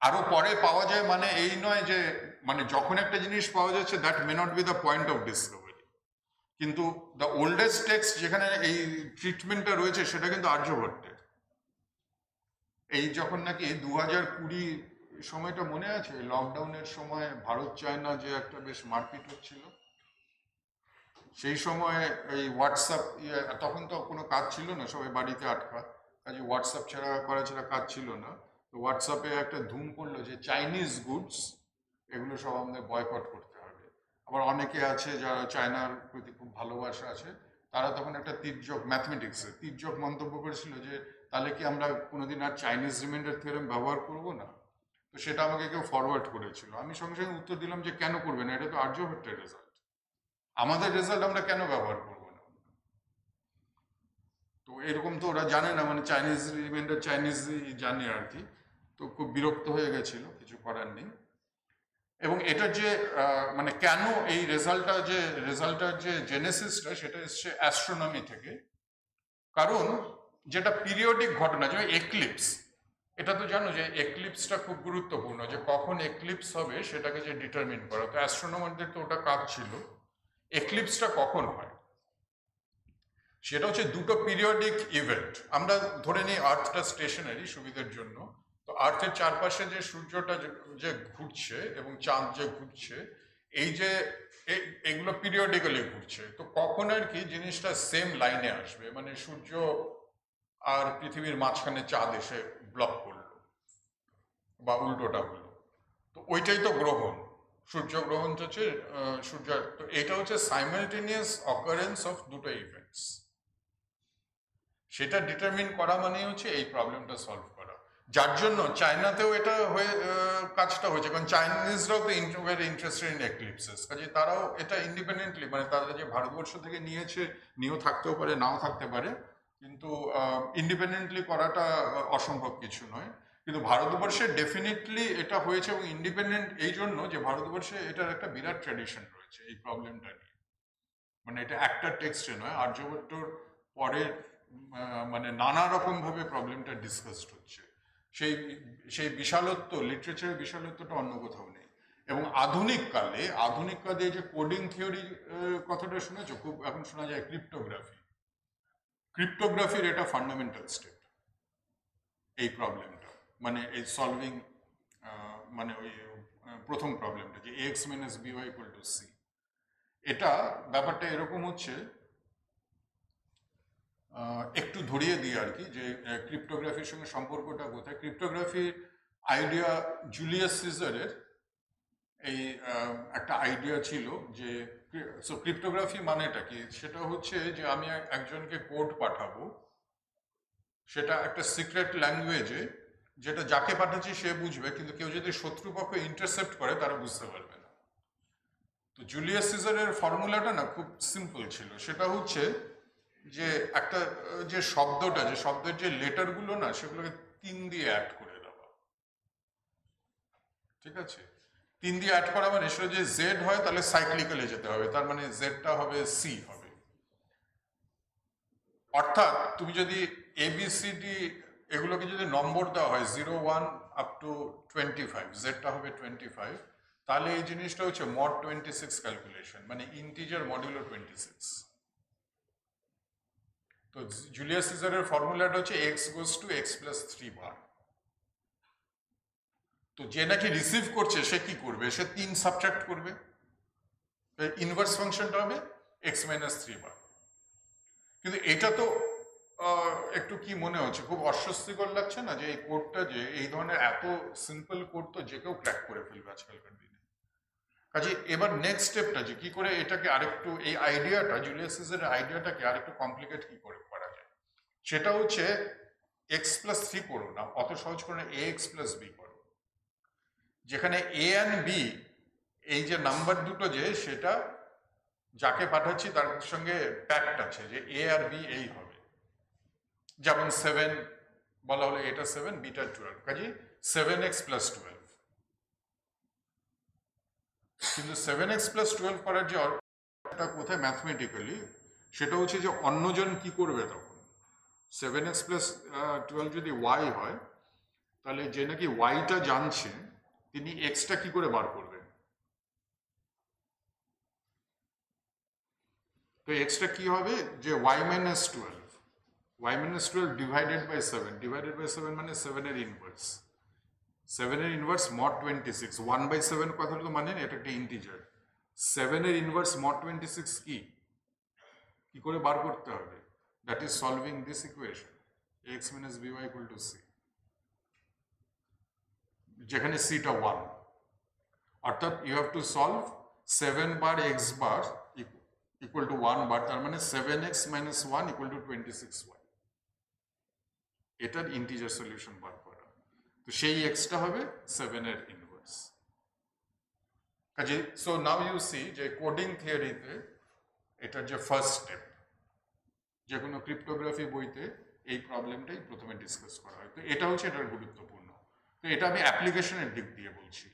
Speaker 3: আরো পরে পাওয়া যায় মানে এই নয় যে মানে যখন একটা জিনিস পাওয়া যাচ্ছে that may not be the point of Discovery, কিন্তু দ্য ওল্ডেস্ট টেক্সট যেখানে এই ট্রিটমেন্টটা রয়েছে সেটা কিন্তু আর্যভট্টের। এই যখন নাকি 2020 সময়টা মনে আছে, লকডাউনের সময় ভারত চায়না যে একটা বেশ মারপিট হচ্ছিল, সেই সময় এই হোয়াটসঅ্যাপ তখন তো কোনো কাজ ছিল না, সবাই বাড়িতে আটকা, কাজে হোয়াটসঅ্যাপ করা ছাড়া কাজ ছিল না। তো হোয়াটসঅ্যাপে একটা ধুম পড়লো যে চাইনিজ গুডস এগুলো সব আমাদের বয়কট করতে হবে। আবার অনেকে আছে যারা চায়নার প্রতি খুব ভালোবাসা আছে, তারা তখন একটা তির্যক ম্যাথমেটিক্সে তির্যক মন্তব্য করেছিল যে তাহলে কি আমরা কোনোদিন আর চাইনিজ রিমাইন্ডার থিওরেম ব্যবহার করব না। তো সেটা আমাকে কেউ ফরওয়ার্ড করেছিল, আমি সঙ্গে সঙ্গে উত্তর দিলাম যে কেন করবে না, এটা তো আর্যভট্টের রেজাল্ট, আমাদের রেজাল্ট আমরা কেন ব্যবহার করব না। তো এরকম তো ওরা জানে না, মানে চাইনিজ রিমাইন্ডার চাইনিজই জানে আর কি। তো খুব বিরক্ত হয়ে গেছিল, কিছু করার নেই। এবং এটার যে মানে কেন এই রেজাল্টটার যে জেনেসিসটা সেটা এসছে অ্যাস্ট্রোনমি থেকে। কারণ যেটা পিরিয়ডিক ঘটনা, যেমন এক্লিপস, এটা তো জানো যে এক্লিপসটা খুব গুরুত্বপূর্ণ, যে কখন এক্লিপস হবে সেটাকে যে ডিটারমিন করা। তো অ্যাস্ট্রোনমারদের তো ওটা কাজ ছিল, এক্লিপসটা কখন হয় সেটা হচ্ছে দুটো পিরিয়ডিক ইভেন্ট। আমরা ধরে নিই আর্থটা স্টেশনারি সুবিধার জন্য, তো আর্থের চারপাশে যে সূর্যটা যে ঘুরছে এবং চাঁদ যে ঘুরছে, এই যে এগুলো পিরিয়ডিক্যালি ঘুরছে, তো কখন আর কি জিনিসটা সেম লাইনে আসবে, মানে সূর্য আর পৃথিবীর মাঝখানে চাঁদ এসে ব্লক করলো বা উল্টোটা হলো, তো ওইটাই তো গ্রহণ, সূর্যগ্রহণ হচ্ছে সূর্য। তো এটা হচ্ছে সাইমালটেনিয়াস অকারেন্স অফ দুটো ইভেন্টস, সেটা ডিটারমিন করা মানেই হচ্ছে এই প্রবলেমটা সলভ করা। যার জন্য চায়নাতেও এটা হয়ে কাজটা হয়েছে, কারণ চাইনিজরাও তো ভেরি ইন্টারেস্টেড ইন এক্লিপসেস, কাজে তারাও এটা ইন্ডিপেন্ডেন্টলি, মানে তারা যে ভারতবর্ষ থেকে নিয়েও থাকতেও পারে নাও থাকতে পারে, কিন্তু ইন্ডিপেন্ডেন্টলি করাটা অসম্ভব কিছু নয়। কিন্তু ভারতবর্ষে ডেফিনেটলি এটা হয়েছে, এবং ইন্ডিপেন্ডেন্ট এই জন্য যে ভারতবর্ষে এটার একটা বিরাট ট্র্যাডিশন রয়েছে এই প্রবলেমটা নিয়ে, মানে এটা একটা টেক্সটে নয়, আর্যভট্টর পরের মানে নানা রকম ভাবে প্রবলেমটা ডিসকাসড হচ্ছে। সেই বিশালত্ব, লিটারেচারের বিশালত্বটা অন্য কোথাও নেই। এবং আধুনিক কালে যে কোডিং থিওরি কথাটা শুনেছো, খুব এখন শোনা যায় ক্রিপ্টোগ্রাফির এটা ফান্ডামেন্টাল স্টেপ এই প্রবলেমটা, মানে এই সলভিং মানে ওই প্রথম প্রবলেমটা যে X minus B Y equal to C, এটা ব্যাপারটা এরকম হচ্ছে, একটু ধরিয়ে দিই আর কি, যে ক্রিপ্টোগ্রাফির সঙ্গে সম্পর্কটা কোথায়। ক্রিপ্টোগ্রাফির আইডিয়া জুলিয়াস সিজারের এই একটা আইডিয়া ছিল যে ক্রিপ্টোগ্রাফি মানেটা কি, সেটা হচ্ছে যে আমি একজনকে কোড পাঠাবো, সেটা একটা সিক্রেট ল্যাঙ্গুয়েজে, যেটা যাকে পাঠাচ্ছি সে বুঝবে, কিন্তু কেউ যদি শত্রুপক্ষ ইন্টারসেপ্ট করে তারা বুঝতে পারবে না। তো জুলিয়াস সিজারের ফর্মুলাটা না খুব সিম্পল ছিল, সেটা হচ্ছে যে একটা যে শব্দের যে লেটারগুলো না, সেগুলোকে 3 দিয়ে অ্যাড করে দেওয়া, ঠিক আছে? 3 দিয়ে অ্যাড করা মানে সেটা যে জেড হয় তাহলে সাইক্লিক্যালে যেতে হবে, তার মানে জেডটা হবে সি হবে। অর্থাৎ তুমি যদি ABCD এগুলোকে যদি নম্বর দেওয়া হয় 0 1 আপ টু 25, জেডটা হবে 25, তাহলে এই জিনিসটা হচ্ছে মড 26 ক্যালকুলেশন, মানে ইন্টিজার মডুলো 26। তো জুলিয়াস সিজারের ফর্মুলাটা হচ্ছে x goes to x plus 3 বার। তো যে নাকি রিসিভ করছে সে কি করবে, সে 3 সাবট্রাক্ট করবে, ইনভার্স ফাংশনটা হবে এক্স মাইনাস 3 বার। কিন্তু এটা তো একটু কি মনে হচ্ছে, খুব অস্বস্তিকর লাগছে না যে এই কোডটা, যে এই ধরনের এত সিম্পল কোড তো যে কেউ ক্র্যাক করে ফেলবে আজকালকার দিনে। কাজে এবার নেক্সট স্টেপটা যে কি করে এটাকে আরেকটু, এই আইডিয়াটা জুলিয়াস সিজারের আইডিয়াটাকে আরেকটু কমপ্লিকেট কি করে করা যায়, সেটা হচ্ছে এক্স প্লাস 3 করো না, অত সহজ করে না, এ এক্স প্লাস বি করো, যেখানে এ অ্যান্ড বি এই যে নাম্বার দুটো যে সেটা যাকে পাঠাচ্ছি তার সঙ্গে প্যাক্ট আছে যে এ আর বি এই হবে। যেমন 7 বলা হলো, এটা 7 বিটা 12, কাজে 7x প্লাস 12। কিন্তু 7x প্লাস 12 করার যে অর্থটা কোথায় ম্যাথমেটিক্যালি, সেটা হচ্ছে যে অন্যজন কি করবে তখন। 7x প্লাস 12 যদি y হয়, তাহলে যে নাকি yটা জানছে তিনি xটা কি করে বার করবেন। তো xটা কি হবে যে y minus 12, y minus 12 divided by 7, divided by 7 মানে 7 এর ইনভার্স, 7 এর ইনভার্স mod 26, 1 by 7 কথা তো মানে এটা একটা ইন্টিজার, 7 এর ইনভার্স mod 26 কি করে বার করতে হবে, that is solving this equation x minus by equal to c, যেখানে c টা 1, অর্থাৎ you have to solve 7 bar x bar equal to 1 bar, তার মানে 7x minus 1 equal two 26y, এটার ইন্টিজার সলিউশন বার করা। তো সেই এক্সটা হবে 7 এর ইনভার্স। কাজে সো নাও ইউ সি যে কোডিং থিওরিতে এটার যে ফার্স্ট স্টেপ, যে কোনো ক্রিপ্টোগ্রাফি বইতে এই প্রবলেমটাই প্রথমে ডিসকাস করা হয়। তো এটা হচ্ছে এটার গুরুত্বপূর্ণ। তো এটা আমি অ্যাপ্লিকেশনের দিক দিয়ে বলছি।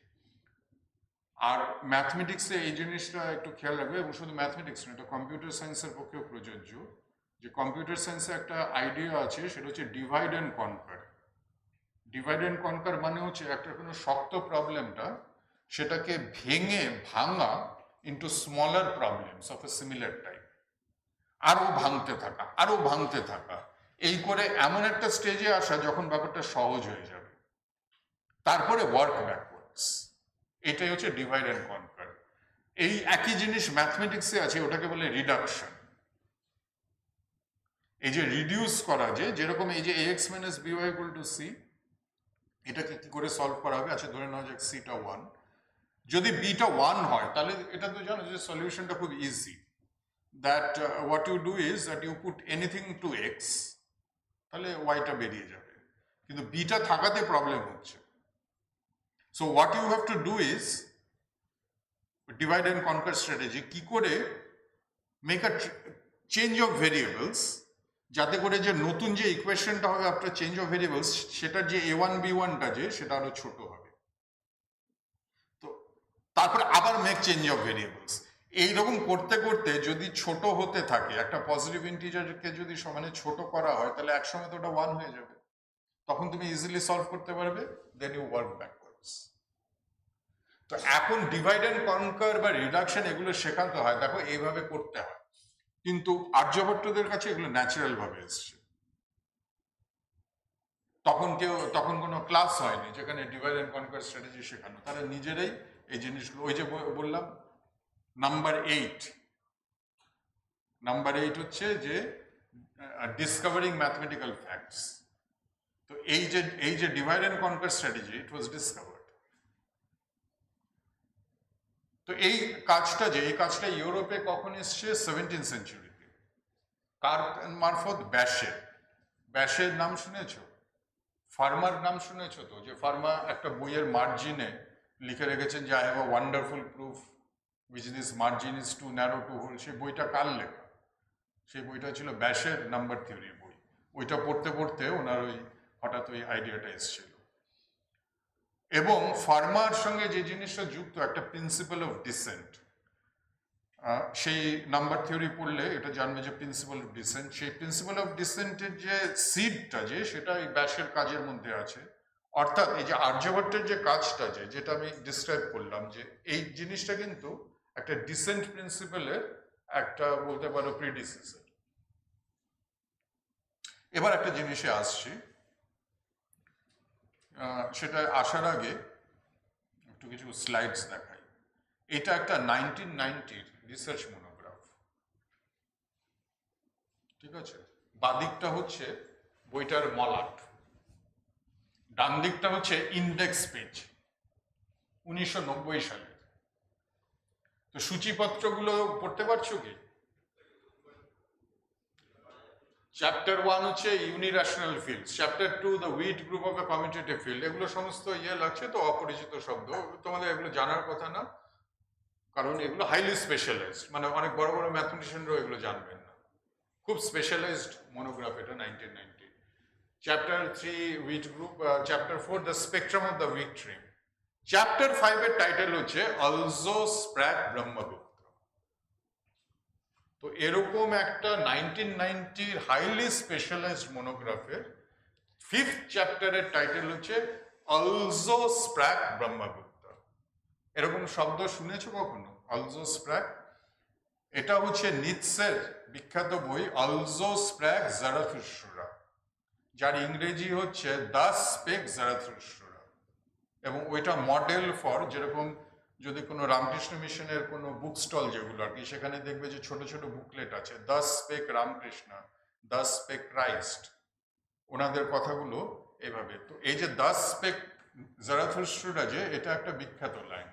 Speaker 3: আর ম্যাথমেটিক্সে এই জিনিসটা একটু খেয়াল রাখবে, এবং শুধু ম্যাথমেটিক্স না, এটা কম্পিউটার সায়েন্সের পক্ষেও প্রযোজ্য। যে কম্পিউটার সায়েন্সে একটা আইডিয়া আছে, সেটা হচ্ছে divide and conquer. Divide and conquer মানে হচ্ছে একটা কোনো শক্ত প্রবলেমটা সেটাকে ভাঙা into smaller problems of a similar type, আরো ভাঙতে থাকা, এই করে এমন একটা স্টেজে আসা যখন ব্যাপারটা সহজ হয়ে যাবে, তারপরে ওয়ার্ক ব্যাকওয়ার্ডস। এটাই হচ্ছে ডিভাইড অ্যান্ড কনকার। এই একই জিনিস ম্যাথমেটিক্সে আছে, ওটাকে বলে রিডাকশন। এই যে রিডিউস করা, যে যেরকম এই যে ax minus by equal to c, এটাকে কি করে সলভ করা হবে। আচ্ছা ধরে নাও যে সিটা 1, যদি বিটা 1 হয় তাহলে এটা তো জানো যে সলিউশনটা খুব easy, that what you do is that you put anything to x, তাহলে ওয়াইটা বেরিয়ে যাবে। কিন্তু বিটা থাকাতে প্রবলেম হচ্ছে। So what you have to do is divide and conquer strategy, কি করে make a change of variables, যাতে করে যে নতুন যে ইকুয়েশনটা হবে আফটার চেঞ্জ অফ ভেরিয়েবলস, সেটার যে a1 b1টা যে সেটা আরো ছোট হবে। তো তারপরে আবার মেক চেঞ্জ অফ ভেরিয়েবলস, এইরকম করতে করতে যদি ছোট হতে থাকে, একটা পজিটিভ ইন্টিজারকে যদি সমানে ছোট করা হয়, তাহলে একসময় তো ওটা 1 হয়ে যাবে, তখন তুমি ইজিলি সলভ করতে পারবে, দেন ইউ ওয়ার্ক ব্যাকওয়ার্ডস। তো এখন ডিভাইড অ্যান্ড কনকার বা রিডাকশন এগুলো শেখাতে হয়, দেখো এইভাবে করতে হয়, কিন্তু আর্যভট্টদের কাছে এগুলো ন্যাচারাল ভাবে এসছে। তখন কোনো ক্লাস হয়নি যেখানে ডিভাইড অ্যান্ড কনকার স্ট্র্যাটেজি শেখানো, তারা নিজেরাই এই জিনিসগুলো, ওই যে বললাম নাম্বার 8 হচ্ছে যে ডিসকভারিং ম্যাথমেটিক্যাল ফ্যাক্টস। তো এই যে divide and conquer strategy, it was discovered. তো এই কাজটা ইউরোপে কখন এসছে? 17th সেঞ্চুরিতে। কার মারফত? ব্যাশের নাম শুনেছো? ফার্মার নাম শুনেছো তো? যে ফার্মা একটা বইয়ের মার্জিনে লিখে রেখেছেন যে I have a wonderful proof which this margin is too narrow to hold. সেই বইটা কার লেখা? সেই বইটা ছিল ব্যাশের নাম্বার থিওরির বই। ওইটা পড়তে পড়তে ওনার হঠাৎ ওই আইডিয়াটা এসেছিল। এবং ফার্মার সঙ্গে যে জিনিসটা যুক্ত, একটা প্রিন্সিপাল অফ ডিসেন্ট, সেই নাম্বার থিওরি পড়লে এটা জানবে যে প্রিন্সিপাল অফ ডিসেন্ট, সেই প্রিন্সিপাল অফ ডিসেন্টের যে সিডটা সেটা এই ব্যাশের কাজের মধ্যে আছে। অর্থাৎ এই যে আর্যভট্টের যে কাজটা যেটা আমি ডিসক্রাইব করলাম, যে এই জিনিসটা কিন্তু একটা ডিসেন্ট প্রিন্সিপালের একটা বলতে পারো প্রিডিসেসর। এবার একটা জিনিসে আসছি, সেটা আসার আগে একটু কিছু স্লাইডস দেখাই। এটা একটা 1990 রিসার্চ মনোগ্রাফ, ঠিক আছে? বাদিকটা হচ্ছে বইটার মলাট, ডান দিকটা হচ্ছে ইন্ডেক্স পেজ 1990 সালে। তো সূচিপত্রগুলো পড়তে পারছো কি? চ্যাপ্টার 1 হচ্ছে unirational field, chapter 2 the Witt group of a commutative field. এগুলো সমস্ত লাগছে তো অপরিচিত শব্দ, তোমাদের এগুলো জানার কথা না, কারণ এগুলো হাইলি স্পেশালাইজড, মানে অনেক বড় বড় ম্যাথমেটিশিয়ানরাও এগুলো জানবেন না। খুব স্পেশালাইজড মনোগ্রাফ এটা 1990। Chapter 3 Witt group, chapter 4 the spectrum of the Witt trim. Chapter 5 এর টাইটেল হচ্ছে অলজো স্প্র্যাগ ব্রহ্মগুপ্ত। তো এরকম একটা 1990 হাইলি স্পেশালাইজড মনোগ্রাফের 5th চ্যাপ্টারের টাইটেল হচ্ছে অলজো স্প্র্যাগ ব্রহ্মগুপ্ত। এরকম শব্দ শুনেছো কখনো? অলজো স্প্র্যাগ, এটা হচ্ছে নিৎসের বিখ্যাত বই অলজো স্প্র্যাগ জারাথুস্ট্রা, যার ইংরেজি হচ্ছে দ্য স্পেক জারাথুস্ট্রা। এবং ওইটা মডেল ফর, যেরকম যদি কোনো রামকৃষ্ণ মিশনের কোনো বুক স্টল যেগুলো আর কি, সেখানে দেখবে যে ছোট ছোট বুকলেট আছে, the spake Ramakrishna, the spake Christ, ওনাদের কথাগুলো এভাবে। তো এই যে দ্য স্পেক জারাথুস্ট্রা, যে এটা একটা বিখ্যাত লাইন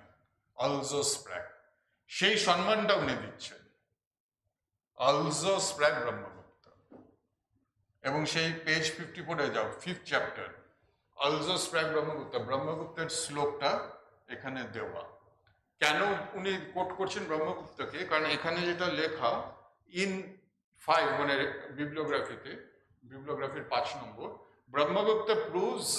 Speaker 3: অলজো স্প্র্যাগ, সেই সম্মানটা উনি দিচ্ছেন অলজো স্প্র্যাগ ব্রহ্মগুপ্ত। এবং সেই পেজ 54 যাও, 5th চ্যাপ্টার অলজো স্প্র্যাগ ব্রহ্মগুপ্ত, ব্রহ্মগুপ্তের শ্লোকটা এখানে দেওয়া। কেন উনি কোট করছেন ব্রহ্মগুপ্তকে? কারণ এখানে যেটা লেখা ইন 5, মানে বিবলিওগ্রাফির 5 নম্বর, Brahmagupta proves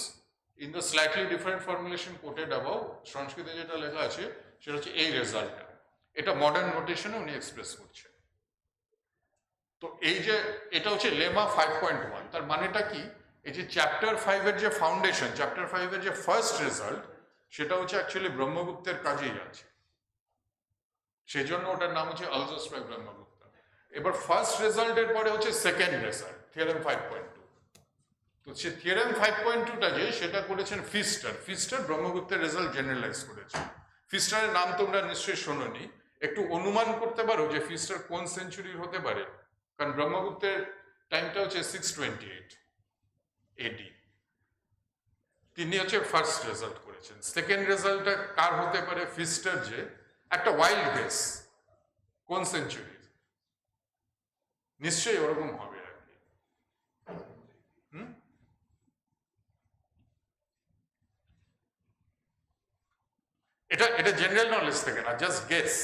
Speaker 3: in the slightly different formulation quoted above, সংস্কৃতে যেটা লেখা আছে সেটা হচ্ছে এই রেজাল্টটা। এটা মডার্ন নোটেশনে উনি এক্সপ্রেস করছেন। তো এই যে এটা হচ্ছে লেমা 5.1, তার মানেটা কি? এই যে চ্যাপ্টার 5 এর যে ফাউন্ডেশন, চ্যাপ্টার 5 এর যে ফার্স্ট রেজাল্ট, সেটা হচ্ছে অ্যাকচুয়ালি ব্রহ্মগুপ্তের কাজেই আছে, সেই জন্য ওটার নাম হচ্ছে অলজো স্প্র্যাগ ব্রহ্মগুপ্ত। এবার ফার্স্ট রেজাল্টের পরে হচ্ছে সেকেন্ড রেজাল্ট, থিওরেম 5.2। তো সে থিওরেম 5.2টা যে সেটা করেছেন ফিস্টার। ফিস্টার ব্রহ্মগুপ্তের রেজাল্ট জেনারেলাইজ করেছে। ফিস্টারের নাম তোমরা নিশ্চয়ই শোনোনি। একটু অনুমান করতে পারো যে ফিস্টার কোন সেঞ্চুরির হতে পারে? কারণ ব্রহ্মগুপ্তের টাইমটা হচ্ছে 628 এডি। তিনি হচ্ছে ফার্স্ট রেজাল্ট করেছেন। সেকেন্ড রেজাল্টটা কার হতে পারে? ফিস্টার, যে একটা ওয়াইল্ড গেস, কোন সেঞ্চুরির? নিশ্চয়ই ওরকম হবে আর কি। এটা জেনারেল নলেজ থেকে না, জাস্ট গেস।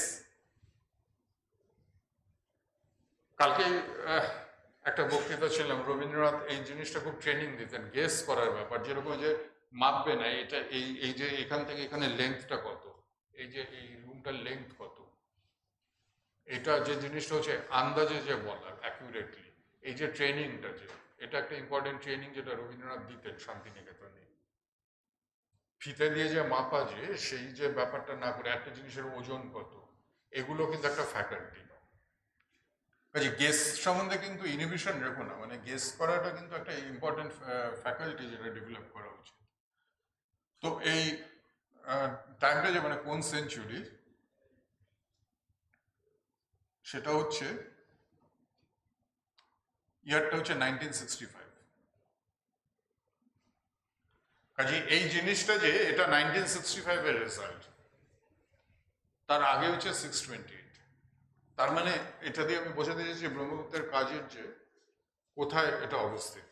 Speaker 3: কালকে একটা বক্তৃতা ছিলাম, রবীন্দ্রনাথ এই জিনিসটা খুব ট্রেনিং দিতেন, গেস করার ব্যাপার। যেরকম যে মাপবে না, এটা এই যে এখান থেকে এখানে লেন্থটা কত, এই যে এই রুমটার লেন্থ কত, এটা যে জিনিসটা হচ্ছে আন্দাজে যে বলার অ্যাকুরেটলি, এই যে ট্রেনিংটা, যে এটা একটা ইম্পর্টেন্ট ট্রেনিং যেটা রবীন্দ্রনাথ দিতেন শান্তিনিকেতনে। ফিতে দিয়ে যে মাপা, যে সেই যে ব্যাপারটা না করে একটা জিনিসের ওজন কত, এগুলো কিন্তু একটা ফ্যাকাল্টি। কাজে গেস সম্বন্ধে কিন্তু ইনহিবিশন রেখো না, মানে গেস করাটা কিন্তু একটা ইম্পর্টেন্ট ফ্যাকাল্টি যেটা ডেভেলপ করা উচিত। তো এই টাইমটা যে মানে কোন সেঞ্চুরির, সেটা হচ্ছে ইয়ারটা হচ্ছে 1965। কাজে এই জিনিসটা যে এটা 1965 এর রেজাল্ট, তার আগে হচ্ছে 628। তার মানে এটা দিয়ে আমি বোঝাতে চাইছি ব্রহ্মগুপ্তের কাজের যে কোথায় এটা অবস্থিত।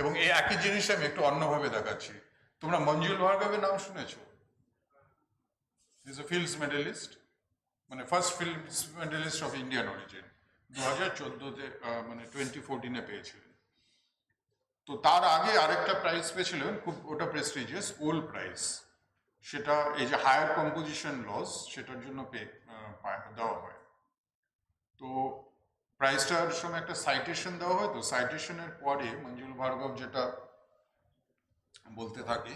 Speaker 3: এবং এই একই জিনিস আমি একটু অন্যভাবে দেখাচ্ছি। তোমরা মঞ্জুল ভার্গবের নাম শুনেছো? ইজ এ ফিল্ডস মেডেলিস্ট, মানে first Fields medalist of Indian origin, 2014-তে মানে 2014-এ পেয়েছিলেন। তো তার আগে আরেকটা প্রাইজ পেয়েছিলেন, খুব ওটা প্রেস্টিজিয়াস, ওল্ড প্রাইজ। সেটা এই যে হায়ার কম্পোজিশন লস, সেটার জন্য দেওয়া হয়। তো প্রাইজটার সময় একটা সাইটেশন দেওয়া হয়। তো সাইটেশনের পরে মঞ্জুল ভার্গব যেটা বলতে থাকে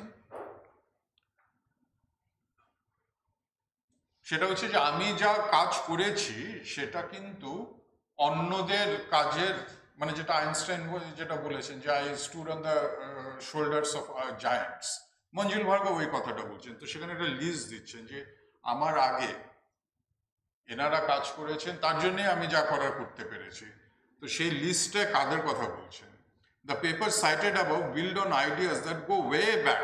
Speaker 3: সেটা হচ্ছে যে আমি যা কাজ করেছি সেটা কিন্তু অন্যদের কাজের মানে যেটা আইনস্টাইন যেটা বলেছেন যে I stood on the shoulders of giants, Manjul Bhargava ওই কথাটা বলছেন। তো সেখানে একটা লিস্ট দিচ্ছেন যে আমার আগে এনারা কাজ করেছেন, তার জন্যে আমি যা করার করতে পেরেছি। তো সেই লিস্টে কাদের কথা বলছেন? The paper cited about build on ideas that go way back,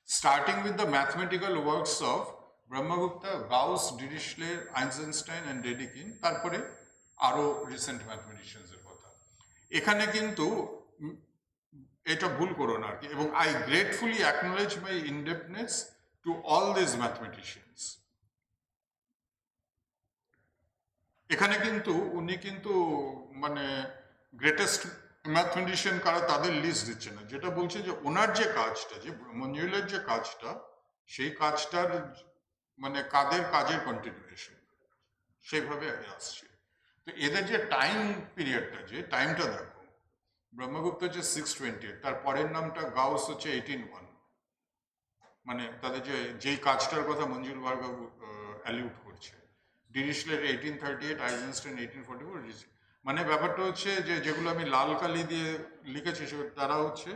Speaker 3: starting with the mathematical works of Brahmagupta, Gauss, Dirichlet, Einstein and Dedekind, তারপরে আরো রিসেন্ট ম্যাথমেটিশিয়ানস এর কথা। এখানে কিন্তু এটা ভুল করো না আর কি। এবং I gratefully acknowledge my indebtedness to all this mathematicians. এখানে কিন্তু উনি কিন্তু মানে গ্রেটেস্ট ম্যাথমেটিশিয়ান কারা তাদের লিস্ট দিচ্ছে না, যেটা বলছে যে ওনার যে কাজটা, যে মঞ্জুলের যে কাজটা, সেই কাজটার মানে কাদের কাজের কন্টিনিউয়েশন সেইভাবে আসছে। তো এদের যে টাইম পিরিয়ডটা, যে টাইমটা দেখো, ব্রহ্মগুপ্ত হচ্ছে 620, তার পরের নামটা গাউস হচ্ছে 1801, মানে তাদের যেই কাজটার কথা মঞ্জুল ভার্গব অ্যালিউট করছে। ডিরিশলের 1838, আইনস্টাইন 1844। মানে ব্যাপারটা হচ্ছে যে যেগুলো আমি লাল কালি দিয়ে লিখেছি তারা হচ্ছে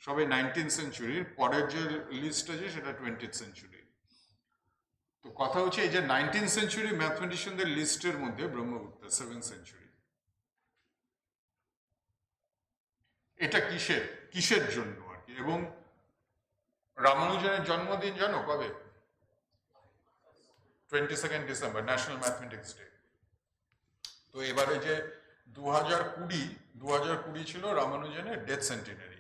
Speaker 3: সবাই 19th সেঞ্চুরির, পরের যে লিস্ট আছে সেটা 20th সেঞ্চুরি। তো কথা হচ্ছে এই যে 19th সেঞ্চুরি ম্যাথমেটিশিয়ানদের লিস্টের মধ্যে ব্রহ্মগুপ্ত 7th সেঞ্চুরি। এটা কিসের জন্য আর কি। এবং রামানুজনের জন্মদিন জানো কবে? 22nd December, national mathematics day. তো এবারে যে 2020 ছিল রামানুজনের ডেথ সেন্টিনারি।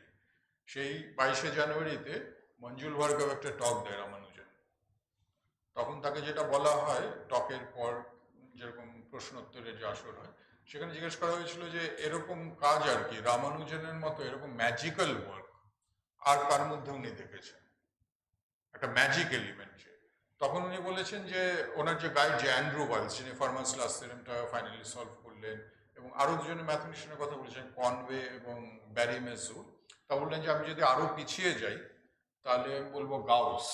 Speaker 3: সেই 22শে জানুয়ারিতে মঞ্জুল ভার্গব একটা টক দেয় রামানুজন। তখন তাকে যেটা বলা হয়, টকের পর যেরকম প্রশ্নোত্তরের যে আসর হয়, সেখানে জিজ্ঞেস করা হয়েছিল যে এরকম কাজ আর কি রামানুজনের মতো এরকম ম্যাজিক্যাল ওয়ার্ক আর কার মধ্যে উনি দেখেছেন, একটা ম্যাজিক এলিমেন্ট। তখন উনি বলেছেন যে ওনার যে গাইড যে অ্যান্ড্রু ওয়াইলস, যিনি ফার্মাস লাস থিওরেমটা ফাইনালি সলভ করলেন, এবং আরো দুজনের ম্যাথমেটিশিয়ানের কথা বলেছেন, কনওয়ে এবং ব্যারি মেজু। তা বললেন যে আমি যদি আরো পিছিয়ে যাই তাহলে আমি বলবো গাউস,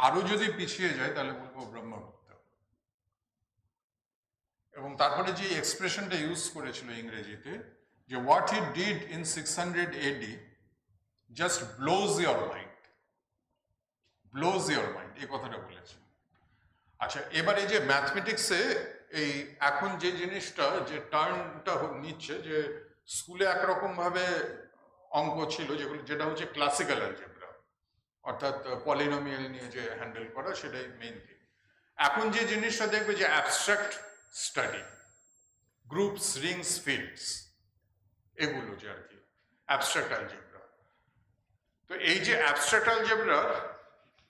Speaker 3: আরো যদি পিছিয়ে যাই তাহলে বলবো ব্রহ্মগুপ্ত। এবং তারপরে যে এক্সপ্রেশনটা ইউজ করেছিল ইংরেজিতে, যে what he did in 600 AD just blows your mind, blows your mind, এই কথাটা বলেছে। আচ্ছা, এবার এই যে ম্যাথমেটিক্সে এই এখন যে জিনিসটা যে টার্নটা নিচ্ছে, যে স্কুলে একরকম ভাবে অঙ্ক ছিল যেটা হচ্ছে ক্লাসিক্যাল অ্যালজেব্রা, অর্থাৎ পলিনোমিয়াল নিয়ে যে হ্যান্ডেল করা, সেটাই মেইন থিং। এখন যে জিনিসটা দেখবে যে abstract study, groups, Rings, fields, এগুলো যে আর কি অ্যাবস্ট্রাক্ট অ্যালজেব্রা। তো এই যে অ্যাবস্ট্রাক্ট অ্যালজেব্রার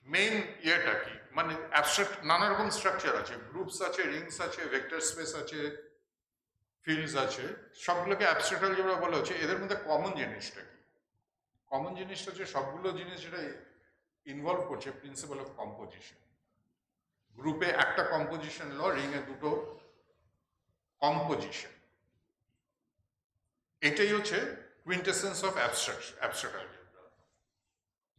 Speaker 3: মেইন ইয়েটা কি, মানে অ্যাবস্ট্রাক্ট নানা রকম স্ট্রাকচার আছে, গ্রুপস আছে, রিংস আছে, ভেক্টর স্পেস আছে, ফিল্ডস আছে, সবগুলোকে অ্যাবস্ট্রাক্ট অ্যালজেব্রা বলা হচ্ছে। এদের মধ্যে কমন জিনিসটা কি? কমন জিনিসটা হচ্ছে সবগুলো জিনিস যেটা ইনভলভ করছে প্রিন্সিপাল অফ কম্পোজিশন। গ্রুপে একটা কম্পোজিশন ল, রিংয়ে দুটো কম্পোজিশন। এটাই হচ্ছে কুইন্টেসেন্স অফ অ্যাবস্ট্রাক্ট অ্যালজেব্রা।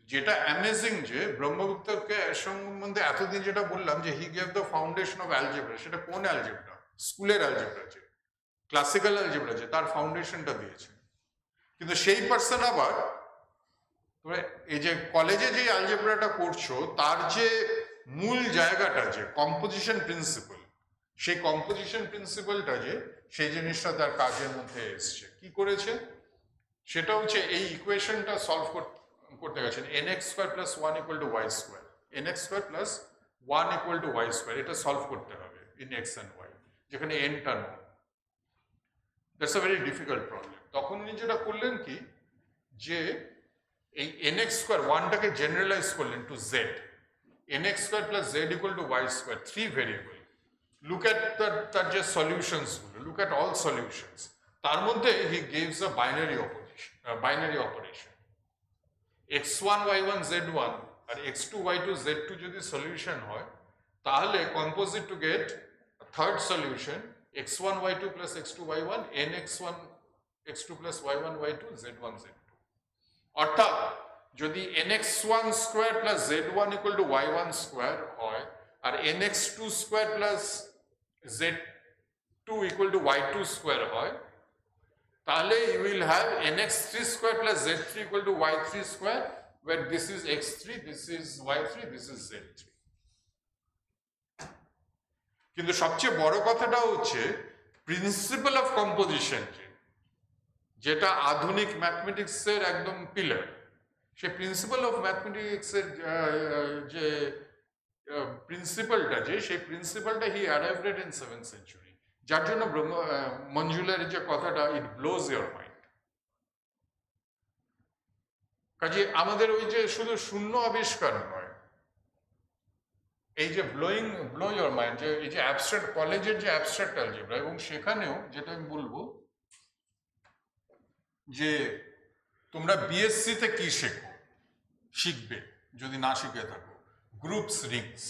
Speaker 3: যেটা অ্যামেজিং যে ব্রহ্মগুপ্তকে সম্বন্ধে এতদিন যেটা বললাম যে he gave the foundation of algebra, সেটা কোন অ্যালজেব্রা? স্কুলের অ্যালজেব্রা, যে ক্লাসিক্যাল অ্যালজেব্রা, যে তার ফাউন্ডেশনটা দিয়েছে। কিন্তু সেই পার্সন আবার এই যে কলেজে যে অ্যালজেব্রাটা করছো তার যে মূল জায়গাটা, যে কম্পোজিশন প্রিন্সিপাল, সেই কম্পোজিশন প্রিন্সিপালটা যে সেই জিনিসটা তার কাজের মধ্যে এসছে। কি করেছে? সেটা হচ্ছে এই ইকুয়েশনটা সলভ করতে গেছেন, nx² + 1 = y², nx² + 1 = y², এটা সলভ করতে হবে ইন x and y, যেখানে nটা নো। That's a very difficult problem. তখন উনি যেটা করলেন কি, যে এই nx², 1টাকে জেনারেলাইজ করলেন to z, nx² + z = y², 3 variable. Look at তার যে সলিউশনস গুলো, লুক অ্যাট অল সলিউশনস, তার মধ্যে he gives a binary operation. x1 y1 z1 আর x2 y2 z2 যদি সলিউশন হয়, তাহলে composite to get third solution x1 y2 + x2 y1 nx1 x2 + y1 y2 z1 z2। অর্থাৎ যদি nx1² + z1 = y1² হয়, আর nx2² + z 2 equal to y2 square হয়, তাহলে you will have nx3 square plus z3 equal to y3 square, where this is x3, this is y3, this is z3. কিন্তু সবচেয়ে বড় কথাটা হচ্ছে প্রিন্সিপাল অফ কম্পোজিশন, যেটা আধুনিক ম্যাথমেটিক্সের একদম পিলার, সেই প্রিন্সিপাল অফ ম্যাথমেটিক্সের যে প্রিন্সিপালটা, সেই প্রিন্সিপালটা he arrived in 7th century, যার জন্য মঞ্জুলের যে কথাটা, ইট ব্লোজ ইয়োর মাইন্ড। কাজে আমাদের ওই যে শুধু শূন্য আবিষ্কার নয়, এই যে ব্লো ইয়োর মাইন্ড, যে এই যে অ্যাবস্ট্রাক্ট কলেজের যে অ্যাবস্ট্রাক্ট অ্যালজেব্রা, এবং সেখানেও যেটা আমি বলবো যে তোমরা বিএসসিতে কি শিখবে যদি না শিখে থাকো, groups, Rings,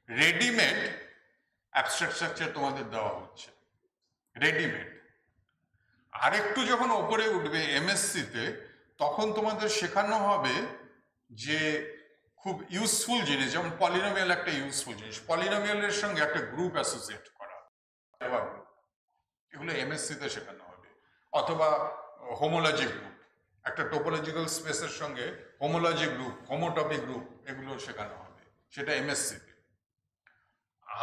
Speaker 3: readymade abstract structure তোমাদের দেওয়া হচ্ছে, রেডিমেড। আরেকটু যখন ওপরে উঠবে এমএসসিতে, তখন তোমাদের শেখানো হবে যে খুব ইউজফুল জিনিস, যেমন পলিনোমিয়াল একটা ইউজফুল জিনিস, পলিনোমিয়ালের সঙ্গে একটা গ্রুপ অ্যাসোসিয়েট করা, এগুলো এমএসসিতে শেখানো হবে। অথবা হোমোলজি গ্রুপ, একটা টোপোলজিক্যাল স্পেসের সঙ্গে হোমোলজি গ্রুপ, হোমোটপি গ্রুপ, এগুলো শেখানো হবে, সেটা এমএসসিতে।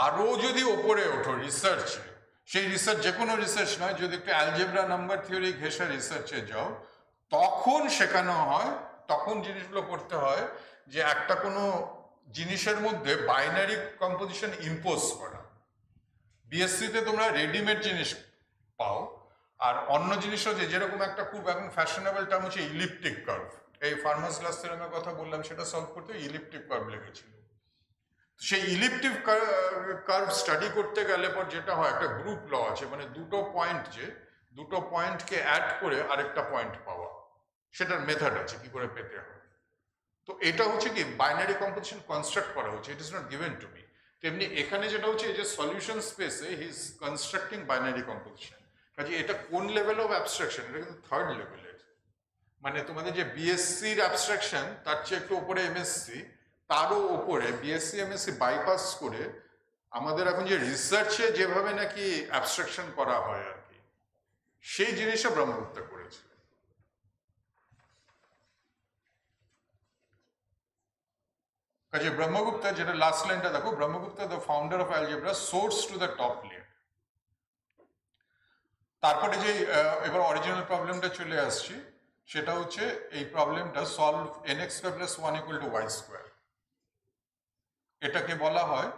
Speaker 3: আরও যদি ওপরে ওঠো রিসার্চে, সেই রিসার্চ যে কোনো রিসার্চ নয়, যদি একটু অ্যালজেব্রা নাম্বার থিওরি ঘেঁষা রিসার্চে যাও, তখন শেখানো হয়, তখন জিনিসগুলো করতে হয় যে একটা কোনো জিনিসের মধ্যে বাইনারি কম্পোজিশন ইম্পোজ করা। বিএসসিতে তোমরা রেডিমেড জিনিস পাও, আর অন্য জিনিস হচ্ছে যেরকম একটা খুব এখন ফ্যাশনেবল টার্ম হচ্ছে ইলিপ্টিক কার্ভ। এই ফার্মাস ক্লাস থিওরেমের কথা বললাম, সেটা সলভ করতে ইলিপ্টিক কার্ভ লেগেছিল। সেই ইলিপ্টিক কার্ভ স্টাডি করতে গেলে পর যেটা হয়, একটা গ্রুপ ল আছে, মানে দুটো পয়েন্টকে অ্যাড করে আরেকটা পয়েন্ট পাওয়া, সেটার মেথড আছে কি করে পেতে হয়। তো এটা হচ্ছে কি বাইনারি কম্পোজিশন কনস্ট্রাক্ট করা হচ্ছে, it is not given to me. তেমনি এখানে যেটা হচ্ছে, এই যে সলিউশন স্পেসে he is constructing binary composition. কাজে এটা কোন লেভেল অফ অ্যাবস্ট্রাকশন? এটা কিন্তু 3rd লেভেলের, মানে তোমাদের যে বিএসসির অ্যাবস্ট্রাকশন তার চেয়ে একটু ওপরে এমএসসি, তারও ওপরে বিএসসি এমএসসি বাইপাস করে আমাদের এখন যে রিসার্চে যেভাবে নাকি অ্যাবস্ট্রাকশন করা হয় আর কি, সেই জিনিসটা ব্রহ্মগুপ্ত করেছে। কাজে ব্রহ্মগুপ্ত, যেটা লাস্ট লাইনটা দেখো, Brahmagupta the founder of algebra, source to the top layer. তারপরে যে এবার অরিজিনাল প্রবলেমটা চলে আসছি, সেটা হচ্ছে এই প্রবলেমটা solve nx square plus 1 equal to y square. এটাকে বলা হয়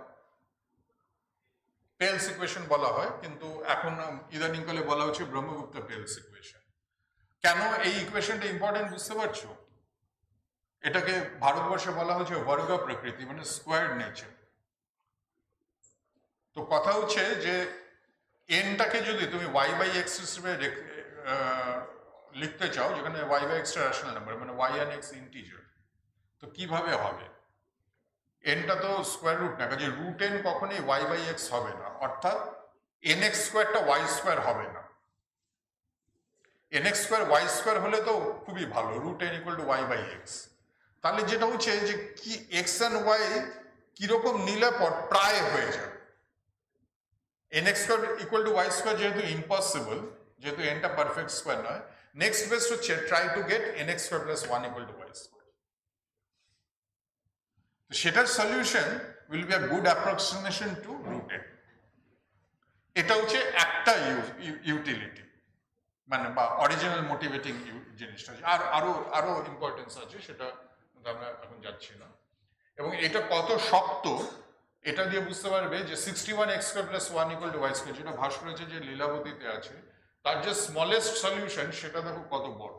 Speaker 3: পেলস ইকুয়েশন বলা হয়, কিন্তু এখন ইদানিংকালে বলা হচ্ছে ব্রহ্মগুপ্ত পেলস ইকুয়েশন। কেন এই ইকুয়েশনটা ইম্পর্টেন্ট বুঝতে পারছো? এটাকে ভারতবর্ষে বলা হচ্ছে বর্গ প্রকৃতি, মানে স্কোয়ার্ড নেচার। তো কথা হচ্ছে যে এনটাকে যদি তুমি y বাই এক্স হিসেবে লিখতে চাও, যেখানে y বাই এক্সটা রেশনাল নাম্বার, মানে y and x ইন্টিজার, তো কিভাবে হবে? এনটা তো স্কোয়ার রুট না, কাজে রুট এন কখনোই y বাই এক্স হবে না, অর্থাৎ nx স্কোয়ারটা y স্কোয়ার হবে না। nx স্কোয়ার y স্কোয়ার হলে তো খুবই ভালো, root N equal to y by X. তাহলে যেটা হচ্ছে যে কি x and y কিরকম নিলে পর প্রায় হয়ে যাবে। nx square equal to y square যেহেতু ইম্পসিবল, যেহেতু এনটা পারফেক্ট স্কোয়ার নয়, নেক্সট বেস্ট হচ্ছে try to get nx square plus 1 equal to y square. তো সেটার solution will be a good approximation to root N. এটা হচ্ছে একটা ইউটিলিটি, মানে বা অরিজিনাল মোটিভেটিং জিনিসটা। আর আরো ইম্পর্টেন্স আছে, সেটা আমরা এখন যাচ্ছি না। এবং এটা কত শক্ত এটা দিয়ে বুঝতে পারবে যে 61x square plus 1 equal to y square, যেটা ভাস্কর্যে যে লীলাবতীতে আছে, তার যে স্মলেস্ট সলিউশন সেটা দেখো কত বড়।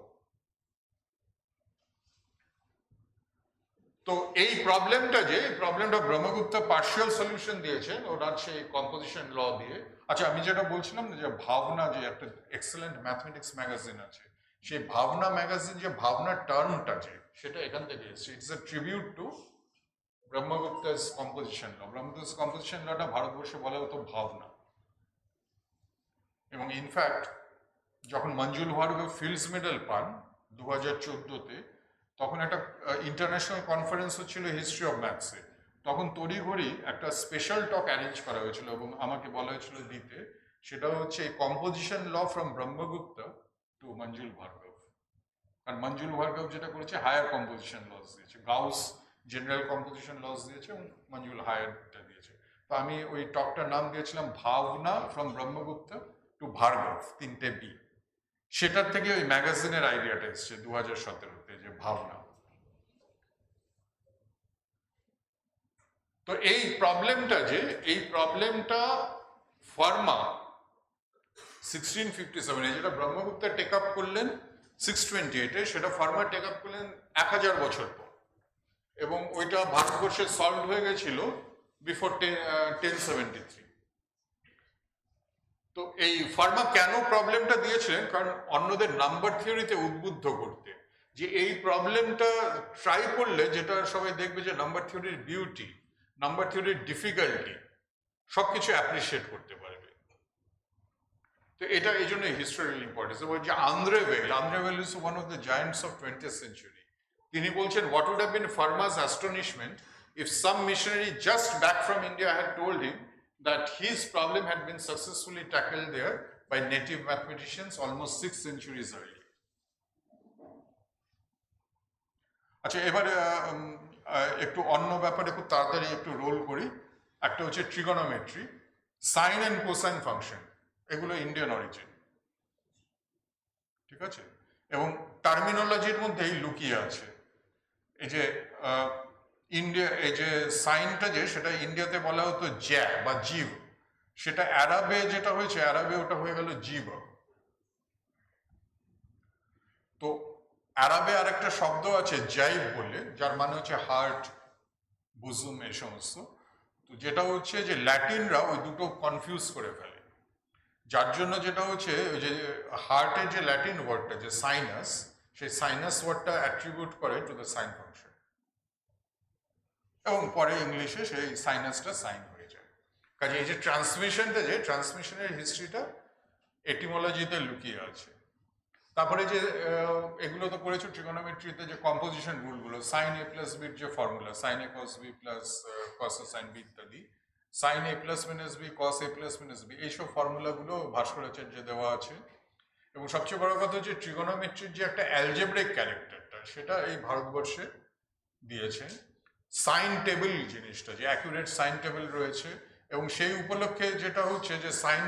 Speaker 3: তো এই প্রবলেমটা ব্রহ্মগুপ্ত পার্শিয়াল সলিউশন দিয়েছেন ওনার সেই কম্পোজিশন ল দিয়ে। আচ্ছা, আমি যেটা বলছিলাম যে ভাবনা, যে একটা এক্সেলেন্ট ম্যাথমেটিক্স ম্যাগাজিন আছে, সেই ভাবনা ম্যাগাজিন, যে ভাবনা টার্মটা সেটা এখান থেকে এসেছে। It's a tribute to Brahmagupta's composition law. Brahmagupta's composition লটা ভারতবর্ষে বলা হতো ভাবনা। এবং ইনফ্যাক্ট যখন মঞ্জুল ভার্গব ফিল্ডস মেডেল পান 2014-তে, তখন একটা ইন্টারন্যাশনাল কনফারেন্স হচ্ছিল হিস্ট্রি অফ ম্যাথসে। তখন তড়িঘড়ি একটা স্পেশাল টক অ্যারেঞ্জ করা হয়েছিল এবং আমাকে বলা হয়েছিল দিতে। সেটা হচ্ছে composition law from Brahmagupta to Manjul Bhargava. কারণ মঞ্জুল ভার্গব যেটা করেছে হায়ার কম্পোজিশন লস দিয়েছে, গাউস জেনারেল কম্পোজিশন লস দিয়েছে এবং মঞ্জুল হায়ারটা দিয়েছে। তো আমি ওই টকটার নাম দিয়েছিলাম ভাবনা ফ্রম ব্রহ্মগুপ্ত টু ভার্গব, 3টে বি। সেটার থেকে ওই ম্যাগাজিনের আইডিয়াটা এসছে 2017-তে, যে ভাবনা। তো এই প্রবলেমটা ফার্মা 1657-এ, যেটা ব্রহ্মগুপ্ত টেক আপ করলেন 628-এ, সেটা ফার্মা টেক আপ করলেন 1000 বছর পর, এবং ওইটা ভারতবর্ষে সলভ হয়ে গেছিল বিফোর 1073। তো এই ফার্মা কেন প্রবলেমটা দিয়েছিলেন? কারণ অন্যদের নাম্বার থিওরিতে উদ্বুদ্ধ করতে, যে এই প্রবলেমটা ট্রাই করলে যেটা সবাই দেখবে যে নাম্বার থিওরির বিউটি, নাম্বার থিওরির ডিফিকাল্টি সবকিছু অ্যাপ্রিসিয়েট করতে পারবে। তো এটা এই জন্য হিস্টোরিক্যাল ইম্পর্টেন্স। এবং যে André is one of the giants of 20th century। তিনি বলছেন, what would have been Fermat's astonishment if some missionary just back from India had told him that his problem had been successfully tackled there by native mathematicians almost 6 centuries early. আচ্ছা, এবারে একটু অন্য ব্যাপারে খুব তাড়াতাড়ি একটু রোল করি। একটা হচ্ছে trigonometry, sine and cosine function, এগুলো ইন্ডিয়ান অরিজিন, ঠিক আছে? এবং টার্মিনোলজির মধ্যেই লুকিয়ে আছে। এই যে এই যে সাইনটা, যে সেটা ইন্ডিয়াতে বলা হতো জ্যা বা জীব, সেটা অ্যারাবে যেটা হয়েছে, অ্যারাবে ওটা হয়ে গেল জীব। তো অ্যারাবে আর একটা শব্দ আছে জাইব বলে, যার মানে হচ্ছে হার্ট, বুজুম, এই সমস্ত। তো যেটা হচ্ছে যে ল্যাটিনরা ওই দুটো কনফিউজ করে ফেলে, যার জন্য যেটা হচ্ছে ওই যে হার্টের যে ল্যাটিন ওয়ার্ডটা যে সাইনাস, সেই সাইনাস ওয়ার্ডটা অ্যাট্রিবিউট করে টু দ্য সাইন ফাংশন, এবং পরে ইংলিশে সেই সাইনাসটা সাইন হয়ে যায়। কাজে এই যে ট্রান্সমিশনের হিস্ট্রিটা এটিমোলজিতে লুকিয়ে আছে। তারপরে যে এগুলো তো করেছো ট্রিগোনোমেট্রিতে, যে কম্পোজিশন রুলগুলো, সাইন এ প্লাস বির যে ফর্মুলা, সাইন এ কস বি প্লাস কস এ সাইন বি ইত্যাদি, সাইন এ প্লাস মাইনাস বি, কস এ প্লাস মাইনাস বি, এইসব ফর্মুলাগুলো ভাস্করাচার্যে দেওয়া আছে। এবং সবচেয়ে বড় কথা হচ্ছে ট্রিগোনোমেট্রির যে একটা অ্যালজেব্রিক ক্যারেক্টারটা, সেটা এই ভারতবর্ষে দিয়েছেন। সাইন টেবিল জিনিসটা, যে অ্যাকুরেট সাইন টেবিল রয়েছে, এবং সেই উপলক্ষে যেটা হচ্ছে যে সাইন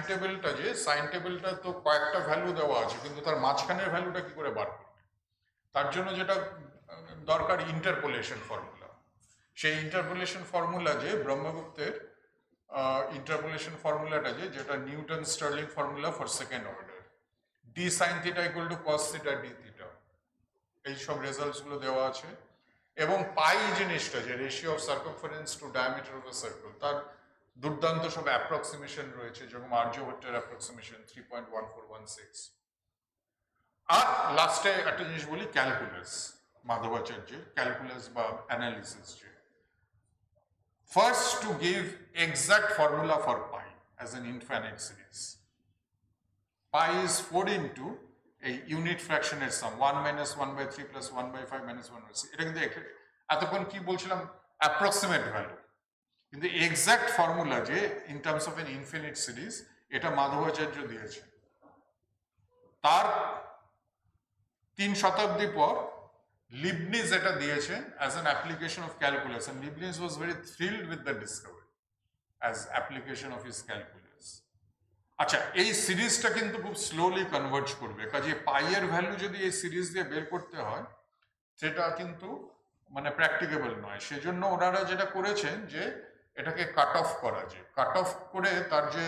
Speaker 3: টেবিলটা তো কয়েকটা ভ্যালু দেওয়া আছে, কিন্তু তার মাঝখানের ভ্যালুটা কি করে বার করবে, তার জন্য যেটা দরকার ইন্টারপোলেশন ফর্মুলা। সেই ইন্টারপোলেশন ফর্মুলা যে ব্রহ্মগুপ্তের ইন্টারপোলেশন ফর্মুলাটা, যেটা Newton Stirling formula for second order, D sine theta equal to cos theta D theta, এইসব রেজাল্টসগুলো দেওয়া আছে। এবং পাই জিনিসটা, যে ratio of circumference to diameter of the circle, তার দুর্দান্ত সব অ্যাপ্রক্সিমেশন রয়েছে, যেরকম আর্যভট্টের অ্যাপ্রক্সিমেশন 3.1416। আর লাস্টে একটা জিনিস বলি, ক্যালকুলাস, মাধবাচার্যের ক্যালকুলাস বা অ্যানালিসিস, যে first to give exact formula for pi as an infinite series. Pi is 4 into এই ইউনিট ফ্র্যাকশনের সাম, 1 minus 1/3 plus 1/5 minus 1/6। এটা কিন্তু এতক্ষণ কি বলছিলাম, অ্যাপ্রক্সিমেট ভ্যালু, কিন্তু এক্সাক্ট ফর্মুলা যে in terms of an infinite series, এটা মাধবাচার্য দিয়েছে। তার 3 শতাব্দী পর লিবনিজ এটা দিয়েছেন as an application of calculus, and Leibniz was very thrilled with the discovery as application of his calculus. আচ্ছা, এই সিরিজটা কিন্তু খুব স্লোলি কনভার্জ করবে, কাজে পাইয়ের ভ্যালু যদি এই সিরিজ দিয়ে বের করতে হয়, সেটা কিন্তু মানে প্র্যাকটিকেবল নয়। সেজন্য ওনারা যেটা করেছেন, যে এটাকে কাট অফ করা, যে কাট অফ করে তার যে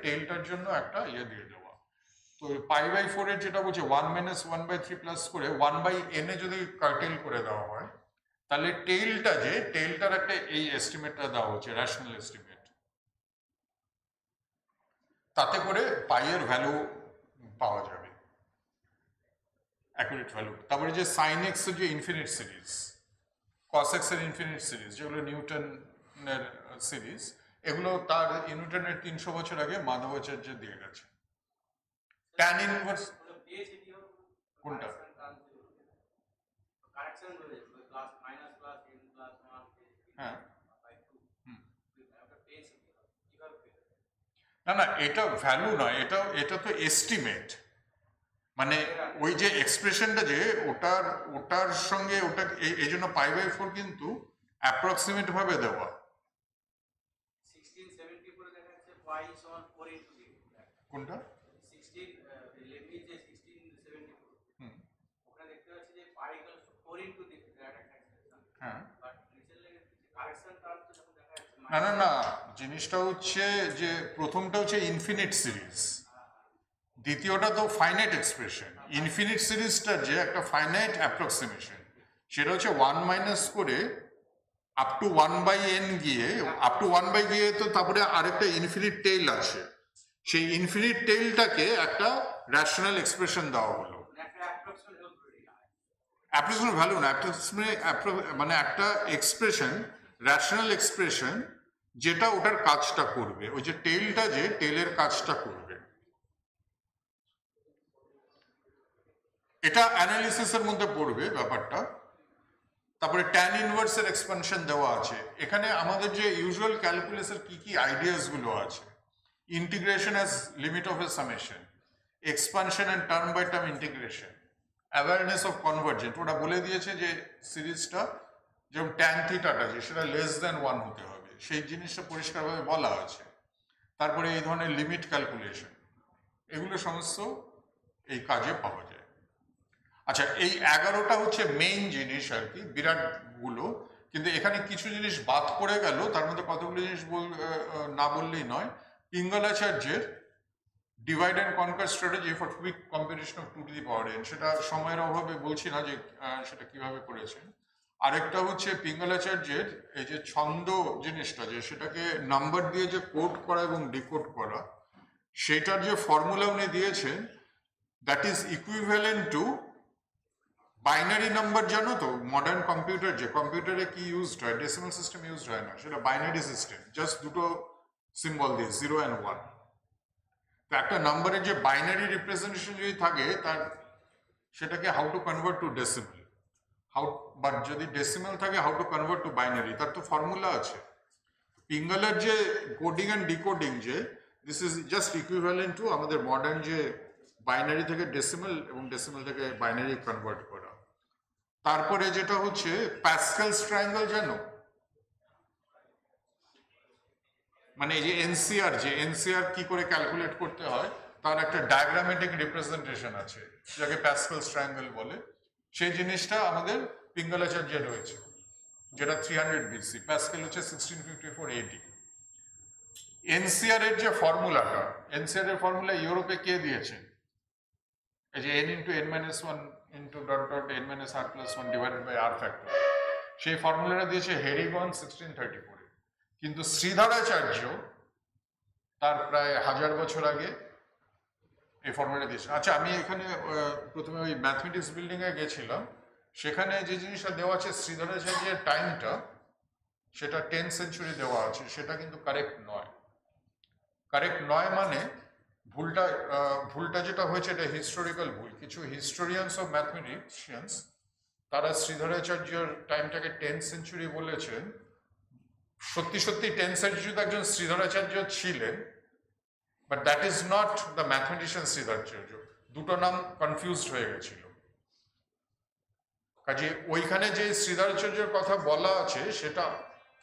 Speaker 3: টেইলটার জন্য একটা ইয়ে দিয়ে দেওয়া। তো π/4 এর যেটা বলছে 1 minus 1/3 প্লাস করে 1/n এ যদি কার্টেল করে দেওয়া হয়, তাহলে টেইলটার একটা এই এস্টিমেটটা দেওয়া হচ্ছে, রেশনাল এস্টিমেট, তাতে করে পাইয়ের ভ্যালু পাওয়া যাবে, অ্যাকুরেট ভ্যালু। তারপরে যে সাইন এক্স এর যে ইনফিনিট সিরিজ, কস এক্স এর ইনফিনিট সিরিজ, যেগুলো নিউটনের সিরিজ, এগুলো তার নিউটনের 300 বছর আগে মাধবাচার্য দিয়ে গেছে। ট্যান ইনভার্স কোনটা? হ্যাঁ, না না, এটা ভ্যালু নয়, এটা তো এস্টিমেট। মানে ওই যে এক্সপ্রেশনটা যে ওটার সঙ্গে ওটা এই জন্য π/4 কিন্তু অ্যাপ্রক্সিমেট ভাবে দেওয়া।
Speaker 5: 1674 দেখা যাচ্ছে y সমান 4 into d।
Speaker 3: কোনটা?
Speaker 5: 16 লেখি যে 1674
Speaker 3: হুম,
Speaker 5: ওখানে দেখতে পাচ্ছি যে y equals to 4 into d that একটা এক্সপ্রেশন।
Speaker 3: হ্যাঁ।
Speaker 5: বাট নিচে লেখা কারেকশন টার্ম তো যখন দেখা যাচ্ছে
Speaker 3: না না না, জিনিসটা হচ্ছে যে প্রথমটা হচ্ছে ইনফিনিট সিরিজ, দ্বিতীয়টা তো ফাইনাইট এক্সপ্রেশন। ইনফিনিট সিরিজটার যে একটা ফাইনাইট অ্যাপ্রক্সিমেশন, সেটা হচ্ছে 1 মাইনাস করে আপ টু 1/n গিয়ে, আপ টু 1 গিয়ে তো তারপরে আরেকটা ইনফিনিট টেইল আছে, সেই ইনফিনিট টেইলটাকে একটা র্যাশনাল এক্সপ্রেশন দেওয়া হলো।
Speaker 5: একটা অ্যাপ্রক্সিমেট ভ্যালু ধরে নিই।
Speaker 3: অ্যাপ্রক্সিমেট ভ্যালু না, মানে একটা এক্সপ্রেশন, র্যাশনাল এক্সপ্রেশন, যেটা ওটার কাজটা করবে, ওই যে টেইলটা যে টেইলের কাজটা করবে। এটা অ্যানালিসিসের মধ্যে পড়বে ব্যাপারটা। তারপরে ট্যান ইনভার্সের এক্সপানশন দেওয়া আছে এখানে। আমাদের যে ইউজুয়াল ক্যালকুলাসের কি কি আইডিয়াস গুলো আছে, integration as limit of a summation, expansion and term by term integration, awareness of convergent, ওটা বলে দিয়েছে যে সিরিজটা যেমন ট্যান থিটাটা যে সেটা লেস দ্যান 1 হতে হবে, সেই জিনিসটা পরিষ্কারভাবে বলা আছে। তারপরে এই ধরনের লিমিট ক্যালকুলেশন, এগুলো সমস্ত এই কাজে পাওয়া যায়। আচ্ছা, এই 11টা হচ্ছে মেইন জিনিস আর কি, বিরাট গুলো। কিন্তু এখানে কিছু জিনিস বাদ পড়ে গেল, তার মধ্যে কতগুলো জিনিস না বললেই নয়। পিঙ্গলাচার্যের divide and conquer strategy for quick competition of 2 to the power n, সেটা সময়ের অভাবে বলছি না যে সেটা কিভাবে করেছেন। আরেকটা হচ্ছে পিঙ্গলাচার্যের এই যে ছন্দ জিনিসটা, যে সেটাকে নাম্বার দিয়ে যে কোড করা এবং ডিকোড করা, সেটার যে ফর্মুলা উনি দিয়েছেন, that is equivalent to binary number. জানো তো মডার্ন কম্পিউটার, যে কম্পিউটারে কি ইউজড হয়, ডেসিমাল সিস্টেম ইউজড হয় না, সেটা বাইনারি সিস্টেম, জাস্ট দুটো সিম্বল দিয়ে 0 and 1। তো একটা নাম্বারের যে বাইনারি রিপ্রেজেন্টেশন যদি থাকে, তার সেটাকে how to convert to decimal, but যদি ডেসিমাল থাকে how to convert to binary, তার তো ফর্মুলা আছে। পিঙ্গলের যে কোডিং অ্যান্ড ডিকোডিং, যে this is just equivalent to আমাদের মডার্ন যে বাইনারি থেকে ডেসিমাল এবং ডেসিমাল থেকে বাইনারি কনভার্ট করা। তারপরে যেটা হচ্ছে প্যাসকেলস ট্রায়াঙ্গেল, জানো? মানে এই যে এনসিআর কি করে ক্যালকুলেট করতে হয়, তার একটা ডায়াগ্রামেটিক রিপ্রেজেন্টেশন আছে, যাকে প্যাসকেলস ট্রায়াঙ্গেল বলে। সেই জিনিসটা আমাদের পিঙ্গলাচার্যে রয়েছে, যেটা 300 BC, প্যাসকেল হচ্ছে 1654 AD। এনসিআর এর যে ফর্মুলাটা, এনসিআর এর ফর্মুলা ইউরোপে কে দিয়েছেন? এই যে n into n-1 into ... n-r+1 divided by r factor, সেই ফর্মুলাটা দিয়েছে হেরিগন 1634। কিন্তু শ্রীধরাচার্য তার প্রায় 1000 বছর আগে এই ফর্মুলা দিয়েছে। আচ্ছা, আমি এখানে প্রথমে ওই ম্যাথমেটিক্স বিল্ডিং এ গেছিলাম, সেখানে যে জিনিসটা দেওয়া আছে শ্রীধরাচার্যের টাইমটা, সেটা 10th সেঞ্চুরি দেওয়া আছে, সেটা কিন্তু কারেক্ট নয়। কারেক্ট নয় মানে ভুলটা যেটা হয়েছে এটা হিস্টোরিক্যাল ভুল। কিছু হিস্টোরিয়ানস অফ ম্যাথমেটিশিয়ানস তারা শ্রীধরাচার্যের টাইমটাকে 10th সেঞ্চুরি বলেছেন। সত্যি 10th সেঞ্চুরিতে একজন শ্রীধরাচার্য ছিলেন, but that is not the mathematician Sridharacharya. দুটো নাম কনফিউজড হয়ে গেছিল। কাজে ওইখানে যে শ্রীধরাচার্যের কথা বলা আছে, সেটা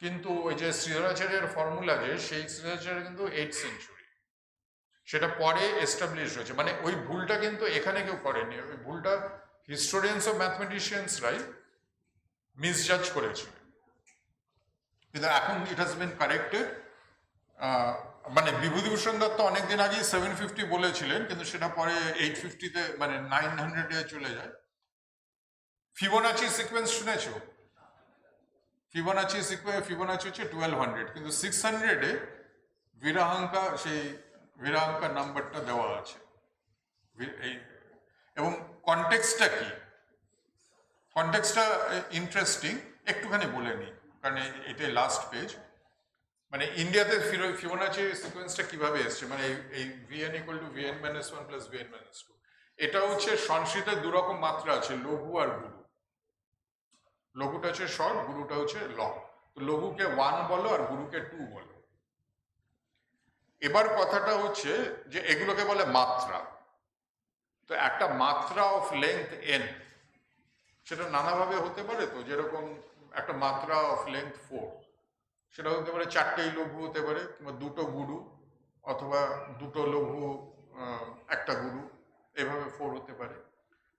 Speaker 3: কিন্তু ওই যে শ্রীধরাচার্যের ফর্মুলা, যে সেই শ্রীধরাচার্য কিন্তু 8th সেঞ্চুরি, সেটা পরে এস্টাবলিশ হয়েছে। মানে ওই ভুলটা কিন্তু এখানে কেউ করেনি, ওই ভুলটা হিস্টোরিয়ানস অফ ম্যাথমেটিশিয়ানসরাই মিসজাজ করেছিল। কিন্তু এখন ইট হ্যাজ বিন কারেক্টেড। মানে বিভূতিভূষণ দত্ত অনেকদিন আগেই 750 বলেছিলেন, কিন্তু সেটা পরে 850-তে মানে 900-এ চলে যায়। ফিবোনাচি সিকোয়েন্স শুনেছো? ফিবোনাচি হচ্ছে 1200, কিন্তু 600-এ ভিরাহাঙ্কা নাম্বারটা দেওয়া আছে। এবং কনটেক্সটটা কি? কনটেক্সটটা ইন্টারেস্টিং, একটুখানি বলে নিই, কারণ এটাই লাস্ট পেজ। মানে ইন্ডিয়াতে ফিবোনাচি সিকোয়েন্সটা কিভাবে এসছে, মানে এই vn = vn-1 + vn-2, এটা হচ্ছে সংস্কৃতে দুরকম মাত্রা আছে, লঘু আর গুরু। লঘুটা হচ্ছে শর্ট, গুরুটা হচ্ছে লং। তো লঘুকে 1 বলো আর গুরুকে 2 বলো। এবার কথাটা হচ্ছে যে এগুলোকে বলে মাত্রা। তো একটা মাত্রা অফ লেন্থ এন, সেটা নানাভাবে হতে পারে। তো যেরকম একটা মাত্রা অফ লেন্থ 4, সেটা হতে পারে 4টেই লঘু হতে পারে, কিংবা 2টো গুরু, অথবা 2টো লঘু, একটা গুরু, এভাবে 4 হতে পারে।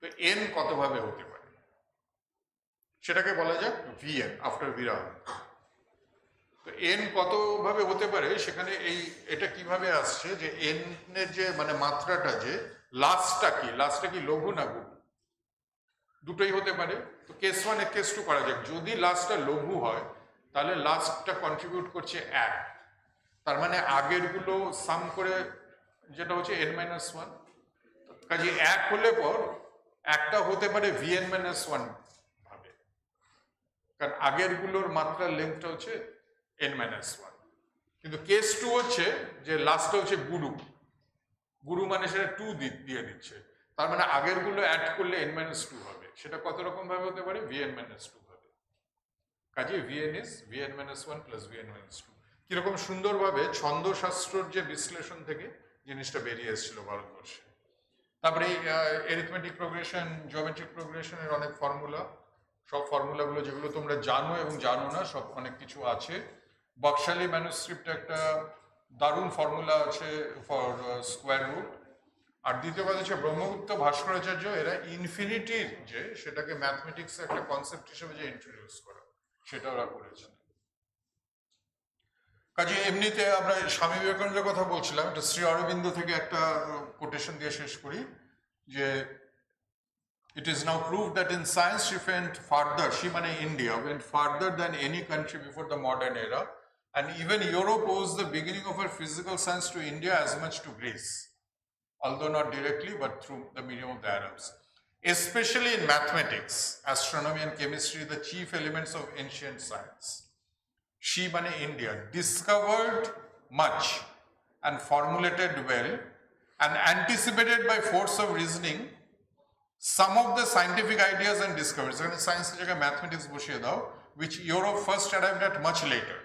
Speaker 3: তো এন কতভাবে হতে পারে সেটাকে বলা যাক ভিএন, আফটার বিরাম। তো এন কতভাবে হতে পারে সেখানে এটা কিভাবে আসছে যে এন এর যে মানে মাত্রাটা, যে লাস্টটা কি লঘু না গুরু, দুটোই হতে পারে। তো কেস 1 কেস 2 করা যাক। যদি লাস্টটা লঘু হয় তাহলে লাস্টটা কন্ট্রিবিউট করছে 1, তার মানে আগের গুলো সাম করে যেটা হচ্ছে n-1। কাজে 1 হলে পর একটা হতে পারে vn-1 ভাবে, কারণ আগের গুলোর মাত্রার লেন্থটা হচ্ছে n-1। কিন্তু কেস 2 হচ্ছে যে লাস্টটা হচ্ছে গুরু মানে সেটা 2 দিয়ে দিচ্ছে, তার মানে আগের গুলো অ্যাড করলে n-2 হবে। সেটা কত রকম ভাবে হতে পারে? vn-2 ভাবে। কাজে vn plus vn-2। কিরকম সুন্দরভাবে ছন্দশাস্ত্রর যে বিশ্লেষণ থেকে জিনিসটা বেরিয়ে এসেছিল ভারতবর্ষে। তারপরে এই এরিথমেটিক প্রোগ্রেশন, জিওমেট্রিক প্রোগ্রেশনের অনেক ফর্মুলা, সব ফর্মুলাগুলো যেগুলো তোমরা জানো এবং জানো না, সব অনেক কিছু আছে। বকশালি ম্যানুস্ক্রিপ্টে একটা দারুণ ফর্মুলা আছে ফর স্কোয়ার রুট। আর দ্বিতীয় কথা হচ্ছে ব্রহ্মগুপ্ত, ভাস্করাচার্য, এরা ইনফিনিটির যে সেটাকে ম্যাথমেটিক্সে একটা কনসেপ্ট হিসেবে যে ইন্ট্রোডিউস করা, সেটা ওরা করেছেন। কাজে এমনিতে আমরা স্বামী বিবেকানন্দের কথা বলছিলাম, এটা শ্রী অরবিন্দ থেকে একটা কোটেশন দিয়ে শেষ করি যে it is now proved that in science she went further, she মানে India went further than any country before the modern era, and even Europe owes the beginning of her physical science to India as much to Greece, although not directly but through the medium of the Arabs. Especially in mathematics, astronomy and chemistry, the chief elements of ancient science. She মানে India discovered much and formulated well and anticipated by force of reasoning some of the scientific ideas and discoveries, এখানে সায়েন্সের জায়গায় ম্যাথমেটিক্স বসিয়ে দাও, which Europe first arrived at much later,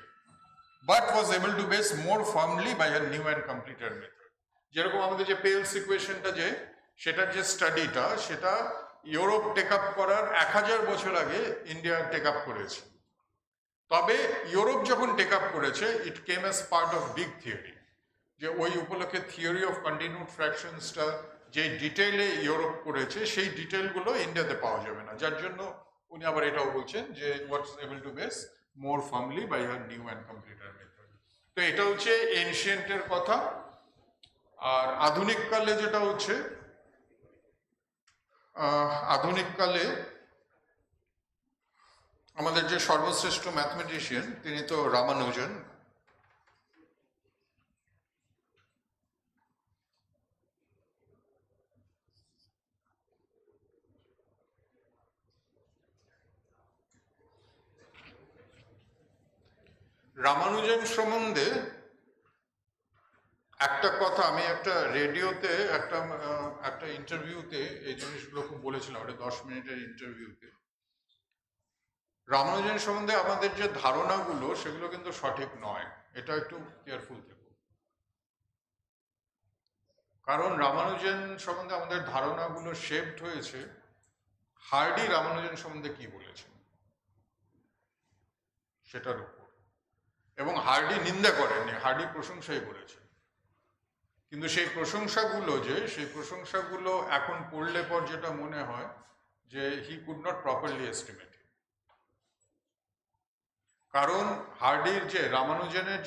Speaker 3: but was able to base more firmly by her new and completed method. যেরকম আমাদের যে পেলস ইকুয়েশনটা, যে সেটার যে স্টাডিটা, সেটা ইউরোপ টেক আপ করার 1000 বছর আগে ইন্ডিয়া টেক আপ করেছে। তবে ইউরোপ যখন টেক আপ করেছে, it came as part of big theory, যে ওই উপলক্ষে থিওরি অফ কন্টিনিউড ফ্র্যাকশনসটা যে ডিটেইলে ইউরোপ করেছে, সেই ডিটেইলগুলো ইন্ডিয়াতে পাওয়া যাবে না, যার জন্য উনি আবার এটাও বলছেন যে what's able to base more firmly by her new and completed method. তো এটা হচ্ছে এনশিয়েন্টের কথা। আর আধুনিককালে যেটা হচ্ছে, আধুনিককালে আমাদের যে সর্বশ্রেষ্ঠ ম্যাথমেটিশিয়ান, তিনি তো রামানুজন। রামানুজন সম্বন্ধে একটা কথা, আমি একটা রেডিওতে একটা ইন্টারভিউতে এই জিনিসগুলো খুব বলেছিলাম, ওটা 10 মিনিটের ইন্টারভিউতে। রামানুজন সম্বন্ধে আমাদের যে ধারণাগুলো, সেগুলো কিন্তু সঠিক নয়, এটা একটু কেয়ারফুল থেকো। কারণ রামানুজন সম্বন্ধে আমাদের ধারণাগুলো শেপড হয়েছে হার্ডি রামানুজন সম্বন্ধে কি বলেছেন সেটার উপর। এবং হার্ডি নিন্দা করেননি, হার্ডি প্রশংসাই করেছেন। কিন্তু সেই প্রশংসাগুলো এখন পড়লে পর যেটা মনে হয় যে he could not properly estimate. কারণ হার্ডির যে রামানুজনের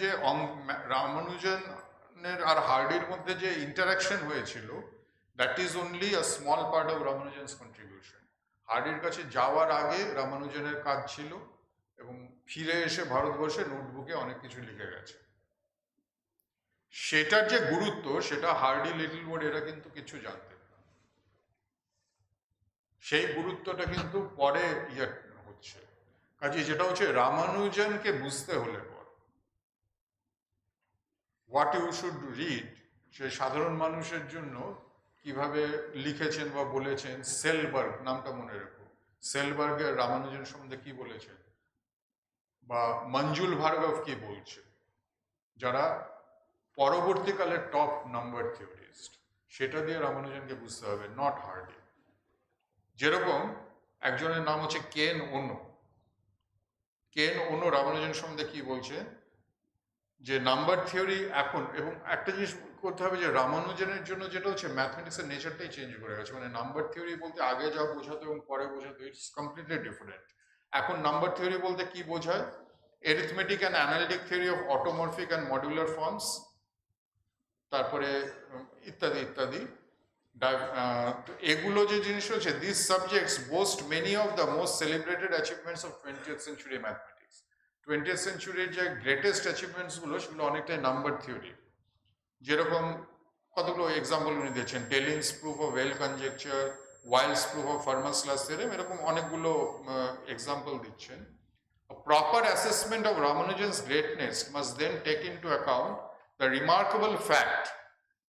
Speaker 3: আর হার্ডির মধ্যে যে ইন্টারাকশন হয়েছিল, that is only a small part of Ramanujan's contribution. হার্ডির কাছে যাওয়ার আগে রামানুজনের কাজ ছিল, এবং ফিরে এসে ভারতবর্ষে নোটবুকে অনেক কিছু লিখে গেছে। সেটার যে গুরুত্ব, সেটা হার্ডি, লিটল বোর্ড এরা কিন্তু কিছু জানতেন না। সেই গুরুত্বটা কিন্তু পরে হচ্ছে। কাজে যেটা হচ্ছে, রামানুজনকে বুঝতে হলে পর হোয়াট ইউ শুড রিড, সে সাধারণ মানুষের জন্য কিভাবে লিখেছেন বা বলেছেন। সেলবার্গ নামটা মনে রেখো, সেলবার্গের রামানুজন সম্বন্ধে কি বলেছেন, বা মঞ্জুল ভার্গব কি বলছে, যারা পরবর্তীকালে টপ নাম্বার থিওরিস্ট, সেটা দিয়ে রামানুজনকে বুঝতে হবে, নট হার্ডি। যেরকম একজনের নাম হচ্ছে কেন ওনো। কেন ওনো রামানুজন সম্বন্ধে কি বলছে, যে নাম্বার থিওরি এখন, এবং একটা জিনিস করতে হবে যে রামানুজনের জন্য যেটা হচ্ছে ম্যাথমেটিক্সের নেচারটাই চেঞ্জ করে গেছে। মানে নাম্বার থিওরি বলতে আগে যা বোঝাতো এবং পরে বোঝাতো, ইটস কমপ্লিটলি ডিফারেন্ট। এখন নাম্বার থিওরি বলতে কি বোঝায়, arithmetic and analytic theory of automorphic and modular forms, তারপরে ইত্যাদি ইত্যাদি। তো এগুলো যে জিনিস হচ্ছে, this subjects boast many of the most celebrated achievements of 20th century mathematics. 20th সেঞ্চুরির যে গ্রেটেস্ট অ্যাচিভমেন্টসগুলো সেগুলো অনেকটাই নাম্বার থিওরি। যেরকম কতগুলো এক্সাম্পল উনি দিয়েছেন, Deligne's proof of Weil conjecture, Wiles' proof of Fermat's last theorem, এরকম অনেকগুলো এক্সাম্পল দিচ্ছেন। A proper assessment of Ramanujan's greatness must then take into account the remarkable fact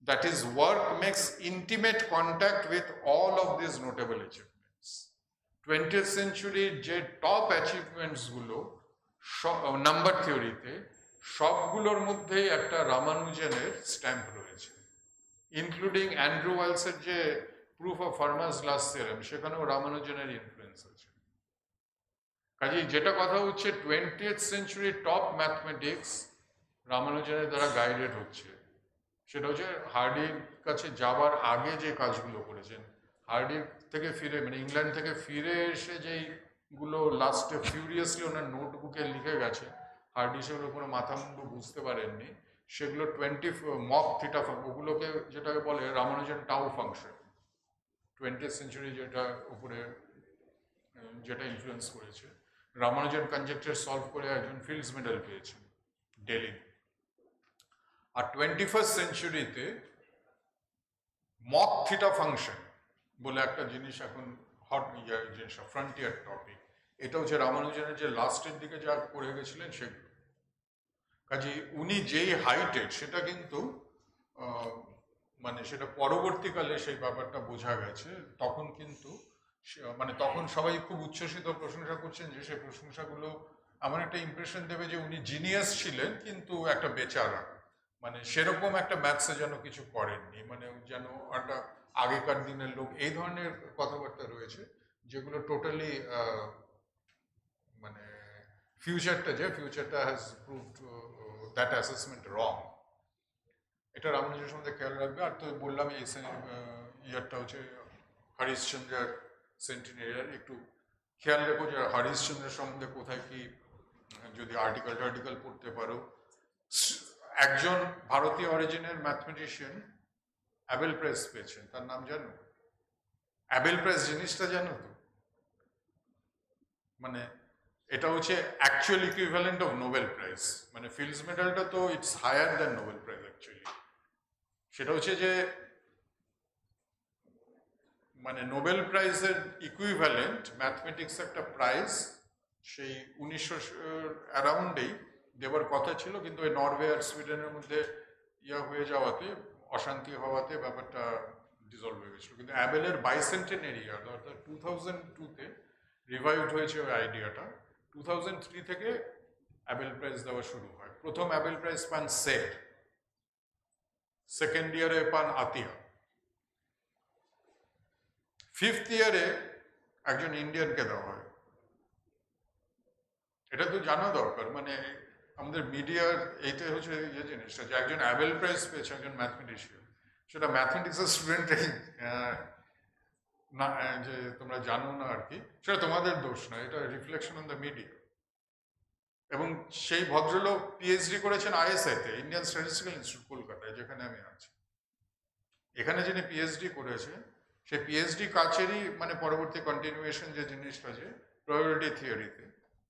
Speaker 3: that his work makes intimate contact with all of these notable achievements. 20th century যে টপ অ্যাচিভমেন্টস গুলো নাম্বার থিওরিতে, সবগুলোর মধ্যেই একটা রামানুজনের স্ট্যাম্প রয়েছে, ইনক্লুডিং অ্যান্ড্রু ওয়েলসের যে proof of Fermat's last theorem, সেখানেও রামানুজনের ইনফ্লুয়েন্স আছে। কাজেই যেটা কথা হচ্ছে, 20th সেঞ্চুরি টপ ম্যাথমেটিক্স রামানুজনের দ্বারা গাইডেড হচ্ছে। সেটা হচ্ছে হার্ডির কাছে যাওয়ার আগে যে কাজগুলো করেছেন, হার্ডির থেকে ফিরে, মানে ইংল্যান্ড থেকে ফিরে এসে যেইগুলো লাস্টে ফিউরিয়াসলি ওনার নোটবুকে লিখে গেছে, হার্ডি সেগুলো কোনো মাথা মুন্ডু বুঝতে পারেননি, সেগুলো 20 মক থিটা, ওগুলোকে যেটাকে বলে Ramanujan tau function, 20th century যেটা উপরে যেটা ইনফ্লুয়েন্স করেছে। রামানুজন কনজেকচার সলভ করে একজন ফিল্ডস মেডেল পেয়েছেন, ডেলিং। আর 21st সেঞ্চুরিতে মক থিটা ফাংশন বলে একটা জিনিস এখন হট জিনিস, ফ্রন্টিয়ার টপিক। এটা হচ্ছে রামানুজনের যে লাস্টের দিকে যা করে গেছিলেন সেগুলো। কাজে উনি যেই হাইটেড, সেটা কিন্তু মানে সেটা পরবর্তীকালে সেই ব্যাপারটা বোঝা গেছে। তখন কিন্তু মানে তখন সবাই খুব উচ্ছ্বসিত প্রশংসা করছেন, যে সেই প্রশংসাগুলো আমার একটা ইমপ্রেশন দেবে যে উনি জিনিয়াস ছিলেন কিন্তু একটা বেচারা, মানে সেরকম একটা ম্যাথসে যেন কিছু করেননি, মানে যেন একটা আগেকার দিনের লোক, এই ধরনের কথাবার্তা রয়েছে যেগুলো টোটালি মানে ফিউচারটা হ্যাজ প্রুভড দ্যাট অ্যাসেসমেন্ট রং। এটা রামানুজের সম্বন্ধে খেয়াল রাখবে। আর তো বললাম এই ইয়ারটা হচ্ছে হরিশ্চন্দ্রের সেন্টিনেরিয়ার, একটু খেয়াল রেখো যে হরিশ্চন্দ্রের সম্বন্ধে কোথায় কি, যদি আর্টিকেল পড়তে পারো। একজন ভারতীয় অরিজিনের ম্যাথমেটিশিয়ান অ্যাবেল প্রাইজ পেয়েছেন, তার নাম জানো? অ্যাবেল প্রাইজ জিনিসটা জানো তো? মানে এটা হচ্ছে actual equivalent of Nobel prize. মানে ফিল্ডস মেডেলটা তো it's higher than Nobel prize actually. সেটা হচ্ছে যে মানে নোবেল প্রাইজের ইকুইভ্যালেন্ট ম্যাথমেটিক্স একটা প্রাইজ, সেই 1900 অ্যারাউন্ডেই দেবার কথা ছিল, কিন্তু ওই নরওয়ে আর সুইডেনের মধ্যে হয়ে যাওয়াতে, অশান্তি হওয়াতে ব্যাপারটা ডিজলভ হয়ে গেছিল। কিন্তু অ্যাবেলের বাইসেন্টেনারি ইয়ার, অর্থাৎ 2002-তে রিভাইভড হয়েছে ওই আইডিয়াটা। 2003 থেকে অ্যাবেল প্রাইজ দেওয়া শুরু হয়। প্রথম অ্যাবেল প্রাইজ পান সেট, সেকেন্ড ইয়ারে পান আতিয়া, 5th ইয়ারে একজন ইন্ডিয়ানকে দেওয়া হয়। এটা তো জানা দরকার, মানে আমাদের মিডিয়ার এইটা হচ্ছে জিনিসটা, যে একজন অ্যাবেল প্রাইজ পেয়েছে একজন ম্যাথমেটিশিয়ান, সেটা ম্যাথমেটিক্সের স্টুডেন্টই না, যে তোমরা জানো না আর কি, সেটা তোমাদের দোষ না, এটা রিফ্লেকশন অন দ্য মিডিয়া। এবং সেই ভদ্রলোক পিএইচডি করেছেন আইএসআইতে, ইন্ডিয়ান স্ট্যাটিস্টিক্যাল ইনস্টিটিউট কলকাতায়, যেখানে আমি আছি। এখানে যিনি পিএইচডি করেছে, সেই পিএইচডি কাজেরই মানে পরবর্তী কন্টিনিউয়েশন যে জিনিসটা, যে প্রবাবিলিটি থিওরিতে,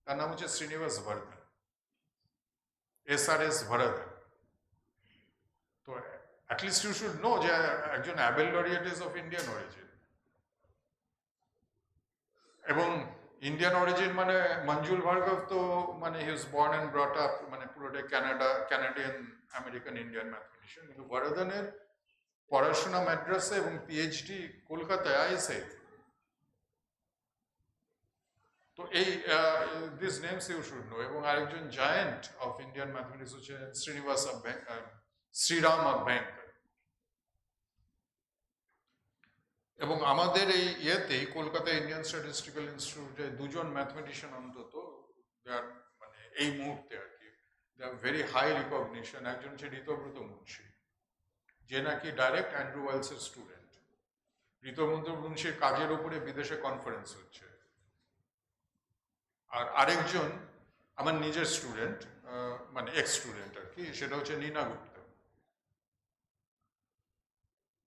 Speaker 3: তার নাম হচ্ছে শ্রীনিবাস ভারদান, SRS ভারদান। তো অ্যাটলিস্ট ইউ শুড নো যে একজন Abel laureate is of Indian origin. এবং ইন্ডিয়ান অরিজিন মানে মঞ্জুল ভার্গব তো মানে he was born and brought up মানে পুরোটাই কানাডিয়ান আমেরিকান ইন্ডিয়ান ম্যাথমেটিশিয়ান, কিন্তু ভারদানের পড়াশোনা ম্যাড্রাসে এবং পিএইচডি কলকাতায় আইএসআই। তো এই this names you should know. এবং আরেকজন জায়েন্ট অফ ইন্ডিয়ান ম্যাথমেটিক্স হচ্ছে শ্রীনিবাস শ্রীরাম অভ্যঙ্কর। এবং আমাদের এই ইয়েতেই কলকাতা ইন্ডিয়ান স্ট্যাটিস্টিক্যাল ইনস্টিটিউটে দুজন ম্যাথমেটিশিয়ান অন্তত মানে এই মুহূর্তে আর কি ভেরি হাই রিকগনিশন। একজন হচ্ছে ঋতব্রত মুন্সি, যে নাকি ডাইরেক্ট অ্যান্ড্রু ওয়েলসের স্টুডেন্ট। ঋতব্রত মুন্সির কাজের উপরে বিদেশে কনফারেন্স হচ্ছে। আর আরেকজন আমার নিজের স্টুডেন্ট, মানে এক্স স্টুডেন্ট আর কি, সেটা হচ্ছে নীনা গুপ্তা।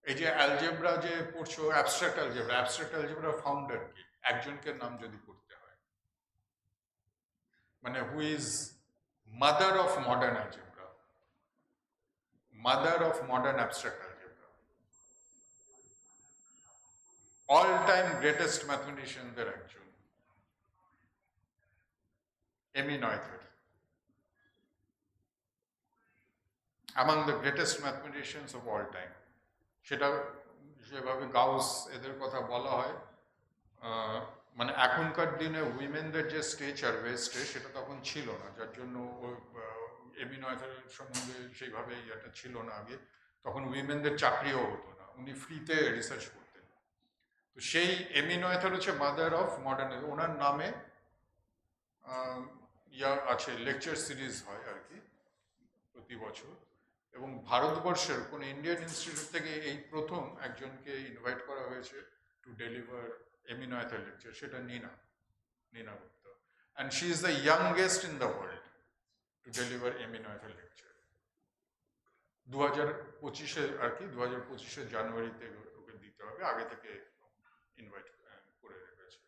Speaker 3: এই যে অ্যালজেব্রা যে পড়ছো, অ্যাবস্ট্রাক্ট অ্যালজেব্রা ফাউন্ডার কি, একজনকে নাম যদি করতে হয়, মানে who is mother of modern algebra, mother of modern abstract algebra, all time greatest ম্যাথমেটিশিয়ানদের একজন, Emmy নয়থার, among the greatest mathematicians of all time। সেটা যেভাবে গাউস এদের কথা বলা হয়, মানে এখনকার দিনে উইমেনদের যে স্টেচার ওয়েস্টে সেটা তখন ছিল না, যার জন্য এমি নয়থার সম্বন্ধে সেইভাবে ইয়েটা ছিল না আগে। তখন উইমেনদের চাকরিও হতো না, উনি ফ্রিতে রিসার্চ করতেন। তো সেই এমি নয়থার হচ্ছে মাদার অফ মডার্ন। ওনার নামে ইয়া আছে, লেকচার সিরিজ হয় আর কি প্রতি বছর। এবং ভারতবর্ষের কোন ইন্ডিয়ান ইনস্টিটিউট থেকে এই প্রথম একজনকে ইনভাইট করা হয়েছে to deliver Emmy Noether lecture, সেটা Nina Gupta. And she is the youngest in the world to deliver Emmy Noether lecture. 2025-এ আর কি, 2025-এর জানুয়ারিতে ওকে দিতে হবে, আগে থেকে ইনভাইট করে রেখেছে।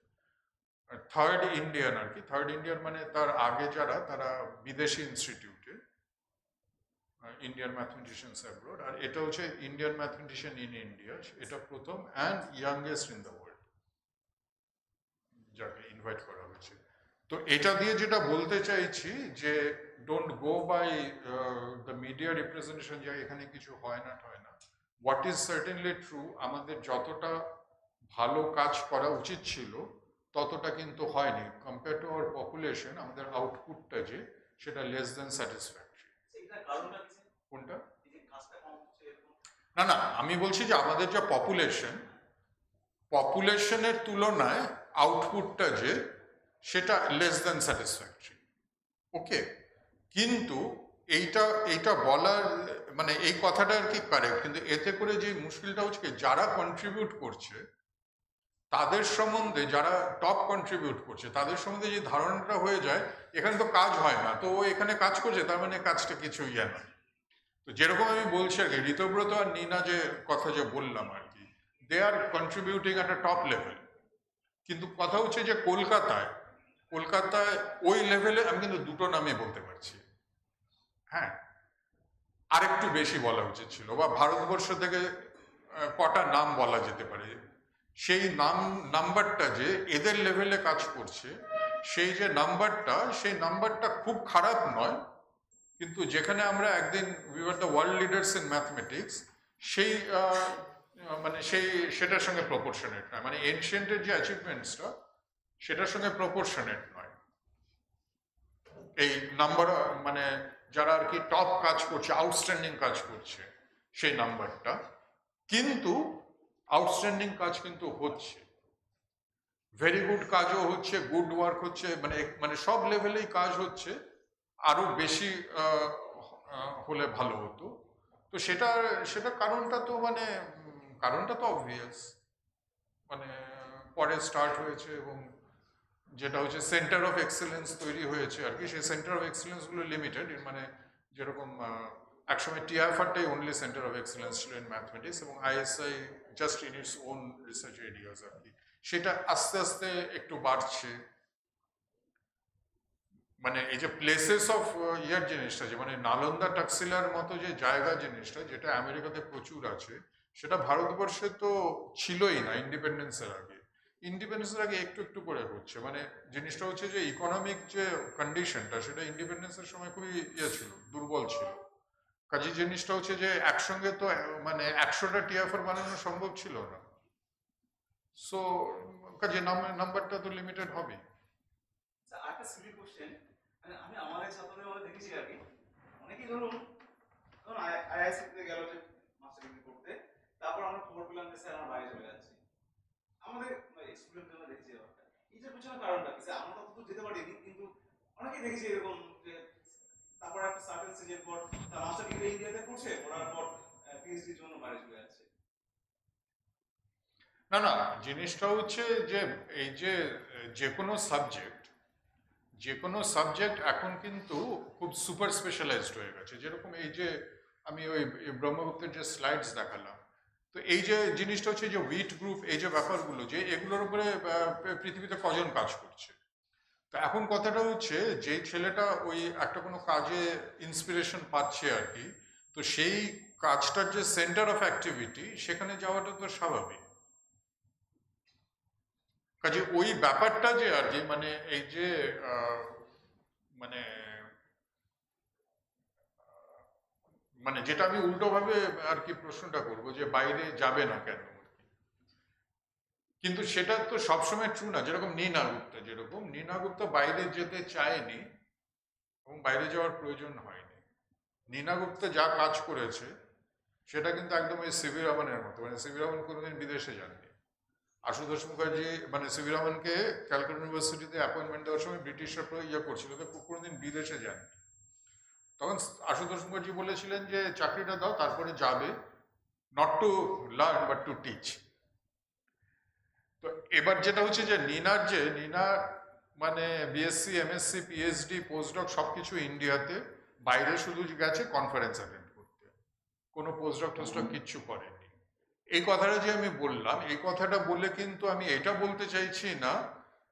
Speaker 3: আর থার্ড ইন্ডিয়ান আর কি, থার্ড ইন্ডিয়ান মানে তার আগে যারা, তারা বিদেশি ইনস্টিটিউটে, ইন্ডিয়ান ম্যাথমেটিশিয়ানস অ্যাব্রোড। আর এটা হচ্ছে ইন্ডিয়ান ম্যাথমেটিশিয়ান ইন ইন্ডিয়া, এটা প্রথম and youngest in the world যাকে ইনভাইট করা হয়েছে। তো এটা দিয়ে যেটা বলতে চাইছি যে don't go by the media representation, যে এখানে কিছু হয় না। হোয়াট ইজ সার্টেনলি ট্রু, আমাদের যতটা ভালো কাজ করা উচিত ছিল ততটা কিন্তু হয়নি। কম্পেয়ার টু আওয়ার পপুলেশন, আমাদের আউটপুটটা যে সেটা লেস দেন স্যাটিসফ্যাক্টরি। কোনটা? না, আমি বলছি যে আমাদের যা পপুলেশনের তুলনায় আউটপুটটা যে সেটা লেস দেন স্যাটিসফ্যাক্টরি। ওকে, কিন্তু এইটা বলার মানে এই কথাটা আর কি কারেক্ট, কিন্তু এতে করে যে মুশকিলটা হচ্ছে কি, যারা কন্ট্রিবিউট করছে তাদের সম্বন্ধে, যারা টপ কন্ট্রিবিউট করছে তাদের সম্বন্ধে যে ধারণাটা হয়ে যায় এখানে তো কাজ হয় না, তো ও এখানে কাজ করছে তার মানে কাজটা কিছু ইয়ে নয়। তো যেরকম আমি বলছি আর কি, ঋতব্রত আর নীনা যে কথা যে বললাম আর কি, they are contributing at a top level. কিন্তু কথা হচ্ছে যে কলকাতায় ওই লেভেলে আমি কিন্তু দুটো নামই বলতে পারছি। হ্যাঁ, আরেকটু বেশি বলা উচিত ছিল, বা ভারতবর্ষ থেকে কটা নাম বলা যেতে পারে, সেই নাম্বারটা যে এদের লেভেলে কাজ করছে, সেই যে নাম্বারটা খুব খারাপ নয়, কিন্তু যেখানে আমরা একদিন we were the world leaders in mathematics, সেই মানে সেটার সঙ্গে প্রপোর্শনেট নয়, মানে এনশিয়েন্টের যে অ্যাচিভমেন্টসটা সেটার সঙ্গে প্রপোর্শনেট নয় এই নাম্বার, মানে যারা আর কি টপ কাজ করছে, আউটস্ট্যান্ডিং কাজ করছে সেই নাম্বারটা। কিন্তু আউটস্ট্যান্ডিং কাজ কিন্তু হচ্ছে, ভেরি গুড কাজও হচ্ছে, গুড ওয়ার্ক হচ্ছে, মানে সব লেভেলেই কাজ হচ্ছে, আরো বেশি হলে ভালো হতো। তো সেটা কারণটা তো অবভিয়াস, মানে পরে স্টার্ট হয়েছে এবং যেটা হচ্ছে সেন্টার অফ এক্সেলেন্স তৈরি হয়েছে আর কি। সেই সেন্টার অফ এক্সেলেন্সগুলো লিমিটেড, মানে যেরকম একসময় টিআইএফআরটাই অনলি সেন্টার অফ এক্সেলেন্স ছিল ইন ম্যাথমেটিক্স, এবং ISI just in its own research areas আর কি। সেটা আস্তে আস্তে একটু বাড়ছে, মানে এই যে প্লেসেস অফ ইয়ার জিনিসটা, যে মানে নালন্দা টাক্সিলার মতো যে জায়গা জিনিসটা, যেটা আমেরিকাতে প্রচুর আছে, সেটা ভারতবর্ষে তো ছিলই না ইন্ডিপেন্ডেন্সের আগে। ইন্ডিপেন্ডেন্সের আগে একটু একটু করে হচ্ছে, মানে জিনিসটা হচ্ছে যে ইকোনমিক যে কন্ডিশনটা সেটা ইন্ডিপেন্ডেন্সের সময় খুবই ছিল, দুর্বল ছিল। কাজে জিনিসটা হচ্ছে যে একসঙ্গে তো মানে 100টা টিএফআর বানানো সম্ভব ছিল না, সো কাজে নাম্বারটা তো লিমিটেড হবে।
Speaker 5: একটা সিলি কোশ্চেন, আমি আমাদের ছাত্রদের মধ্যে দেখেছি আর কি, অনেকেই ধরুন
Speaker 6: ধরুন আইআইসিতে গেল যে মাস্টার ডিগ্রি করতে, তারপর আমরা খবর পেলাম যে স্যার আমরা বাইরে চলে যাচ্ছি। আমাদের স্টুডেন্ট আমরা দেখছি ব্যাপারটা, এটার পিছনে কারণটা কি? স্যার আমরা তো যেতে পারিনি, কিন্তু অনেকেই দেখেছি এরকম যে তারপর একটা সার্টেন স্টেজের পর তার মাস্টার ডিগ্রি ইন্ডিয়াতে করছে, করার পর পিএইচডির জন্য বাইরে চলে যাচ্ছে।
Speaker 3: না না, জিনিসটা হচ্ছে যে এই যে যে কোনো সাবজেক্ট এখন কিন্তু খুব সুপার স্পেশালাইজড হয়ে গেছে। যেরকম এই যে আমি ওই ব্রহ্মগুপ্তের যে স্লাইডস দেখালাম, তো এই যে জিনিসটা হচ্ছে যে উইট গ্রুপ, এই যে ব্যাপারগুলো, যে এগুলোর উপরে পৃথিবীতে কজন কাজ করছে। তো এখন কথাটা হচ্ছে যে ছেলেটা ওই একটা কোনো কাজে ইন্সপিরেশন পাচ্ছে আর কি, তো সেই কাজটার যে সেন্টার অফ অ্যাক্টিভিটি সেখানে যাওয়াটা তো স্বাভাবিক। কাজে ওই ব্যাপারটা যে আর কি, মানে এই যে মানে মানে যেটা আমি উল্টোভাবে আর কি প্রশ্নটা করবো যে বাইরে যাবে না কেন, কিন্তু সেটা তো সবসময় ট্রু না। যেরকম নীনা গুপ্তা বাইরে যেতে চায়নি এবং বাইরে যাওয়ার প্রয়োজন হয়নি। নীনা গুপ্তা যা কাজ করেছে সেটা কিন্তু একদম ওই সিভি রমনের মতো, মানে সিভি রমন কোনোদিন বিদেশে যাননি। আশুতোষ মুখার্জি মানে সিভি রমনকে ক্যালকাটা ইউনিভার্সিটিতে অ্যাপয়েন্টমেন্ট দেওয়ার সময় ব্রিটিশরা করছিল, তো কোনোদিন বিদেশে যাননি। তখন আশুতোষ মুখার্জি বলেছিলেন যে চাকরিটা দাও, তারপরে যাবে, not to learn but to teach. তো এবার যেটা হচ্ছে যে নীনা মানে বিএসসি, এমএসসি, পিএইচডি, পোস্টডক সবকিছু ইন্ডিয়াতে, বাইরে শুধু গেছে কনফারেন্স অ্যাটেন্ড করতে, কোনো পোস্টডক টোস্টডক কিচ্ছু করেনি। এই কথাটা যে আমি বললাম, এই কথাটা বলে কিন্তু আমি এটা বলতে চাইছি না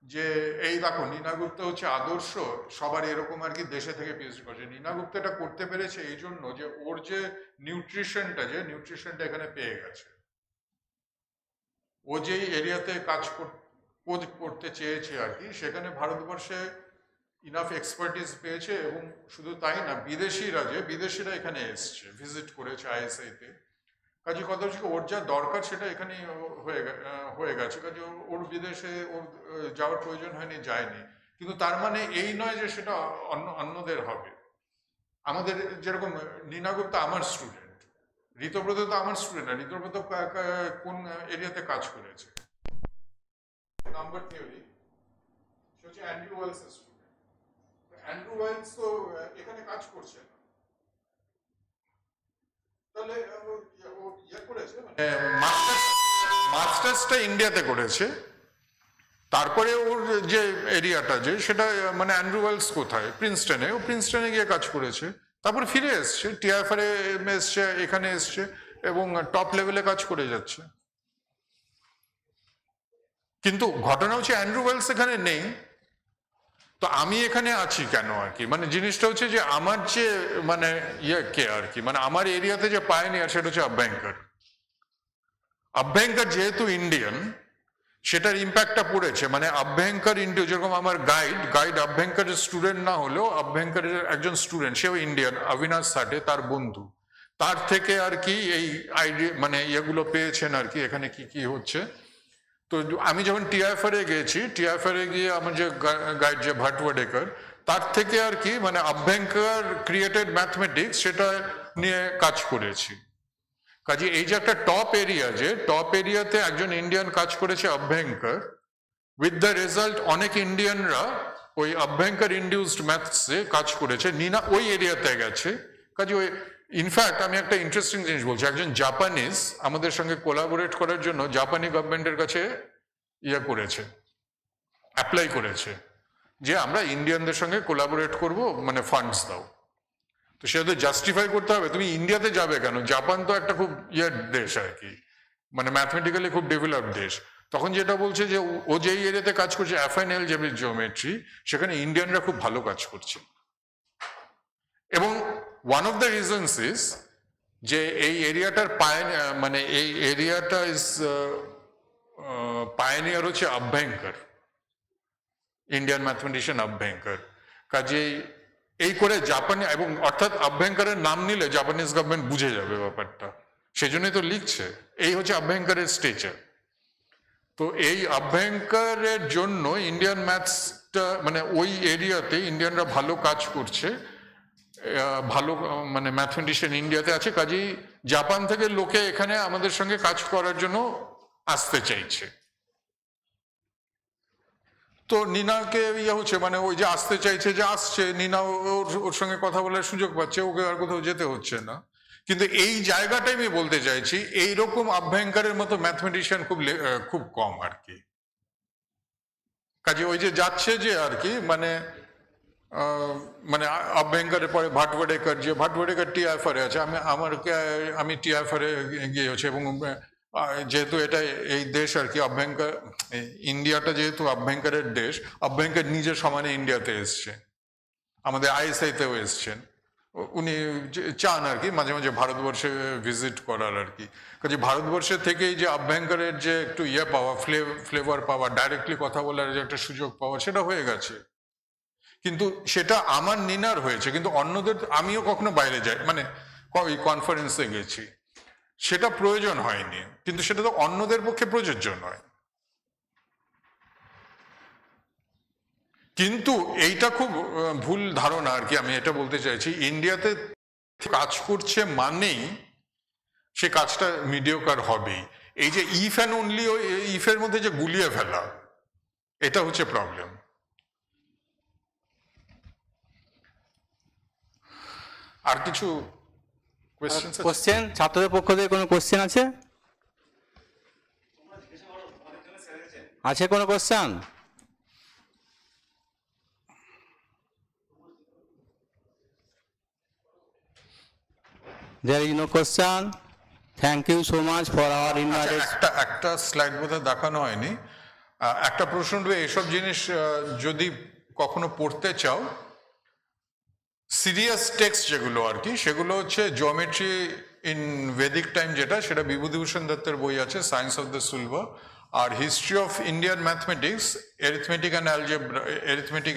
Speaker 3: যে এই দেখো নীনা গুপ্তা হচ্ছে আদর্শ, সবার এরকম আর কি দেশে থেকে পিএইচডি করছে। নীনা গুপ্তা এটা করতে পেরেছে এই জন্য যে ওর যে নিউট্রিশনটা এখানে পেয়ে গেছে। ও যেই এরিয়াতে কাজ করতে চেয়েছে আর কি, সেখানে ভারতবর্ষে ইনাফ এক্সপার্টিস পেয়েছে। এবং শুধু তাই না, বিদেশিরা এখানে এসছে, ভিজিট করেছে আইএসআইতে। কাজে কথা হচ্ছে ওর যা দরকার সেটা এখানে হয়ে গেছে। কাজে ওর বিদেশে ওর যাওয়ার প্রয়োজন হয়নি, যায়নি। কিন্তু তার মানে এই নয় যে সেটা অন্যদের হবে। আমাদের যেরকম নীনা গুপ্তা আমার স্টুডেন্ট, ঋতব্রত তো আমার স্টুডেন্ট না। ঋতব্রত কোন এরিয়াতে কাজ করেছে? নাম্বার থিওরি, সে হচ্ছে অ্যান্ড্রু ওয়েলসের স্টুডেন্ট। অ্যান্ড্রু ওয়েলস তো এখানে কাজ করছে না, তাহলে ও ইয়ে করেছে মাস্টার্সটা ইন্ডিয়াতে করেছে। তারপরে ওর যে এরিয়াটা যে সেটা মানে অ্যান্ড্রু ওয়েলস কোথায়? প্রিন্সটনে। ও প্রিন্সটনে গিয়ে কাজ করেছে, তারপর ফিরে এসছে, টিআইএফআরে এসছে, এখানে এসছে এবং টপ লেভেলে কাজ করে যাচ্ছে। কিন্তু ঘটনা হচ্ছে অ্যান্ড্রু ওয়েলস এখানে নেই, তো আমি এখানে আছি কেন আর কি। মানে জিনিসটা হচ্ছে যে আমার যে মানে কে আর কি, মানে আমার এরিয়াতে যে পায়োনিয়ার সেটা হচ্ছে আভ্যঙ্কর যেহেতু ইন্ডিয়ান, সেটার ইম্প্যাক্টটা পড়েছে। মানে আভ্যঙ্কর ইন্ডিয়া, যেরকম আমার গাইড আভ্যঙ্করের স্টুডেন্ট না হলেও আভ্যঙ্করের একজন স্টুডেন্ট, সেও ইন্ডিয়ান, অবিনাশ সাটে তার বন্ধু, তার থেকে আর কি এই আইডিয়া মানে ইয়েগুলো পেয়েছেন আর কি, এখানে কি কি হচ্ছে। তো আমি যখন টিআইএফআরে গিয়েছি, টিআইএফআরে গিয়ে আমার যে গাইড যে ভাটওয়াডেকার, তার থেকে আর কি মানে আভ্যঙ্কর ক্রিয়েটেড ম্যাথমেটিক্স সেটা নিয়ে কাজ করেছি। কাজে এই যে একটা টপ এরিয়াতে একজন ইন্ডিয়ান কাজ করেছে আভ্যঙ্কর, উইথ দ্য রেজাল্ট অনেক ইন্ডিয়ানরা ওই আভ্যঙ্কর ইন্ডিউসড ম্যাথসে কাজ করেছে। নীনা ওই এরিয়াতে গেছে। কাজে ওই ইনফ্যাক্ট আমি একটা ইন্টারেস্টিং জিনিস বলছি, একজন জাপানিজ আমাদের সঙ্গে কোলাবোরেট করার জন্য জাপানি গভর্নমেন্টের কাছে অ্যাপ্লাই করেছে যে আমরা ইন্ডিয়ানদের সঙ্গে কোলাবোরেট করব, মানে ফান্ডস দাও। তো সে তো জাস্টিফাই করতে হবে, তুমি ইন্ডিয়াতে যাবে কেন? জাপান তো একটা খুব দেশ আর কি, মানে ম্যাথমেটিক্যালি খুব ডেভেলপড দেশ। তখন যেটা বলছে যে ও যেই এরিয়াতে কাজ করছে অ্যাফাইন এলজেব্রিক জিওমেট্রি, সেখানে ইন্ডিয়ানরা খুব ভালো কাজ করছে। এবং one of the reasons is যে এই এরিয়াটার মানে এই এরিয়াটা ইজ পায়োনিয়ার হচ্ছে আভ্যঙ্কর, ইন্ডিয়ান ম্যাথমেটিশিয়ান আভ্যঙ্কর। কাজেই এই করে জাপানি, এবং অর্থাৎ আভ্যঙ্করের নাম নিলে জাপানিজ গভর্নমেন্ট বুঝে যাবে ব্যাপারটা, সেজন্যই তো লিখছে। এই হচ্ছে আভ্যঙ্করের স্টেচার। তো এই আভ্যঙ্করের জন্য ইন্ডিয়ান ম্যাথসটা মানে ওই এরিয়াতে ইন্ডিয়ানরা ভালো কাজ করছে। ভালো মানে ম্যাথমেটিশিয়ান ইন্ডিয়াতে আছে, কাজেই জাপান থেকে লোকে এখানে আমাদের সঙ্গে কাজ করার জন্য আসতে চাইছে। তো নিনাকে ইয়ে হচ্ছে মানে ওই যে আসতে চাইছে যে আসছে, নিনা ওর সঙ্গে কথা বলার সুযোগ পাচ্ছে, ওকে আর কোথাও যেতে হচ্ছে না। কিন্তু এই জায়গাটাই আমি বলতে চাইছি এইরকম আভ্যঙ্করের মতো ম্যাথমেটিশিয়ান খুব কম আর কি। কাজে ওই যে যাচ্ছে যে আর কি মানে মানে আভ্যঙ্করের পরে ভাটওয়াডেকার, যে ভাটওয়াডেকার টিআইএফআর আছে, আমি টিআইএফআর গিয়ে হচ্ছে। এবং যেহেতু এটা এই দেশ আর কি আভ্যঙ্কর, ইন্ডিয়াটা যেহেতু আভ্যঙ্করের দেশ, আভ্যঙ্কর নিজের সমানে ইন্ডিয়াতে এসছে, আমাদের আইএসআইতেও এসছেন। উনি চান আর কি মাঝে মাঝে ভারতবর্ষে ভিজিট করার আর কি। কাজে ভারতবর্ষের থেকেই যে আভ্যঙ্করের যে একটু ইয়ে পাওয়া, ফ্লেভার পাওয়া, ডাইরেক্টলি কথা বলার যে একটা সুযোগ পাওয়া, সেটা হয়ে গেছে। কিন্তু সেটা আমার নিনার হয়েছে, কিন্তু অন্যদের, আমিও কখনো বাইরে যাই মানে ওই কনফারেন্সে গেছি, সেটা প্রয়োজন হয়নি, কিন্তু সেটা তো অন্যদের পক্ষে প্রযোজ্য নয়। কিন্তু এইটা খুব ভুল ধারণা আর কি। আমি এটা বলতে চাইছি, ইন্ডিয়াতে কাজ করছে মানেই সে কাজটা মিডিওকার হবেই। এই যে ইফ অ্যান্ড অনলি, ইফের মধ্যে যে গুলিয়ে ফেলা, এটা হচ্ছে প্রবলেম। আর কিছু
Speaker 1: কোশ্চেন ছাত্রদের পক্ষ থেকে কোনো কোশ্চেন আছে? আছে কোনো question? There is no question. Thank you so much for our invitation.
Speaker 3: একটা স্লাইড বোধহয় দেখানো হয়নি। একটা প্রশ্ন, এসব জিনিস যদি কখনো পড়তে চাও, সিরিয়াস টেক্সট যেগুলো আর কি, সেগুলো হচ্ছে জিওমেট্রি ইন ভেদিক টাইম, যেটা সেটা বিভূতিভূষণ দত্তের বই আছে, সায়েন্স অফ দ্য সিলভার। আর history of Indian mathematics, arithmetic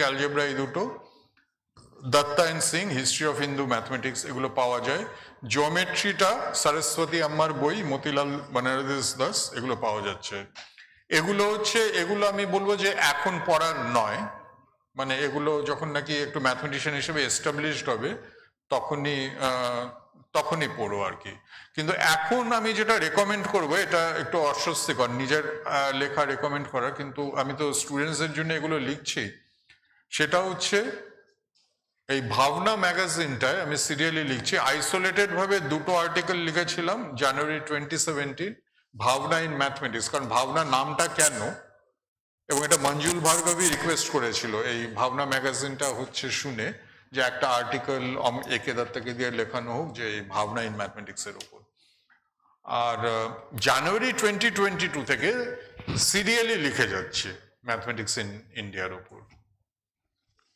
Speaker 3: algebra, এই দুটো, Datta and Singh, history of Hindu mathematics, এগুলো পাওয়া যায়। জিওমেট্রিটা সরস্বতী আম্মার বই, মতিলাল বনারস দাস, এগুলো পাওয়া যাচ্ছে। এগুলো আমি বলবো যে এখন পড়ার নয়, মানে এগুলো যখন নাকি একটু ম্যাথমেটিশিয়ান হিসেবে এস্টাবলিশড হবে তখনই পড়ো আর কি। কিন্তু এখন আমি যেটা রেকমেন্ড করব, এটা একটু অস্বস্তিকর নিজের লেখা রেকমেন্ড করা, কিন্তু আমি তো স্টুডেন্টসদের জন্য এগুলো লিখছি। সেটা হচ্ছে এই ভাবনা ম্যাগাজিনটায় আমি সিরিয়ালি লিখছি, আইসোলেটেড ভাবে দুটো আর্টিকেল লিখেছিলাম জানুয়ারি 2017, ভাবনা ইন ম্যাথমেটিক্স। কারণ ভাবনা নামটা কেন, এবং এটা মঞ্জুল ভার্গবী রিকোয়েস্ট করেছিল এই ভাবনা ম্যাগাজিনটা হচ্ছে শুনে, যে একটা আর্টিকেল একে দত্তকে দিয়ে লেখানো হোক যে এই ভাবনা ইন ম্যাথমেটিক্সের উপর। আর জানুয়ারি 2022 থেকে সিরিয়ালি লিখে যাচ্ছে ম্যাথমেটিক্স ইন ইন্ডিয়ার উপর,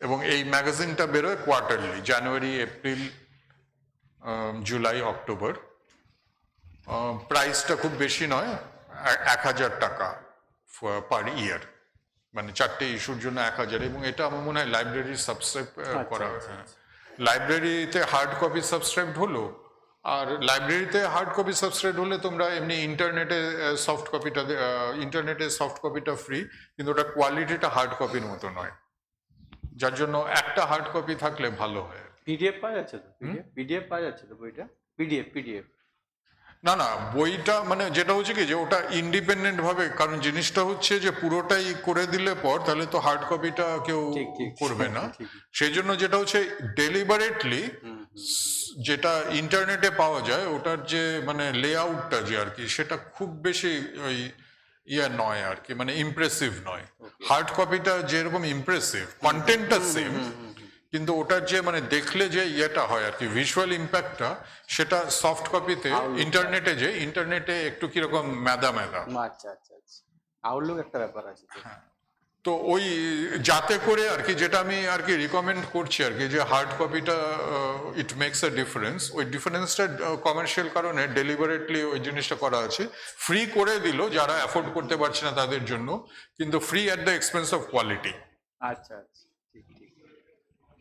Speaker 3: এবং এই ম্যাগাজিনটা বেরোয় কোয়ার্টারলি, জানুয়ারি, এপ্রিল, জুলাই, অক্টোবর। প্রাইসটা খুব বেশি নয়, 1000 টাকা পার ইয়ার, মানে 4টে ইস্যুর জন্য 1000। এবং এটা আমার মনে হয় লাইব্রেরি সাবস্ক্রাইব করা, লাইব্রেরিতে হার্ড কপি সাবস্ক্রাইব হলো। আর লাইব্রেরিতে হার্ড কপি সাবস্ক্রাইব হলে তোমরা এমনি ইন্টারনেটে সফট কপিটা ফ্রি, কিন্তু ওটা কোয়ালিটিটা হার্ড কপির মতো নয়, যার জন্য একটা হার্ড কপি থাকলে ভালো হয়।
Speaker 1: পিডিএফ পাওয়া যাচ্ছে তো? পিডিএফ পাওয়া যাচ্ছে তো বইটা? পিডিএফ
Speaker 3: না, বইটা মানে যেটা হচ্ছে কি, যে ওটা ইন্ডিপেন্ডেন্ট ভাবে, কারণ জিনিসটা হচ্ছে যে পুরোটাই করে দিলে পর তাহলে তো হার্ড কপিটা কেউ করবে না। সেই জন্য যেটা হচ্ছে ডেলিবারেটলি যেটা ইন্টারনেটে পাওয়া যায়, ওটার যে মানে লেআউটটা যে আর কি, সেটা খুব বেশি ওই নয় আর কি, মানে ইমপ্রেসিভ নয়। হার্ড কপিটা যেরকম ইমপ্রেসিভ, কন্টেন্টটা সেম, কিন্তু ওটার যে মানে দেখলে যে ইয়েটা হয় আর কি, ভিজুয়াল ইম্প্যাক্টটা, সেটা সফট কপিতে ইন্টারনেটে একটু কিরকম মেদা।
Speaker 1: আচ্ছা, আউটলুক একটা ব্যাপার আছে।
Speaker 3: তো ওই যাতে করে আর কি, যেটা আমি আর কি রিকমেন্ড করছি আর কি, যে হার্ড কপিটা ইট মেক্স আ ডিফারেন্স। ওই ডিফারেন্সটা কমার্শিয়াল কারণে ডেলিবারেটলি ওই জিনিসটা করা আছে। ফ্রি করে দিল যারা অ্যাফোর্ড করতে পারছে না তাদের জন্য, কিন্তু free at the expense of quality.
Speaker 1: আচ্ছা, ঠিক।